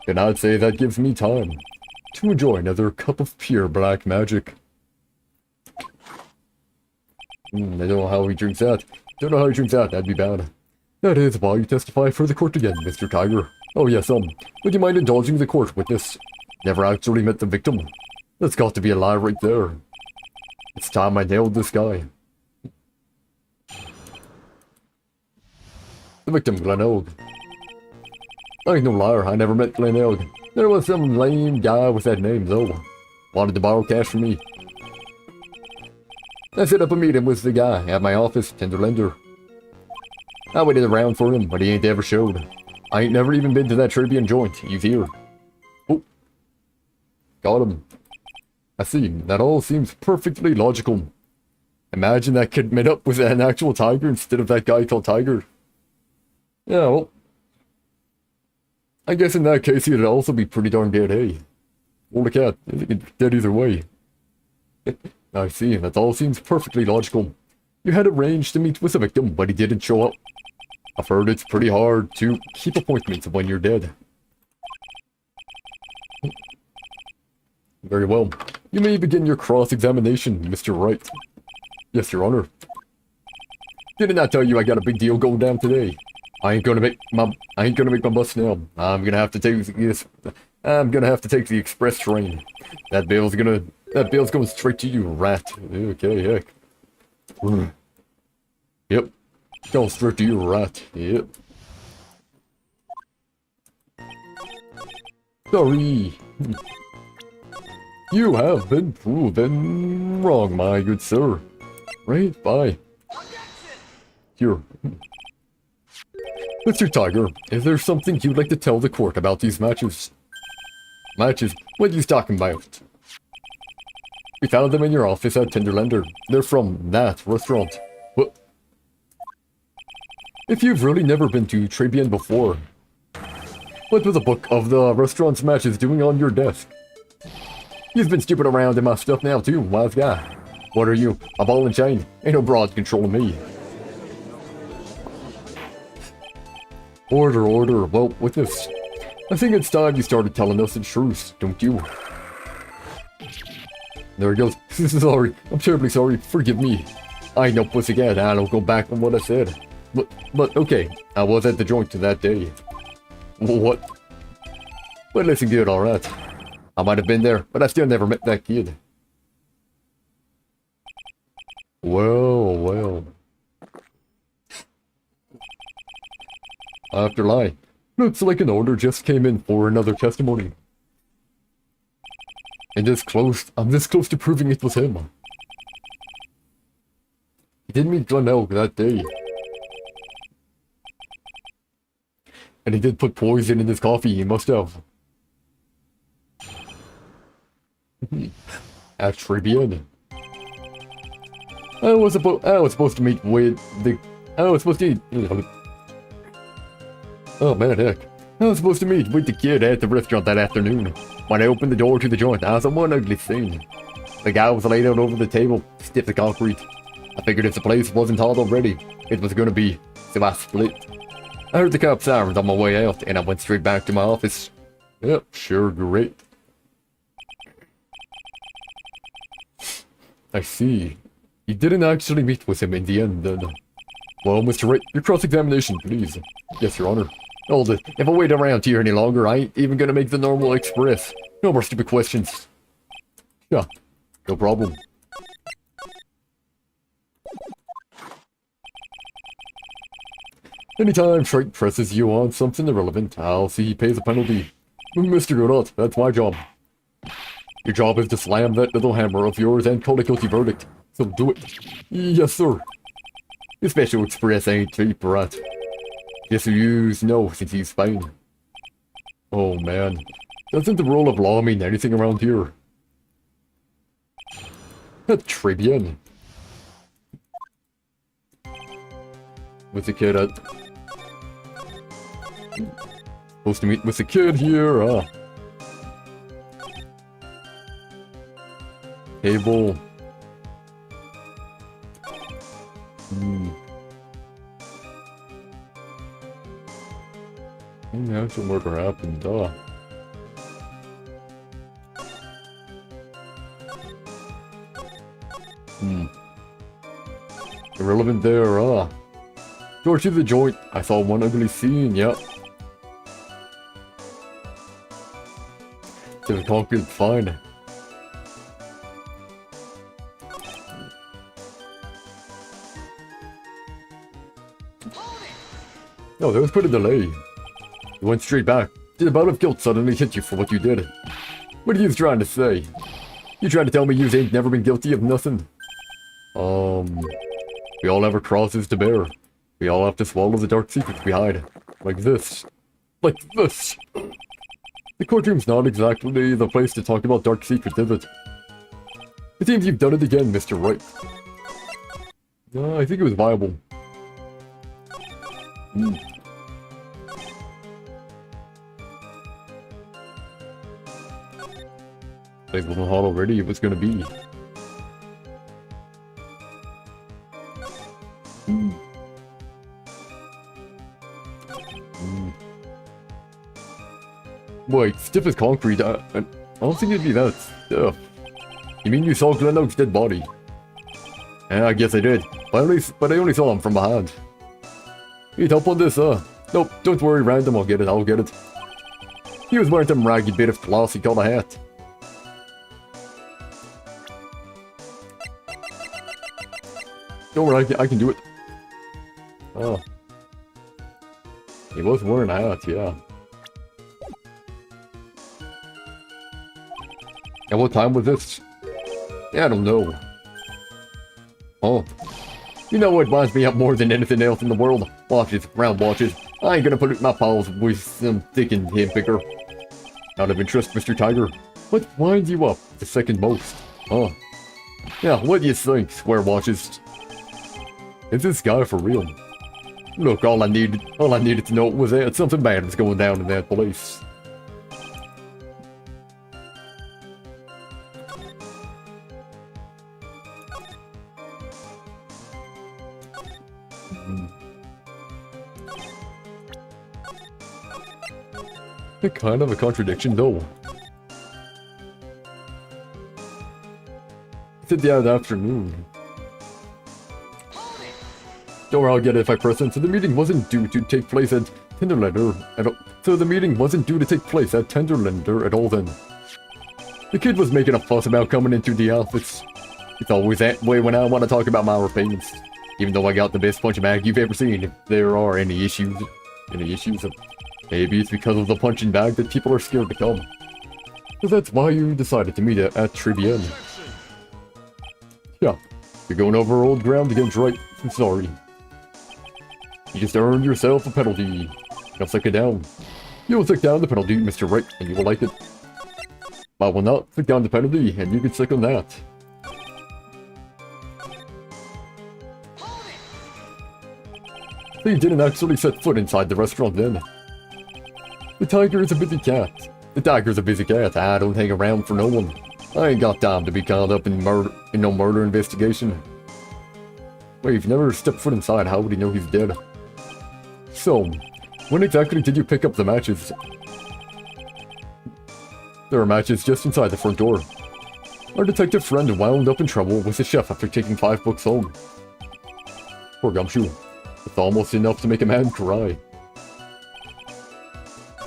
Then I'd say that gives me time to enjoy another cup of pure black magic. I don't know how he drinks that. That'd be bad. That is why you testify for the court again, Mr. Tiger. Oh yes, would you mind indulging the court witness? Never actually met the victim. That's got to be a lie right there. It's time I nailed this guy. The victim, Glen Elg. I ain't no liar, I never met Glen Elg. There was some lame guy with that name, though. Wanted to borrow cash from me. I set up a meeting with the guy at my office, Tender Lender. I waited around for him, but he ain't ever showed. I ain't never even been to that Tribune joint. He's here. Oh. Got him. I see. That all seems perfectly logical. Imagine that kid met up with an actual tiger instead of that guy called Tiger. Yeah, well. I guess in that case he'd also be pretty darn dead, hey? Holy cat. He's dead either way. I see. That all seems perfectly logical. You had arranged to meet with the victim, but he didn't show up. I've heard it's pretty hard to keep appointments when you're dead. Very well. You may begin your cross-examination, Mr. Wright. Yes, Your Honor. Didn't I tell you I got a big deal going down today? I ain't gonna make my bus now. I'm gonna have to take the express train. That bill's going straight to you, rat. Okay, heck. Yep. Going straight to you, rat. Yep. Sorry. You have been proven wrong, my good sir. Right, bye. Here. Mr. Tiger, is there something you'd like to tell the court about these matches? Matches? What are you talking about? We found them in your office at Tinderlander. They're from that restaurant. What? If you've really never been to Trebian before, what was the book of the restaurant's matches doing on your desk? You've been stupid around in my stuff now too, wise guy. What are you, a ball and chain? Ain't no broad controlling me. Order, order. Well, witness, I think it's time you started telling us the truth, don't you? There he goes. Sorry, I'm terribly sorry. Forgive me. I ain't no pussycat. I don't go back on what I said. But okay, I was at the joint that day. What? Well, listen good, alright. I might have been there, but I still never met that kid. Well, well. After lie. Looks like an order just came in for another testimony. And I'm this close to proving it was him. He didn't meet Glen Elk that day. And he did put poison in his coffee, he must have. At Trebian. I was supposed to meet with the... Oh man, heck. I was supposed to meet with the kid at the restaurant that afternoon. When I opened the door to the joint, I saw one ugly scene. The guy was laid out over the table, stiff as concrete. I figured if the place wasn't hot already, it was gonna be, so I split. I heard the cop sirens on my way out, and I went straight back to my office. Yep, sure, great. I see. You didn't actually meet with him in the end, then. Well, Mr. Wright, your cross-examination, please. Yes, Your Honor. Hold it. If I wait around here any longer, I ain't even gonna make the normal express. No more stupid questions. Yeah, no problem. Anytime Shrike presses you on something irrelevant, I'll see he pays a penalty. Mr. Godot, that's my job. Your job is to slam that little hammer of yours and call a guilty verdict. So do it. Yes, sir. This special express ain't cheap, right? Yes, you know since he's fine. Oh man. Doesn't the rule of law mean anything around here? That's Trebian. With the kid at... Supposed to meet with the kid here, huh? Table. The actual murder happened, Irrelevant there, Door to the joint. I saw one ugly scene, yep. To the concrete, fine. No, there was quite a delay. You went straight back. Did a bout of guilt suddenly hit you for what you did? What are you trying to say? You trying to tell me you ain't never been guilty of nothing? We all have our crosses to bear. We all have to swallow the dark secrets we hide. Like this. Like this. The courtroom's not exactly the place to talk about dark secrets, is it? It seems you've done it again, Mr. Wright. I think it was viable. Place wasn't hot already, it was gonna be. Wait, stiff as concrete, I don't think it'd be that stiff. You mean you saw Glen Oak's dead body? Yeah, I guess I did, but I only saw him from behind. Need help on this, Nope, don't worry, random, I'll get it. He was wearing some ragged bit of cloth he called a hat. Don't worry, I can do it. Oh. He was wearing a hat, yeah. And what time was this? Yeah, I don't know. Oh. You know what winds me up more than anything else in the world? Watches, round watches. I ain't gonna put it in my paws with some thickened hand picker. Out of interest, Mr. Tiger. What winds you up the second most? Huh? Yeah, what do you think, square watches? Is this guy for real? Look, all I needed to know was that something bad was going down in that place. Kind of a contradiction, though. It's the afternoon. Don't worry, I'll get it if I press it. So the meeting wasn't due to take place at Tenderlander at all. So the meeting wasn't due to take place at Tenderlander at all then. The kid was making a fuss about coming into the office. It's always that way when I want to talk about my repayments. Even though I got the best punching bag you've ever seen, if there are any issues, maybe it's because of the punching bag that people are scared to come. So that's why you decided to meet at Tribune. Yeah, you're going over old ground against Wright. I'm sorry. You just earned yourself a penalty. Now stick it down. You will stick down the penalty, Mr. Wright, and you will like it. I will not stick down the penalty, and you can stick on that. So you didn't actually set foot inside the restaurant then. The tiger is a busy cat. The tiger's a busy cat. I don't hang around for no one. I ain't got time to be caught up in no murder investigation. Wait, you've never stepped foot inside, how would he know he's dead? So, when exactly did you pick up the matches? There are matches just inside the front door. Our detective friend wound up in trouble with the chef after taking 5 books home. Poor Gumshoe. It's almost enough to make a man cry.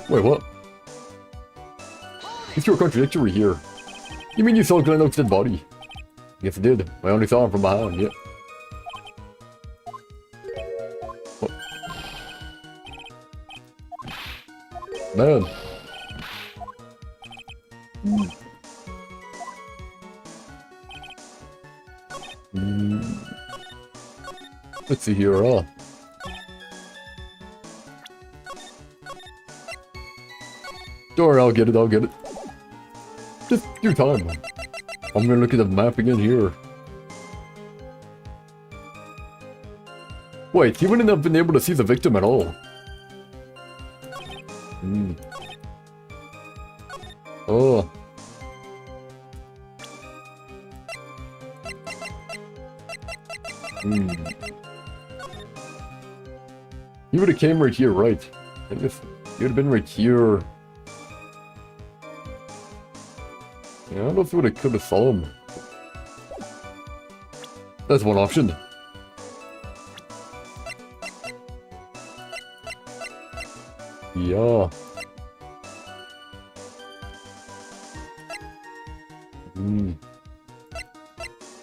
Wait, what? It's your contradictory here. You mean you saw Glenn Oak's dead body? Yes, I did. I only saw him from behind, yeah. What? Man. Let's see here, Don't worry, I'll get it. Just do time. I'm gonna look at the map again here. Wait, he wouldn't have been able to see the victim at all. Oh. He would have came right here, right? I guess he would have been right here. Yeah, I don't know if I could have saw him. That's one option. Yeah.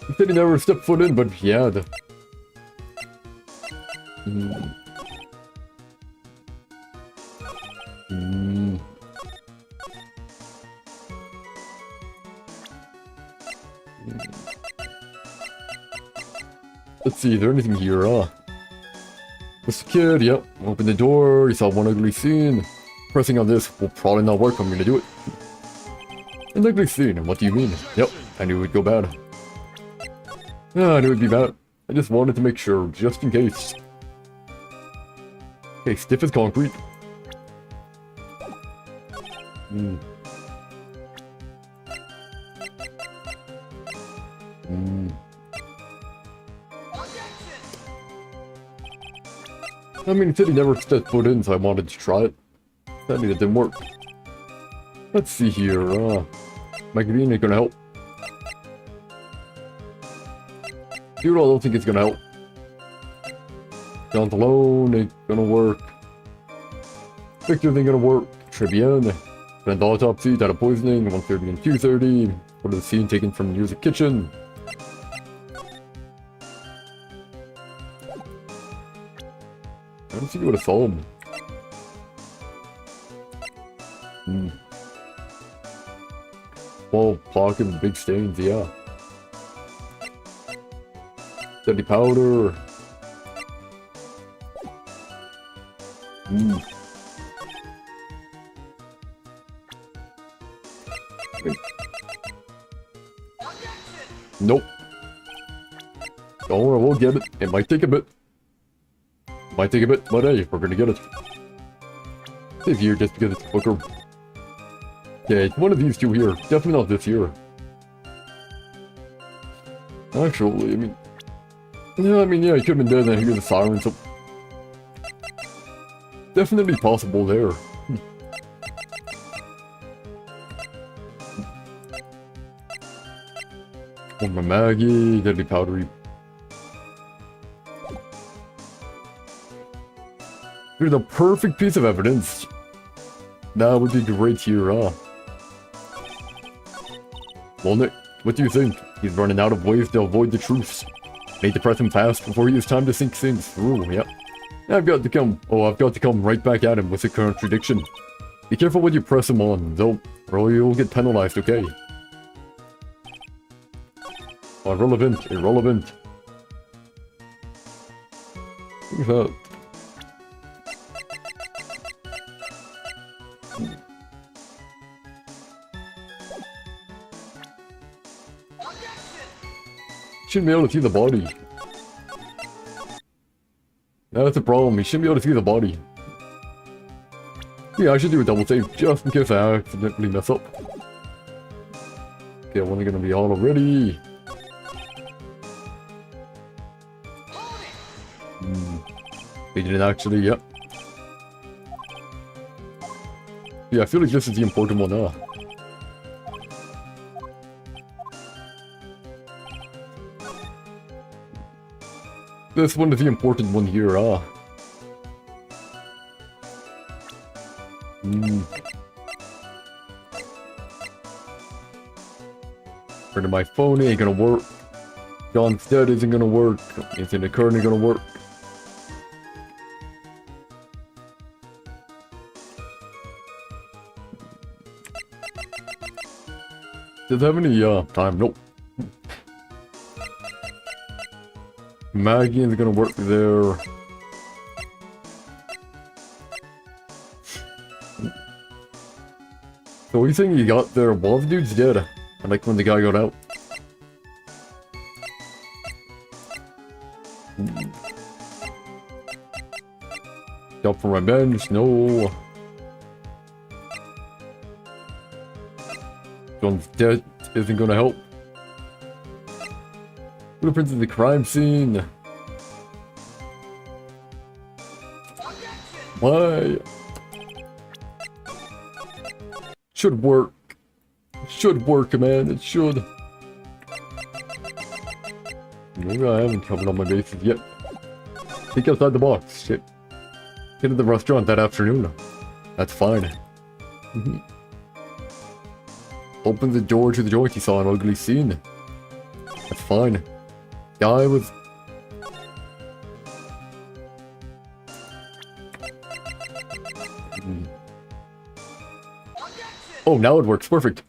He said he never stepped foot in, but yeah. Let's see, is there anything here, Mr. Kid, yep. Open the door, he saw one ugly scene. Pressing on this will probably not work, I'm gonna do it. An ugly scene, what do you mean? Yep, I knew it would go bad. Yeah, I knew it'd be bad. I just wanted to make sure, just in case. Okay, stiff as concrete. I mean, he said he never stepped foot in, so I wanted to try it. Sadly, that didn't work. Let's see here, magazine ain't gonna help. Dude, I don't think it's gonna help. Down alone ain't gonna work. Victor ain't gonna work. Tribune. Grand autopsy, data poisoning, 1:30 and 2:30. What is the scene taken from music kitchen? I don't think you would have saw him. Small pocket, big stains, yeah. Steady powder. Nope. Don't worry, we'll get it. It might take a bit. Might take a bit, but hey, we're gonna get it. Save here just because it's quicker. Yeah, it's one of these two here. Definitely not this here. Actually, I mean... Yeah, he could have been dead and I hear the sirens. So definitely possible there. One more Maggie, deadly powdery. Here's a perfect piece of evidence. That would be great here, huh? Well, Nick, what do you think? He's running out of ways to avoid the truth. Need to press him fast before he has time to think things through, yep. I've got to come right back at him with a contradiction. Be careful when you press him on, though, or you'll get penalized, okay? Irrelevant. Look at that. Shouldn't be able to see the body. That's a problem, he shouldn't be able to see the body. Yeah, I should do a double save just in case I accidentally mess up. Okay, when are gonna be all ready? They didn't actually, yep. Yeah, I feel like this is the important one now. This one is the important one here, ah. Turn to my phone, ain't gonna work. John's dead isn't gonna work. Isn't currently gonna work. Does it have any time? Nope. Maggie is gonna work there. So what do you think you got there? Well, the dude's dead. I like when the guy got out. Jump from my bench, no. John's dead isn't gonna help. Blueprints of the crime scene. Why? Should work. Should work, man. It should. Maybe I haven't covered all my bases yet. Think outside the box. Shit. Get to the restaurant that afternoon. That's fine. Open the door to the joint. He saw an ugly scene. That's fine. Guy was... Oh, now it works. Perfect.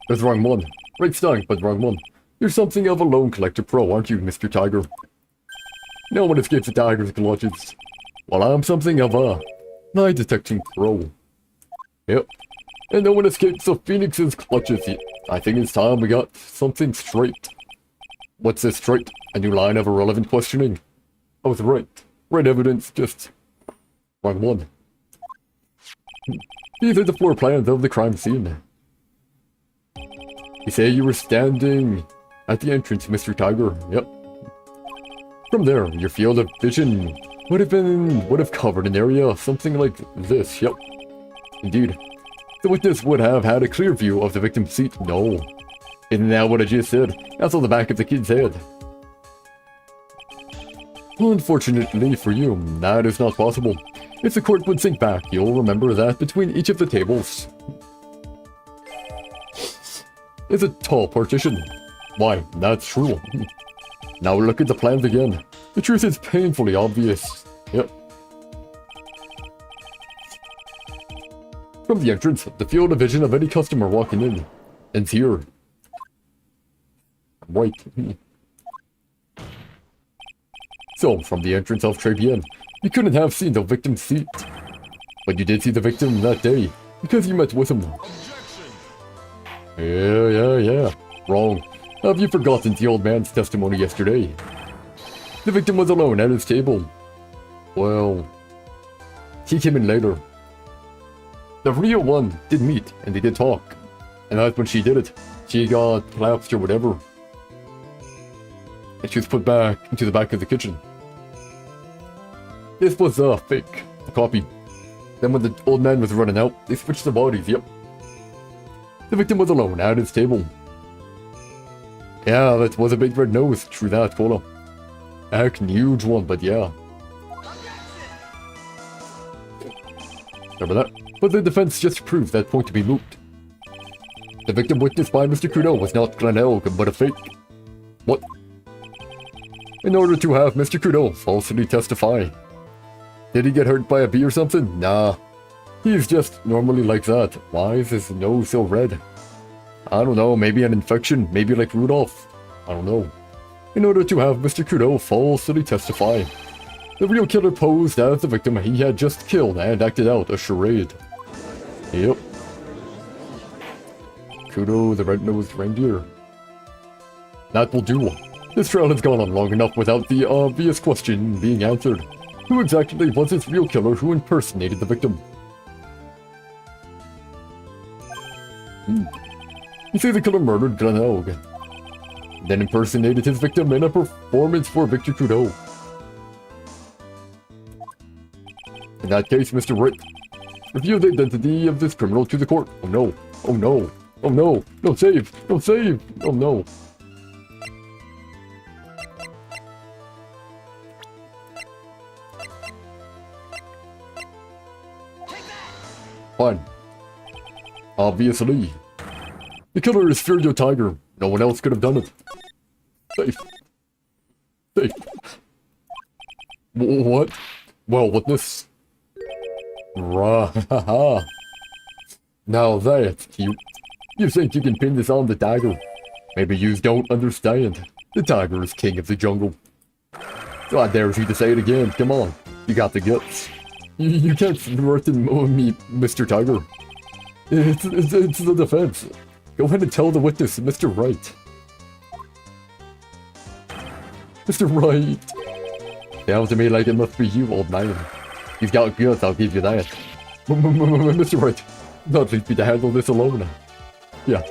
That's the wrong one. Right stung, but the wrong one. You're something of a lone collector pro, aren't you, Mr. Tiger? No one escapes the tiger's clutches. Well, I'm something of a lie detecting pro. Yep. And no one escapes the Phoenix's clutches. I think it's time we got something straight. What's this straight? A new line of irrelevant questioning. I was right. Right evidence, just... wrong one. These are the floor plans of the crime scene. You say you were standing at the entrance, Mr. Tiger. Yep. From there, your field of vision would have covered an area something like this. Yep. Indeed. The witness would have had a clear view of the victim's seat. No. Isn't that what I just said? That's on the back of the kid's head. Unfortunately for you, that is not possible. If the court would sink back, you'll remember that between each of the tables is a tall partition. Why, that's true. Now look at the plans again. The truth is painfully obvious. Yep. From the entrance, the field of vision of any customer walking in ends here. Right. So, from the entrance of Trebian, you couldn't have seen the victim's seat. But you did see the victim that day, because you met with him. Yeah. Wrong. Have you forgotten the old man's testimony yesterday? The victim was alone at his table. Well, he came in later. The real one did meet, and they did talk. And that's when she did it. She got collapsed or whatever. And she was put back into the back of the kitchen. This was a fake, a copy. Then when the old man was running out, they switched the bodies, yep. The victim was alone at his table. Yeah, that was a big red nose, true that, Cola. A heckin' huge one, but yeah. Remember that? But the defense just proved that point to be moot. The victim witnessed by Mr. Trudeau was not Glen Elg, but a fake. What? In order to have Mr. Trudeau falsely testify. Did he get hurt by a bee or something? Nah. He's just normally like that. Why is his nose so red? I don't know, maybe an infection, maybe like Rudolph. I don't know. In order to have Mr. Trudeau falsely testify. The real killer posed as the victim he had just killed and acted out a charade. Yep. Kudo, the red-nosed reindeer. That will do. This trial has gone on long enough without the obvious question being answered. Who exactly was this real killer who impersonated the victim? You say the killer murdered Glen Elg, then impersonated his victim in a performance for Victor Trudeau. In that case, Mr. Wright, reveal the identity of this criminal to the court. Oh no, oh no, oh no, no save, no save, oh no. Fine. Obviously. The killer is Furio Tiger. No one else could have done it. Safe. Safe. What? Well, witness. Rah-ha-ha. Now that's cute. You think you can pin this on the tiger? Maybe you don't understand. The tiger is king of the jungle. So I dare you to say it again. Come on. You got the guts. You can't threaten me, Mr. Tiger. It's the defense. Go ahead and tell the witness, Mr. Wright. Mr. Wright. Sounds to me like it must be you, old man. You've got guts, I'll give you that. Mr. Wright, not leave me to handle this alone. Yeah.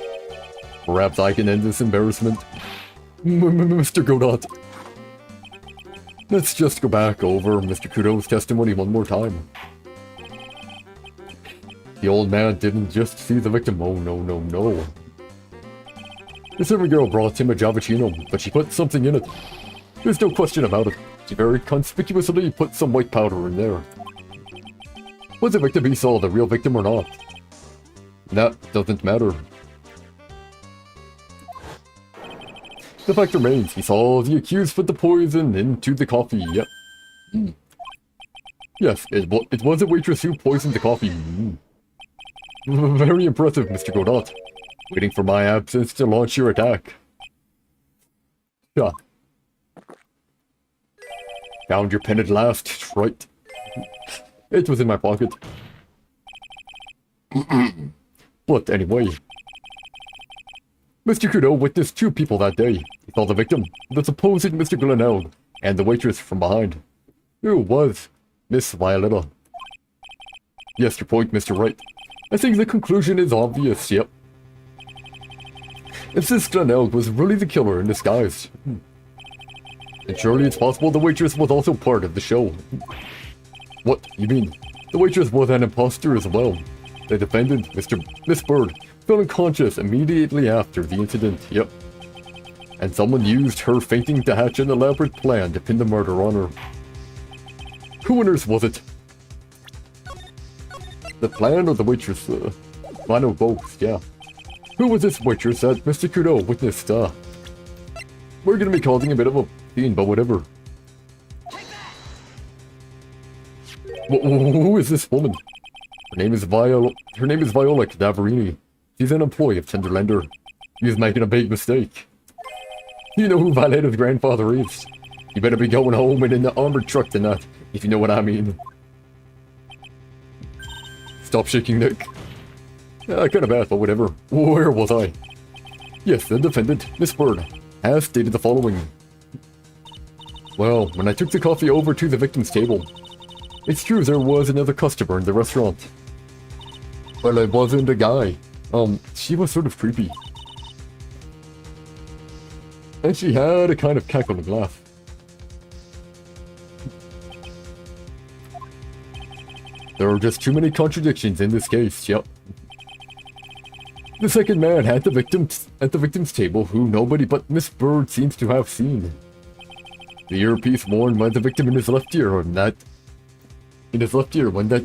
Perhaps I can end this embarrassment. Mr. Godot. Let's just go back over Mr. Kudo's testimony one more time. The old man didn't just see the victim. Oh, no, no, no. The servant girl brought him a Javachino, but she put something in it. There's no question about it. She very conspicuously put some white powder in there. Was the victim he saw the real victim or not? That doesn't matter. The fact remains, he saw the accused put the poison into the coffee, yep. Yes, it was a waitress who poisoned the coffee. Very impressive, Mr. Godot. Waiting for my absence to launch your attack. Yeah. Found your pen at last, right? It was in my pocket. But anyway. Mr. Kudo witnessed two people that day. He saw the victim, the supposed Mr. Glenelg, and the waitress from behind. Who was Miss Violetta? Yes, your point, Mr. Wright. I think the conclusion is obvious, yep. If this Glenelg was really the killer in disguise, then surely it's possible the waitress was also part of the show. What? You mean, the waitress was an imposter as well? The defendant, Miss Bird, fell unconscious immediately after the incident, yep. And someone used her fainting to hatch an elaborate plan to pin the murder on her. Who on earth was it? The plan or the waitress? I know both, yeah. Who was this waitress that Mr. Kudo witnessed? We're gonna be causing a bit of a scene, but whatever. Who is this woman? Her name is Viola Cadaverini. She's an employee of Tenderlander. He's making a big mistake. You know who Violetta's grandfather is. You better be going home and in the armored truck tonight, if you know what I mean. Stop shaking, Nick. Kind of bad, but whatever. Where was I? Yes, the defendant, Miss Bird, has stated the following. Well, when I took the coffee over to the victim's table, it's true there was another customer in the restaurant. Well, it wasn't a guy. She was sort of creepy. And she had a kind of cackling laugh. There are just too many contradictions in this case, yep. The second man at the victim's table, who nobody but Miss Bird seems to have seen. The earpiece worn by the victim in his left ear when that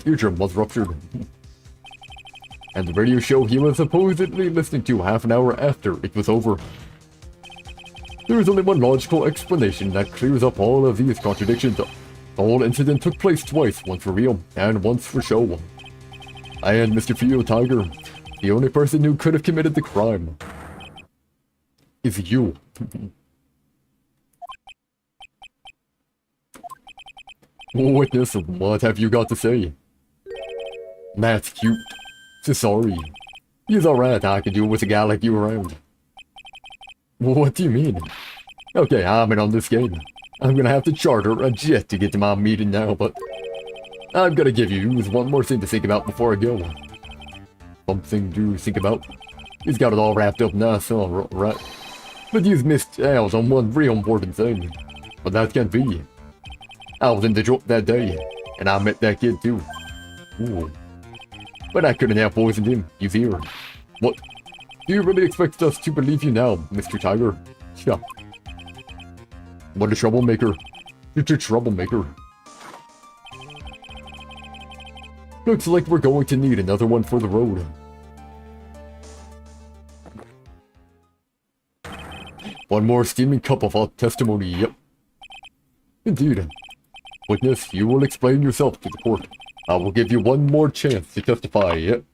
eardrum was ruptured. And the radio show he was supposedly listening to half an hour after it was over. There is only one logical explanation that clears up all of these contradictions. The whole incident took place twice, once for real, and once for show. And Mr. Fio Tiger, the only person who could have committed the crime, is you. Witness, what have you got to say? That's cute. So sorry. He's alright, I could do with a guy like you around. What do you mean? Okay, I'm in on this game. I'm gonna have to charter a jet to get to my meeting now, but I've gotta give you one more thing to think about before I go. Something to think about? He's got it all wrapped up nice, right? But you've missed out on one real important thing. But that can't be. I was in the drop that day, and I met that kid too. Ooh. But I couldn't have poisoned him, you hear? What? Do you really expect us to believe you now, Mr. Tiger? Yeah. What a troublemaker. You're a troublemaker. Looks like we're going to need another one for the road. One more steaming cup of hot testimony, yep. Indeed. Witness, you will explain yourself to the court. I will give you one more chance to testify, yep.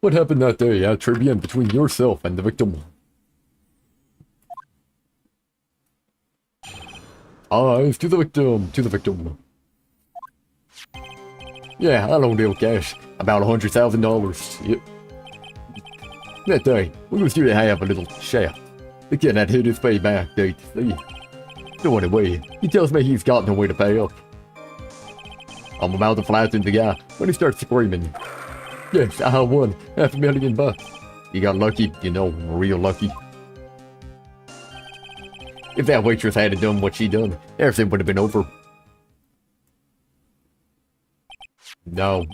What happened that day at Tribune between yourself and the victim? Eyes to the victim, Yeah, I loaned him cash, about $100,000, yep. That day, we was due to have a little chat. The kid had hit his payback date, see? So anyway, he tells me he's got no way to pay up. I'm about to flatten the guy when he starts screaming. Yes, I won $500,000. You got lucky, you know, real lucky. If that waitress had done what she done, everything would have been over. Now,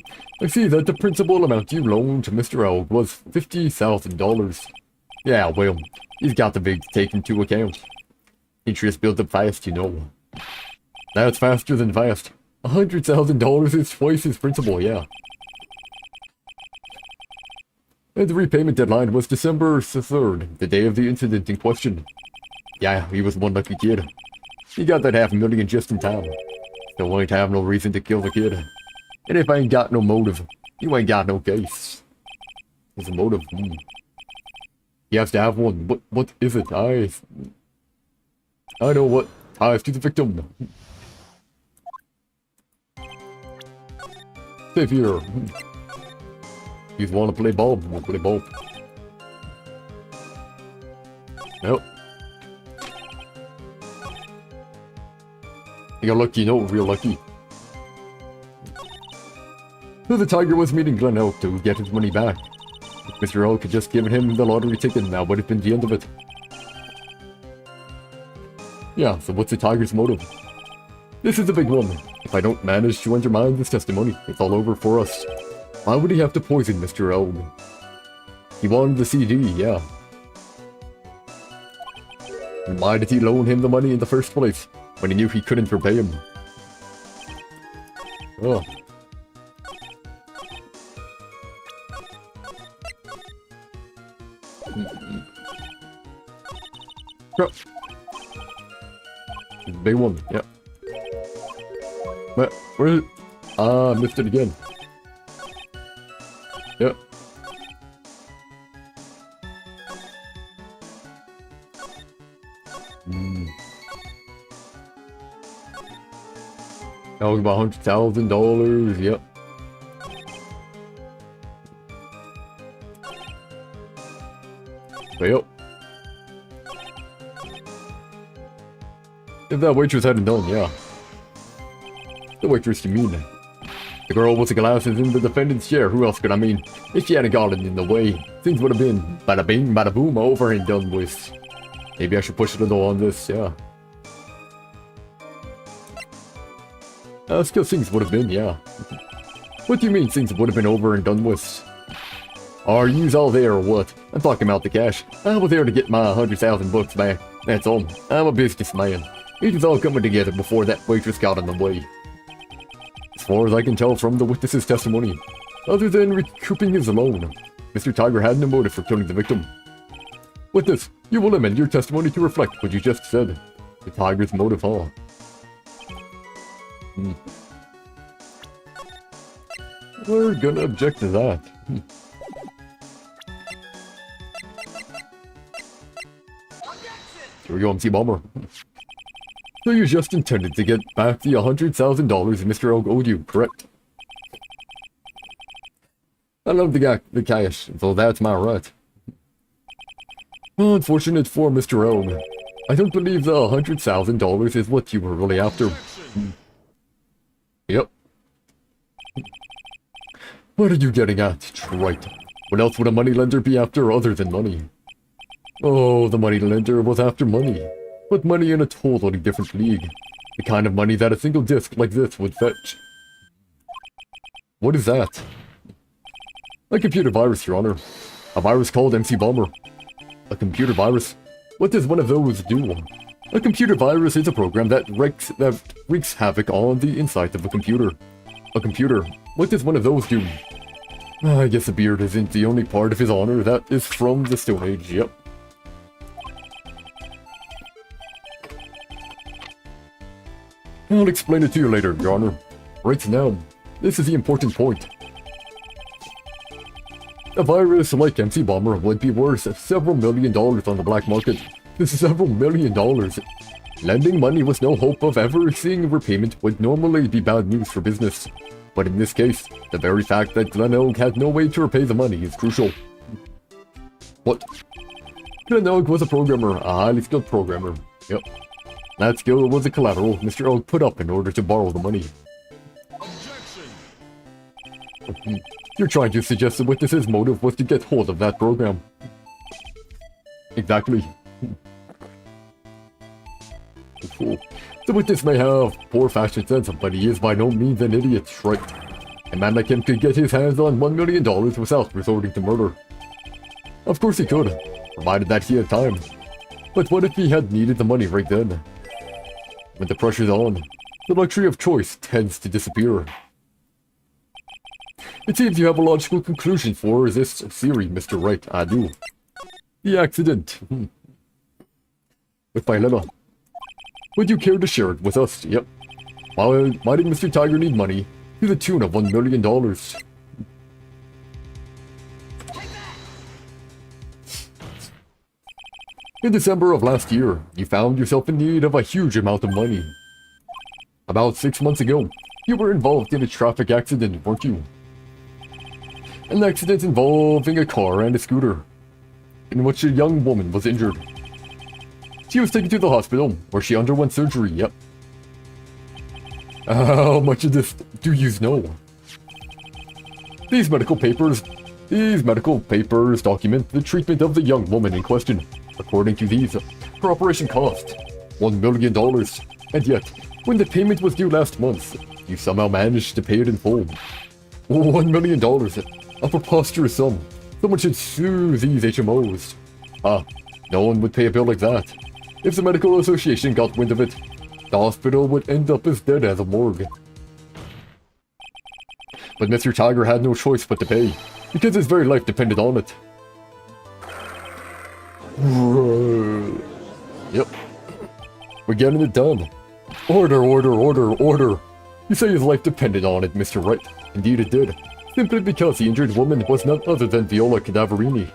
I see that the principal amount you loaned to Mr. Old was $50,000. Yeah, well, he's got the big take into account. Interest builds up fast, you know. That's faster than fast. $100,000 is twice his principal, yeah. And the repayment deadline was December 3rd, the day of the incident in question. Yeah, he was one lucky kid. He got that $500,000 just in time. So I ain't have no reason to kill the kid. And if I ain't got no motive, you ain't got no case. There's a motive. He has to have one. What is it? I know what. Ties to the victim. Save here. You want to play ball? We'll play ball. Nope. You got lucky, no, real lucky. So the Tiger was meeting Glen Oak to get his money back. If Mr. Oak had just given him the lottery ticket, that would have been the end of it. Yeah, so what's the Tiger's motive? This is a big one. If I don't manage to undermine this testimony, it's all over for us. Why would he have to poison Mr. Oak? He wanted the CD, yeah. And why did he loan him the money in the first place, when he knew he couldn't repay him? Oh. Big one, yeah. But where is it? Ah, missed it again. Yep. That was about $100,000. Yep. But yep. If that waitress hadn't done, yeah. The waitress, you mean? The girl with the glasses in the defendant's chair. Who else could I mean? If she hadn't gotten in the way, things would have been bada bing, bada boom, over and done with. Maybe I should push a little on this, yeah. Still things would have been, yeah. What do you mean things would have been over and done with? Are yous all there or what? I'm talking about the cash. I was there to get my 100,000 bucks back. That's all. I'm a businessman. It was all coming together before that waitress got in the way. As far as I can tell from the witness's testimony, other than recouping his loan, Mr. Tiger had no motive for killing the victim. Witness, you will amend your testimony to reflect what you just said. The Tiger's motive, huh? We're gonna object to that. Here we go, MC Bomber. So you just intended to get back the $100,000 Mr. Oak owed you, correct? I love the cash, so that's my right. Unfortunate for Mr. Oak. I don't believe the $100,000 is what you were really after. Yep. What are you getting at, Wright? What else would a moneylender be after other than money? Oh, the moneylender was after money. But money in a totally different league. The kind of money that a single disc like this would fetch. What is that? A computer virus, Your Honor. A virus called MC Bomber. A computer virus? What does one of those do? A computer virus is a program that wreaks havoc on the inside of a computer. A computer. What does one of those do? I guess the beard isn't the only part of his honor that is from the Stone Age, yep. I'll explain it to you later, Your Honor. Right now, this is the important point. A virus like MC Bomber would be worth several $1 million on the black market. This is several $1 million. Lending money with no hope of ever seeing repayment would normally be bad news for business. But in this case, the very fact that Glen Oak had no way to repay the money is crucial. What? Glen Oak was a programmer, a highly skilled programmer. Yep. That skill was the collateral Mr. Oak put up in order to borrow the money. Objection. You're trying to suggest the witness's motive was to get hold of that program. Exactly. The witness may have poor fashion sense, but he is by no means an idiot, right? A man like him could get his hands on $1 million without resorting to murder. Of course he could, provided that he had time. But what if he had needed the money right then? When the pressure's on, the luxury of choice tends to disappear. It seems you have a logical conclusion for this theory, Mr. Wright. I do. The accident. With Violetta. Would you care to share it with us? Yep. Why did Mr. Tiger need money to the tune of $1 million? In December of last year, you found yourself in need of a huge amount of money. About 6 months ago, you were involved in a traffic accident, weren't you? An accident involving a car and a scooter, in which a young woman was injured. She was taken to the hospital, where she underwent surgery, yep. How much of this do you know? These medical papers document the treatment of the young woman in question. According to these, her operation cost $1 million, and yet, when the payment was due last month, you somehow managed to pay it in full. $1 million, a preposterous sum. Someone should sue these HMOs. No one would pay a bill like that. If the medical association got wind of it, the hospital would end up as dead as a morgue. But Mr. Tiger had no choice but to pay, because his very life depended on it. Yep. We're getting it done. Order, order, order, order. You say his life depended on it, Mr. Wright. Indeed it did. simply because the injured woman was none other than Viola Cadaverini.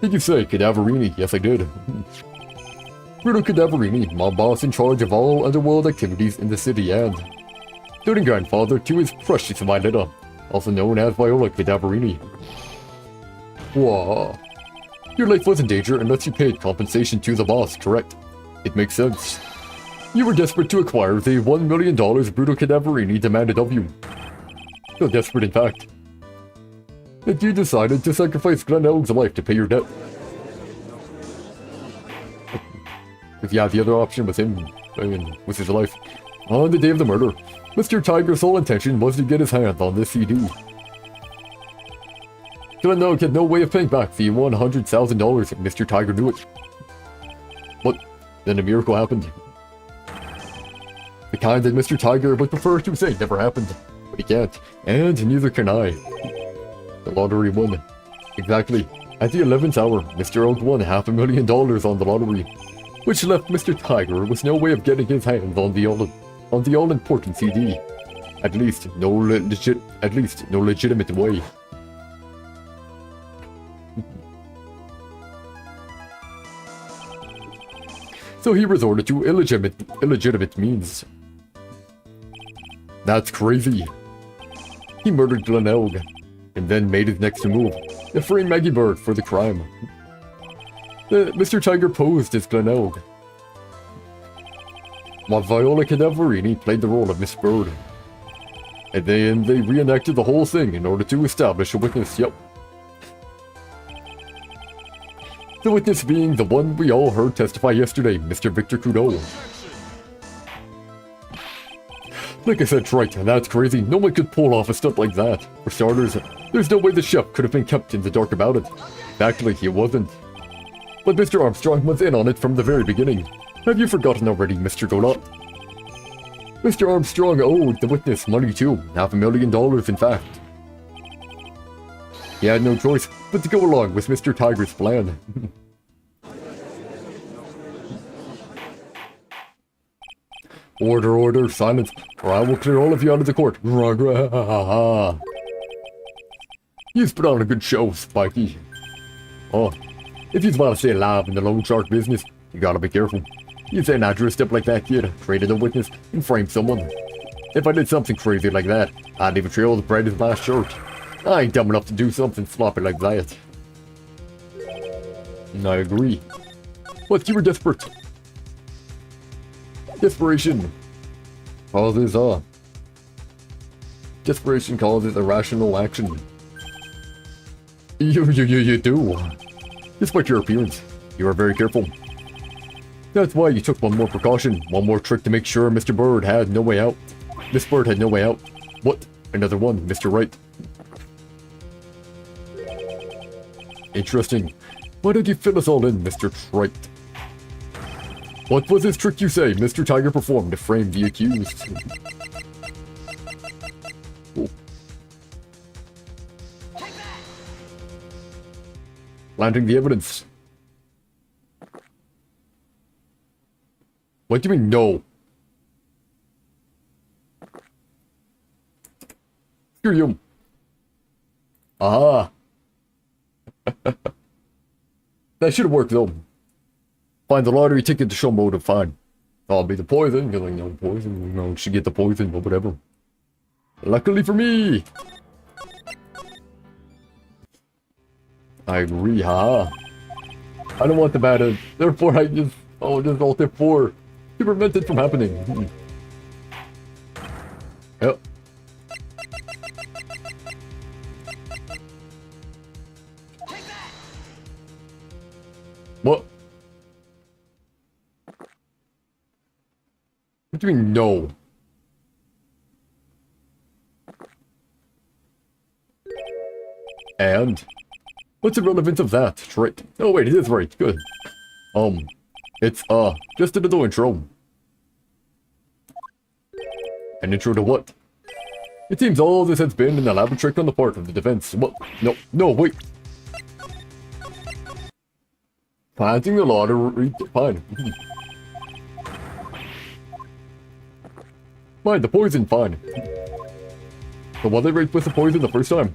Did you say Cadaverini? Yes, I did. Bruno Cadaverini, mob boss in charge of all underworld activities in the city, and doting grandfather to his precious Violetta, also known as Viola Cadaverini. Whoa. Your life was in danger unless you paid compensation to the boss, correct? It makes sense. You were desperate to acquire the $1 million Bruno Cadaverini demanded of you. So desperate, in fact, that you decided to sacrifice Glenelg's life to pay your debt. Because yeah, the other option was him, with his life. On the day of the murder, Mr. Tiger's sole intention was to get his hands on this CD. Glenelg had no way of paying back the $100,000 and Mr. Tiger knew it. But then a miracle happened. The kind that Mr. Tiger would prefer to say never happened. But he can't, and neither can I. The lottery won. Exactly. At the 11th hour, Mr. Oak won $500,000 on the lottery, which left Mr. Tiger with no way of getting his hands on the all-important CD. At least no legitimate way. So he resorted to illegitimate means. That's crazy. He murdered Glenelg, and then made his next move, to frame Maggie Bird for the crime. Mr. Tiger posed as Glenelg, while Viola Cadaverini played the role of Miss Bird. And then they reenacted the whole thing in order to establish a witness, yep. The witness being the one we all heard testify yesterday, Mr. Victor Trudeau. Like I said, Wright, that's crazy. No one could pull off a stunt like that. For starters, there's no way the chef could have been kept in the dark about it. Actually, he wasn't. But Mr. Armstrong was in on it from the very beginning. Have you forgotten already, Mr. Golat? Mr. Armstrong owed the witness money too, $500,000 in fact. He had no choice but to go along with Mr. Tiger's plan. Order, order, silence, or I will clear all of you out of the court. You've put on a good show, Spiky. Oh, if you want to stay alive in the loan shark business, you gotta be careful. You say an address step like that, kid, traded a witness, and framed someone. If I did something crazy like that, I'd leave a trail of the bread in my shirt. I ain't dumb enough to do something sloppy like that. I agree. But you were desperate. Desperation causes desperation causes irrational action. You do. Despite your appearance, you are very careful. That's why you took one more precaution, one more trick to make sure Mr. Bird had no way out. Miss Bird had no way out. What? Another one, Mr. Wright. Interesting. Why did you fill us all in, Mr. Wright? What was this trick you say Mr. Tiger performed to frame the accused? Oh. Planting the evidence. What do you mean, no? Screw you. Ah. That should have worked though. Find the lottery ticket to show motive, fine. I'll be the poison, because like, no poison, no, should get the poison, but whatever. Luckily for me! I agree, haha. I don't want the bad end, therefore I just alt F4 to prevent it from happening. Yep. What? What do you mean, no? And? What's the relevance of that? Right. Oh wait, it is right. Good. It's, just a little intro. An intro to what? It seems all this has been an elaborate trick on the part of the defense. What? No, wait. Planting the lottery, fine. Fine, the poison, fine. But was I right with the poison the first time?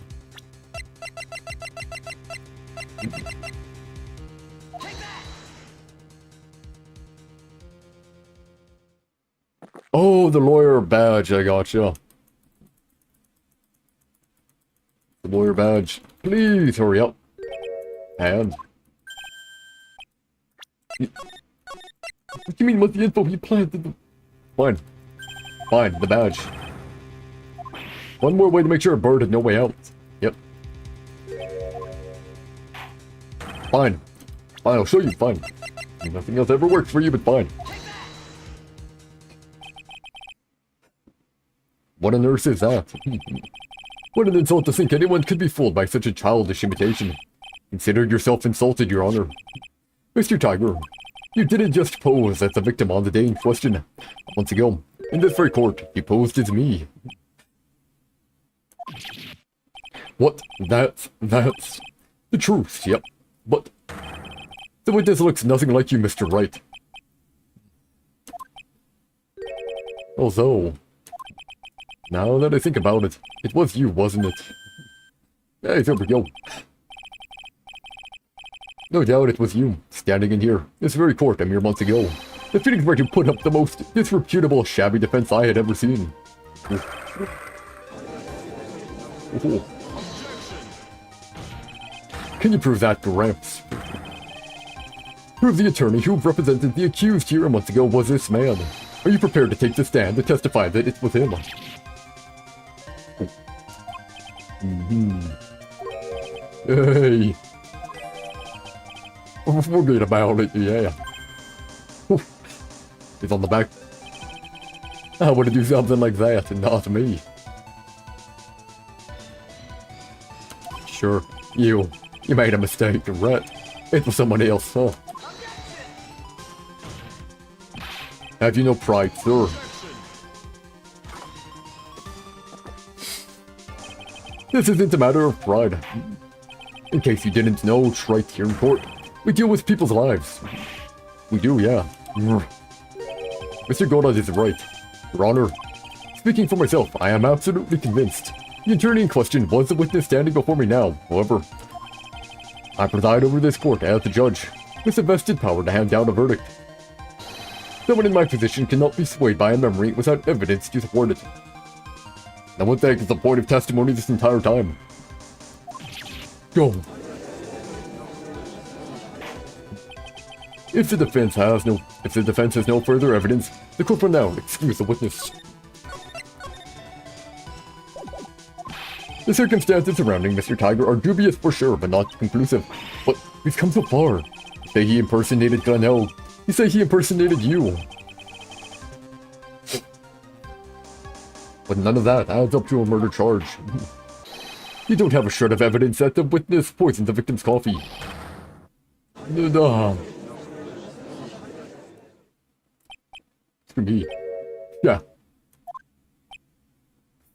Oh, the lawyer badge, I gotcha. The lawyer badge. Please hurry up. And... What do you mean, what's the info he planted? Fine. Fine, the badge. One more way to make sure a bird had no way out. Yep. Fine. Fine, I'll show you, fine. Nothing else ever works for you, but fine. What on earth is that? What an insult to think anyone could be fooled by such a childish imitation. Consider yourself insulted, Your Honor. Mr. Tiger, you didn't just pose as the victim on the day in question. Once ago, in this very court, you posed as me. What? That's the truth, yep. But the witness looks nothing like you, Mr. Wright. Although, now that I think about it, it was you, wasn't it? Hey, there we go. No doubt it was you, standing in here, this very court a mere month ago. The feelings where you put up the most disreputable, shabby defense I had ever seen. Oh. Can you prove that, Gramps? Prove the attorney who represented the accused here a month ago was this man. Are you prepared to take the stand to testify that it was him? Hey. Forget about it, yeah. He's on the back. I would do something like that, and not me. Sure, you made a mistake, right? It was someone else, huh? Have you no pride, sir? This isn't a matter of pride. In case you didn't know, it's right here in court. We deal with people's lives. We do, yeah. Mr. Goddard is right. Your Honor, speaking for myself, I am absolutely convinced. The attorney in question was the witness standing before me now. However, I preside over this court as the judge, with the vested power to hand down a verdict. Someone in my position cannot be swayed by a memory without evidence to support it. Now what the heck is the point of testimony this entire time? Go. If the defense has no further evidence, the court will now excuse the witness. The circumstances surrounding Mr. Tiger are dubious for sure, but not conclusive. But we've come so far. You say he impersonated Glenelg. You say he impersonated you. But none of that adds up to a murder charge. You don't have a shred of evidence that the witness poisoned the victim's coffee. Me. Yeah.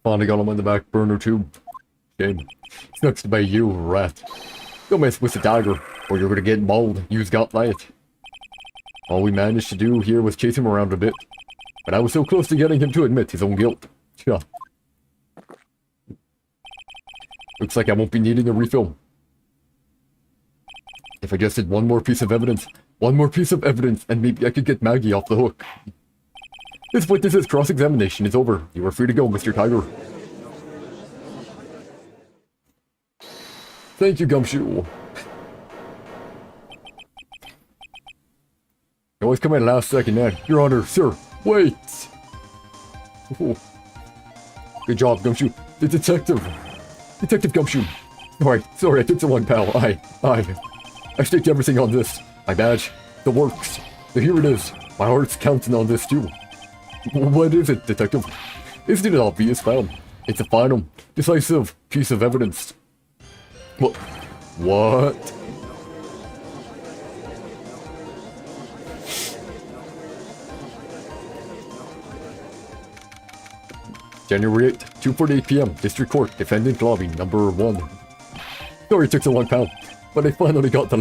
Finally got him on the back burner too. Shame. Sucks to be you, rat. Don't mess with the dagger, or you're gonna get mauled. You've got that. All we managed to do here was chase him around a bit. But I was so close to getting him to admit his own guilt. Yeah. Looks like I won't be needing a refill. If I just did one more piece of evidence, and maybe I could get Maggie off the hook. This witness's cross-examination is over. You are free to go, Mr. Tiger. Thank you, Gumshoe. You always come in last second, man. Your Honor, sir, wait! Oh. Good job, Gumshoe. The detective. Detective Gumshoe. Sorry, I took so long, pal. I staked everything on this. My badge, the works. So here it is. My heart's counting on this, too. What is it, Detective? Isn't it obvious, pal? It's a final, decisive piece of evidence. What? January 8th, 2:48 p.m. District Court, Defendant Lobby, number 1. Sorry it took so long, pal, but I finally got the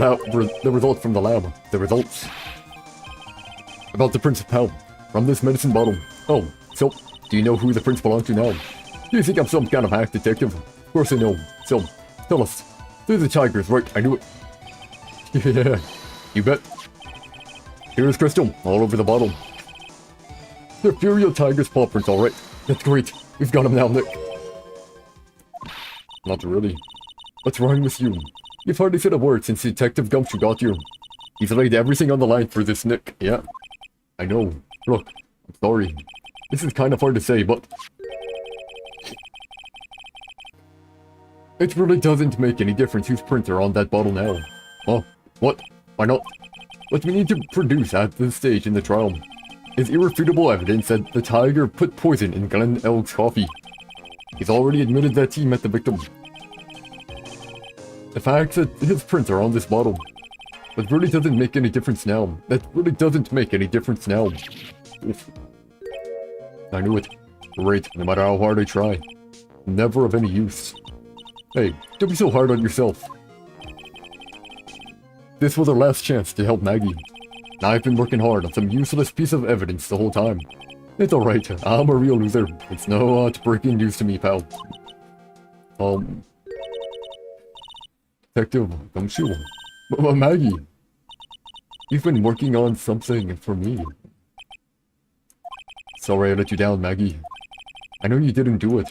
result from the lab. The results. About the Prince of Pal. From this medicine bottle. Oh, so, Do you know who the prints belong to now? Do you think I'm some kind of hack detective? Of course I know. So, tell us. They're the tigers, right? I knew it. Yeah, you bet. Here's Crystal, all over the bottle. They're Furio Tiger's paw prints, alright. That's great. We've got him now, Nick. Not really. What's wrong with you? You've hardly said a word since Detective Gumshoe got here. He's laid everything on the line for this, Nick. Yeah, I know. Look, I'm sorry. This is kind of hard to say, but... it really doesn't make any difference whose prints are on that bottle now. Oh, what? Why not? What we need to produce at this stage in the trial is irrefutable evidence that the tiger put poison in Glenn Elk's coffee. He's already admitted that he met the victim. The fact that his prints are on this bottle, that really doesn't make any difference now. That really doesn't make any difference now. Oof. I knew it. Great, no matter how hard I try. Never of any use. Hey, don't be so hard on yourself. This was our last chance to help Maggie. I've been working hard on some useless piece of evidence the whole time. It's alright, I'm a real loser. It's not breaking news to me, pal. Detective Gumshoe. Maggie. You've been working on something for me. Sorry I let you down, Maggie. I know you didn't do it.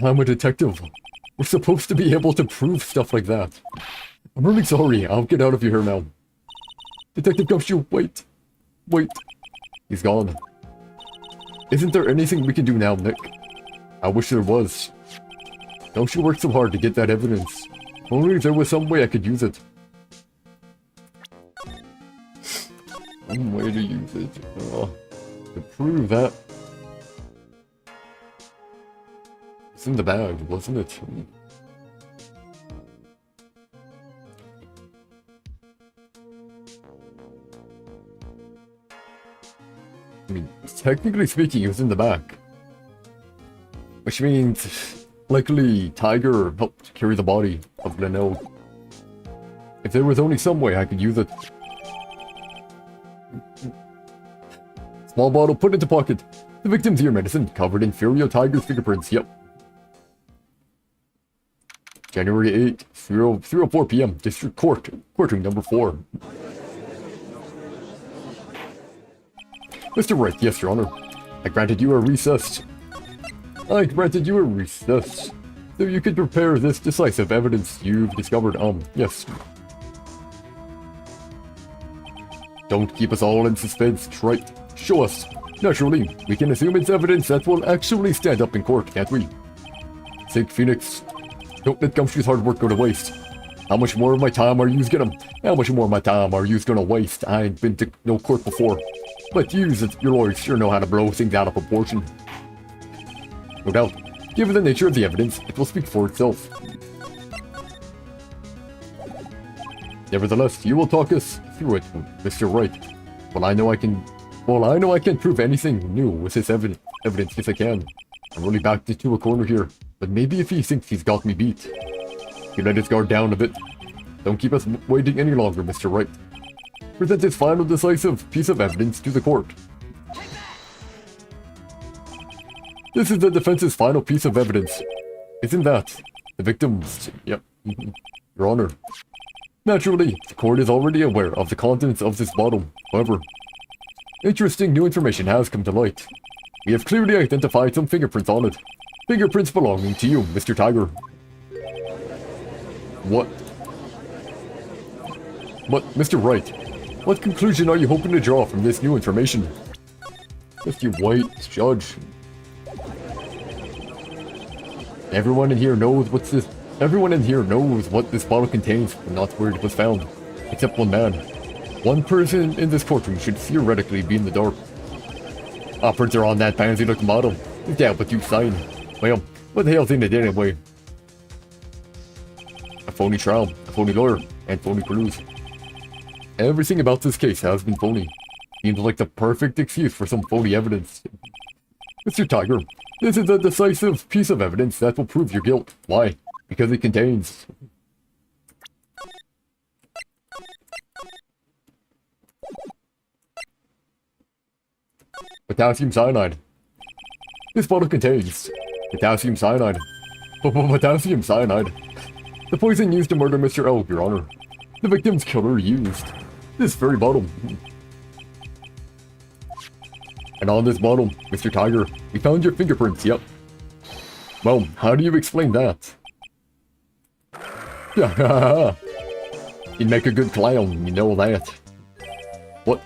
I'm a detective. We're supposed to be able to prove stuff like that. I'm really sorry. I'll get out of your hair now. Detective Gumshoe, wait. Wait. He's gone. Isn't there anything we can do now, Nick? I wish there was. Gumshoe worked so hard to get that evidence. Only if there was some way I could use it. Some way to use it. To prove that. It's in the bag, wasn't it? I mean, technically speaking, it was in the back. Which means, likely, Tiger helped carry the body of Glenelg. If there was only some way I could use it. Small bottle put into pocket. The victim's ear medicine, covered in Furio Tiger's fingerprints, yep. January 8, 3:04 p.m., District Court, courtroom number 4. Mr. Wright, yes, Your Honor. I granted you a recess. So you could prepare this decisive evidence you've discovered. Yes. Don't keep us all in suspense, Wright. Show us. Naturally, we can assume it's evidence that will actually stand up in court, can't we? Think, Phoenix. Don't let Gumshoe's hard work go to waste. How much more of my time are you gonna waste? I ain't been to no court before. But you, your lawyers, sure know how to blow things out of proportion. No doubt. Given the nature of the evidence, it will speak for itself. Nevertheless, you will talk us through it, Mr. Wright. Well, I know I can't prove anything new with this evidence, yes I can. I'm really backed into a corner here, but maybe if he thinks he's got me beat. He let his guard down a bit. Don't keep us waiting any longer, Mr. Wright. Present this final decisive piece of evidence to the court. This is the defense's final piece of evidence. Isn't that the victim's... Yep. Your Honor. Naturally, the court is already aware of the contents of this bottle. However, interesting new information has come to light. We have clearly identified some fingerprints on it. Fingerprints belonging to you, Mr. Tiger. What? Mr. Wright, what conclusion are you hoping to draw from this new information? Mr. White, Judge. Everyone in here knows what this bottle contains, but not where it was found. Except one man. One person in this courtroom should theoretically be in the dark. Our prints are on that pansy looking bottle. Is that what you signed? Well, what the hell's in it anyway? A phony trial, a phony lawyer, and phony clues. Everything about this case has been phony. Seems like the perfect excuse for some phony evidence. Mr. Tiger, this is a decisive piece of evidence that will prove your guilt. Why? Because it contains... potassium cyanide. This bottle contains potassium cyanide. Potassium cyanide. The poison used to murder Mr. Elk, Your Honor. The victim's killer used this very bottle. And on this bottle, Mr. Tiger, we found your fingerprints, yep. Well, how do you explain that? Yeah, you'd make a good clown, you know that. What?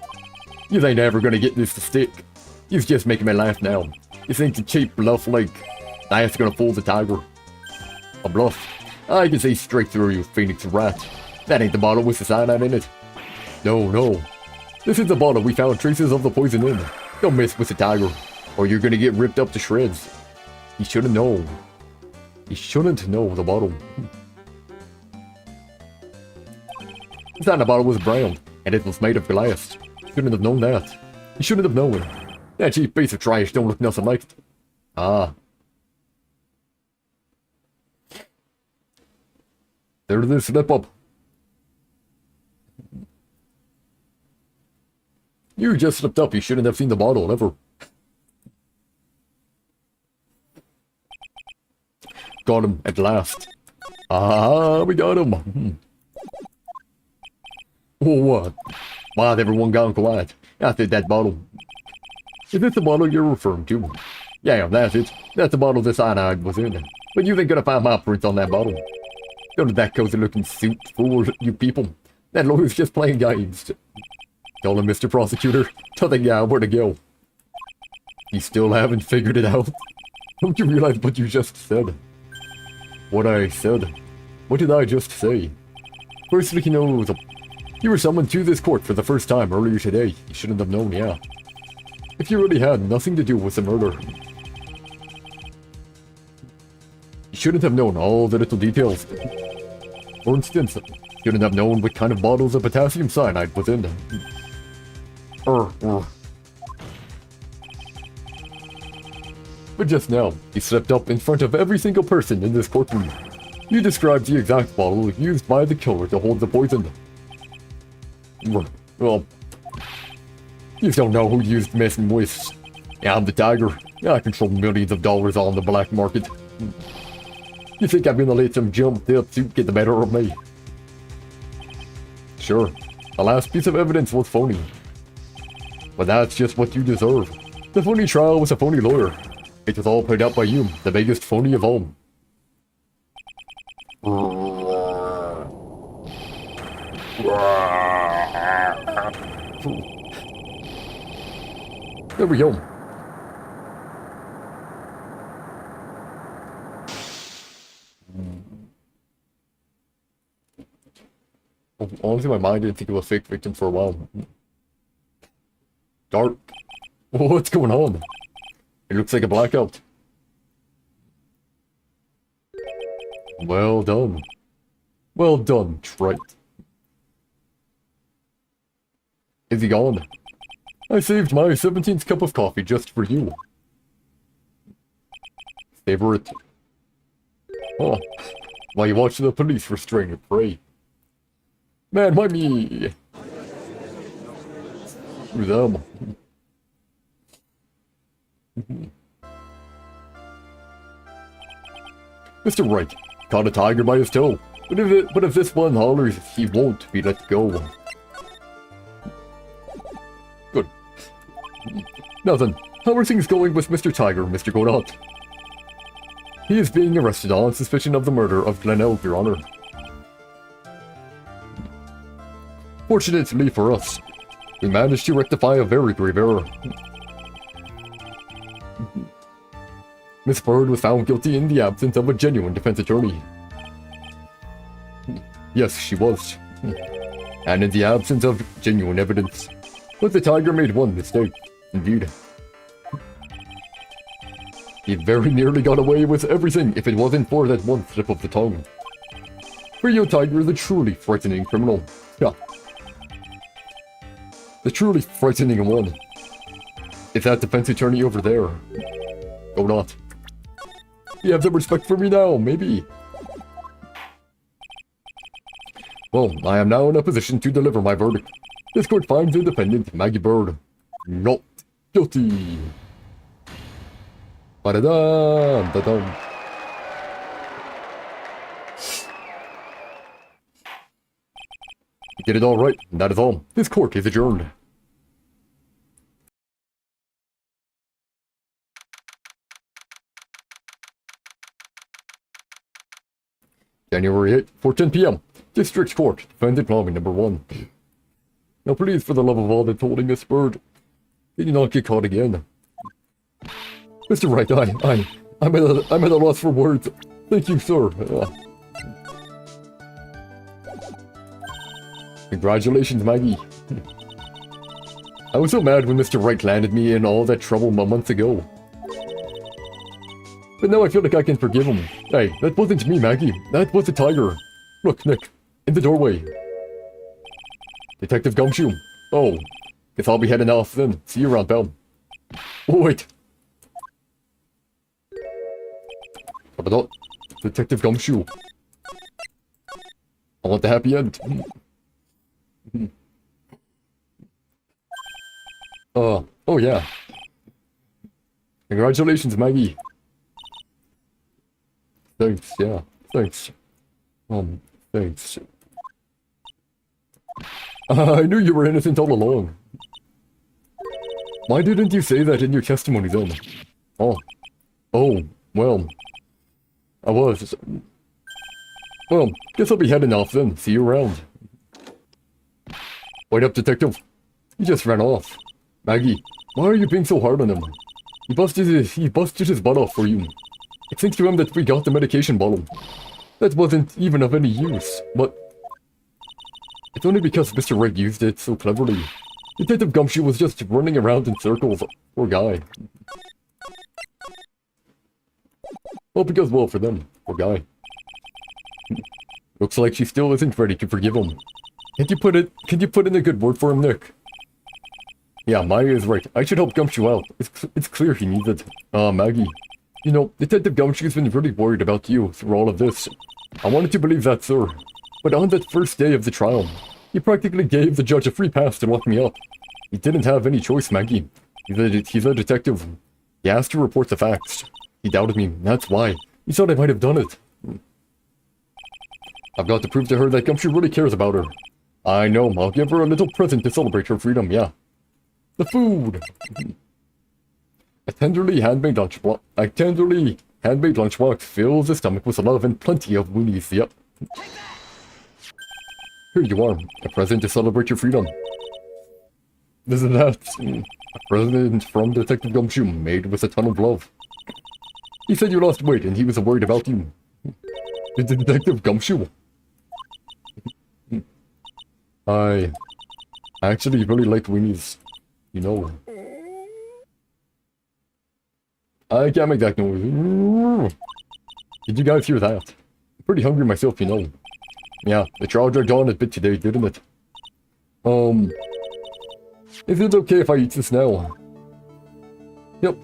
You ain't ever gonna get this to stick. You're just making me laugh now. You think a cheap bluff like that's gonna fool the tiger? A bluff? I can see straight through you, Phoenix Rat. That ain't the bottle with the cyanide in it. No, no. This is the bottle we found traces of the poison in. Don't mess with the tiger, or you're gonna get ripped up to shreds. You shouldn't know. You shouldn't know the bottle. The cyanide bottle was brown, and it was made of glass. Shouldn't have known that. You shouldn't have known. That cheap piece of trash don't look nothing like it. Ah. There it is, slip up. You just slipped up, you shouldn't have seen the bottle, ever. Got him, at last. Ah, we got him. Oh, what? Why had everyone gone quiet? After that bottle. Is this the bottle you're referring to? Yeah, that's it. That's the bottle the cyanide was in. But you ain't gonna find my prints on that bottle. Go to that cozy looking suit, fool, you people. That lawyer's just playing games. Tell him, Mr. Prosecutor. Tell the guy where to go. You still haven't figured it out? Don't you realize what you just said? What I said? What did I just say? Firstly, you were summoned to this court for the first time earlier today. You shouldn't have known, yeah. If you really had nothing to do with the murder. You shouldn't have known all the little details. For instance, you shouldn't have known what kind of bottles of potassium cyanide was in them. But just now, you slipped up in front of every single person in this courtroom. You described the exact bottle used by the killer to hold the poison. Well, you don't know who used messing with. I'm the tiger. I control millions of dollars on the black market. You think I'm gonna let some jumped up suit get the better of me? Sure, the last piece of evidence was phony. But that's just what you deserve. The phony trial was a phony lawyer. It was all played out by you, the biggest phony of all. There we go. Honestly, my mind didn't think it was a fake victim for a while. Dark. What's going on? It looks like a blackout. Well done. Well done, Wright. Is he gone? I saved my 17th cup of coffee just for you. Savor it. Oh, while you watch the police restrain your prey. Man, why me? Screw them. Mr. Wright caught a tiger by his toe, but if this one hollers, he won't be let go. Good. Nothing. How are things going with Mr. Tiger, Mr. Godot? He is being arrested on suspicion of the murder of Glenelg, Your Honor. Fortunately for us, we managed to rectify a very grave error. Miss Bird was found guilty in the absence of a genuine defense attorney. Yes, she was. And in the absence of genuine evidence. But the tiger made one mistake, indeed. He very nearly got away with everything if it wasn't for that one slip of the tongue. Rio Tiger is a truly frightening criminal. Yeah. The truly frightening one. Is that defense attorney over there? Or not? You have some respect for me now, maybe. Well, I am now in a position to deliver my verdict. This court finds the defendant, Maggie Bird, not guilty. Ba-da-dum, da-dum. You did it all right, and that is all. This court is adjourned. January 8th, 4:10 p.m. District Court, Defendant Lobby number 1. Now please, for the love of all that's holding this bird, can you not get caught again? Mr. Wright, I'm at a loss for words. Thank you, sir. Congratulations, Maggie. I was so mad when Mr. Wright landed me in all that trouble months ago. But now I feel like I can forgive him. Hey, that wasn't me, Maggie. That was the tiger. Look, Nick, in the doorway. Detective Gumshoe. Oh, guess I'll be heading off then. See you around, pal. Oh, wait. Detective Gumshoe. I want the happy end. Oh yeah. Congratulations, Maggie. Thanks, yeah. Thanks. Thanks. I knew you were innocent all along. Why didn't you say that in your testimony then? Oh, well. I was. Well, guess I'll be heading off then. See you around. Wait up, detective. He just ran off. Maggie, why are you being so hard on him? He busted his butt off for you. It seems to him that we got the medication bottle. That wasn't even of any use, but it's only because Mr. Wright used it so cleverly. Detective Gumshoe was just running around in circles. Poor guy. Hope it goes well for them. Poor guy. Looks like she still isn't ready to forgive him. Can you put in a good word for him, Nick? Yeah, Maya is right. I should help Gumshoe out. It's clear he needs it. Maggie. You know, Detective Gumshoe's been really worried about you through all of this. I wanted to believe that, sir. But on that first day of the trial, he practically gave the judge a free pass to lock me up. He didn't have any choice, Maggie. He's a detective. He asked to report the facts. He doubted me, that's why. He thought I might have done it. I've got to prove to her that Gumshoe really cares about her. I know, I'll give her a little present to celebrate her freedom, yeah. The food! A tenderly handmade lunchbox fills the stomach with love and plenty of weenies, yep. Here you are, a present to celebrate your freedom. Isn't that a present from Detective Gumshoe made with a ton of love? He said you lost weight and he was worried about you. Detective Gumshoe? I actually really like weenies, you know. I can't make that noise. Did you guys hear that? I'm pretty hungry myself, you know. Yeah, the trial dragged on a bit today, didn't it? Is it okay if I eat this now? Yep.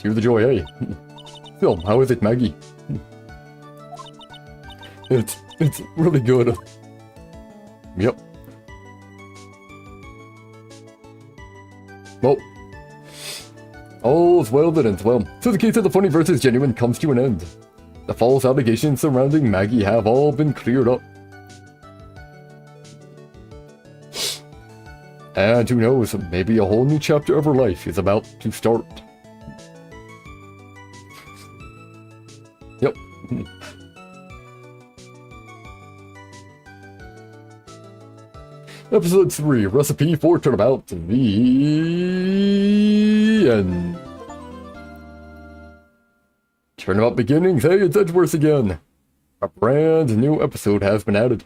Hear the joy, eh? So, how is it, Maggie? It's really good. Yep. Well, all's well that ends well. So the case of the funny versus genuine comes to an end. The false allegations surrounding Maggie have all been cleared up. And who knows, maybe a whole new chapter of her life is about to start. Yep. Episode 3, Recipe for Turnabout, the end. Turnabout beginnings, hey, it's Edgeworth again. A brand new episode has been added.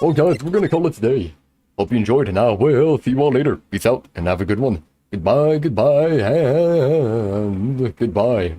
Well guys, we're gonna call it today. Hope you enjoyed, and I will see you all later. Peace out, and have a good one. Goodbye, and goodbye.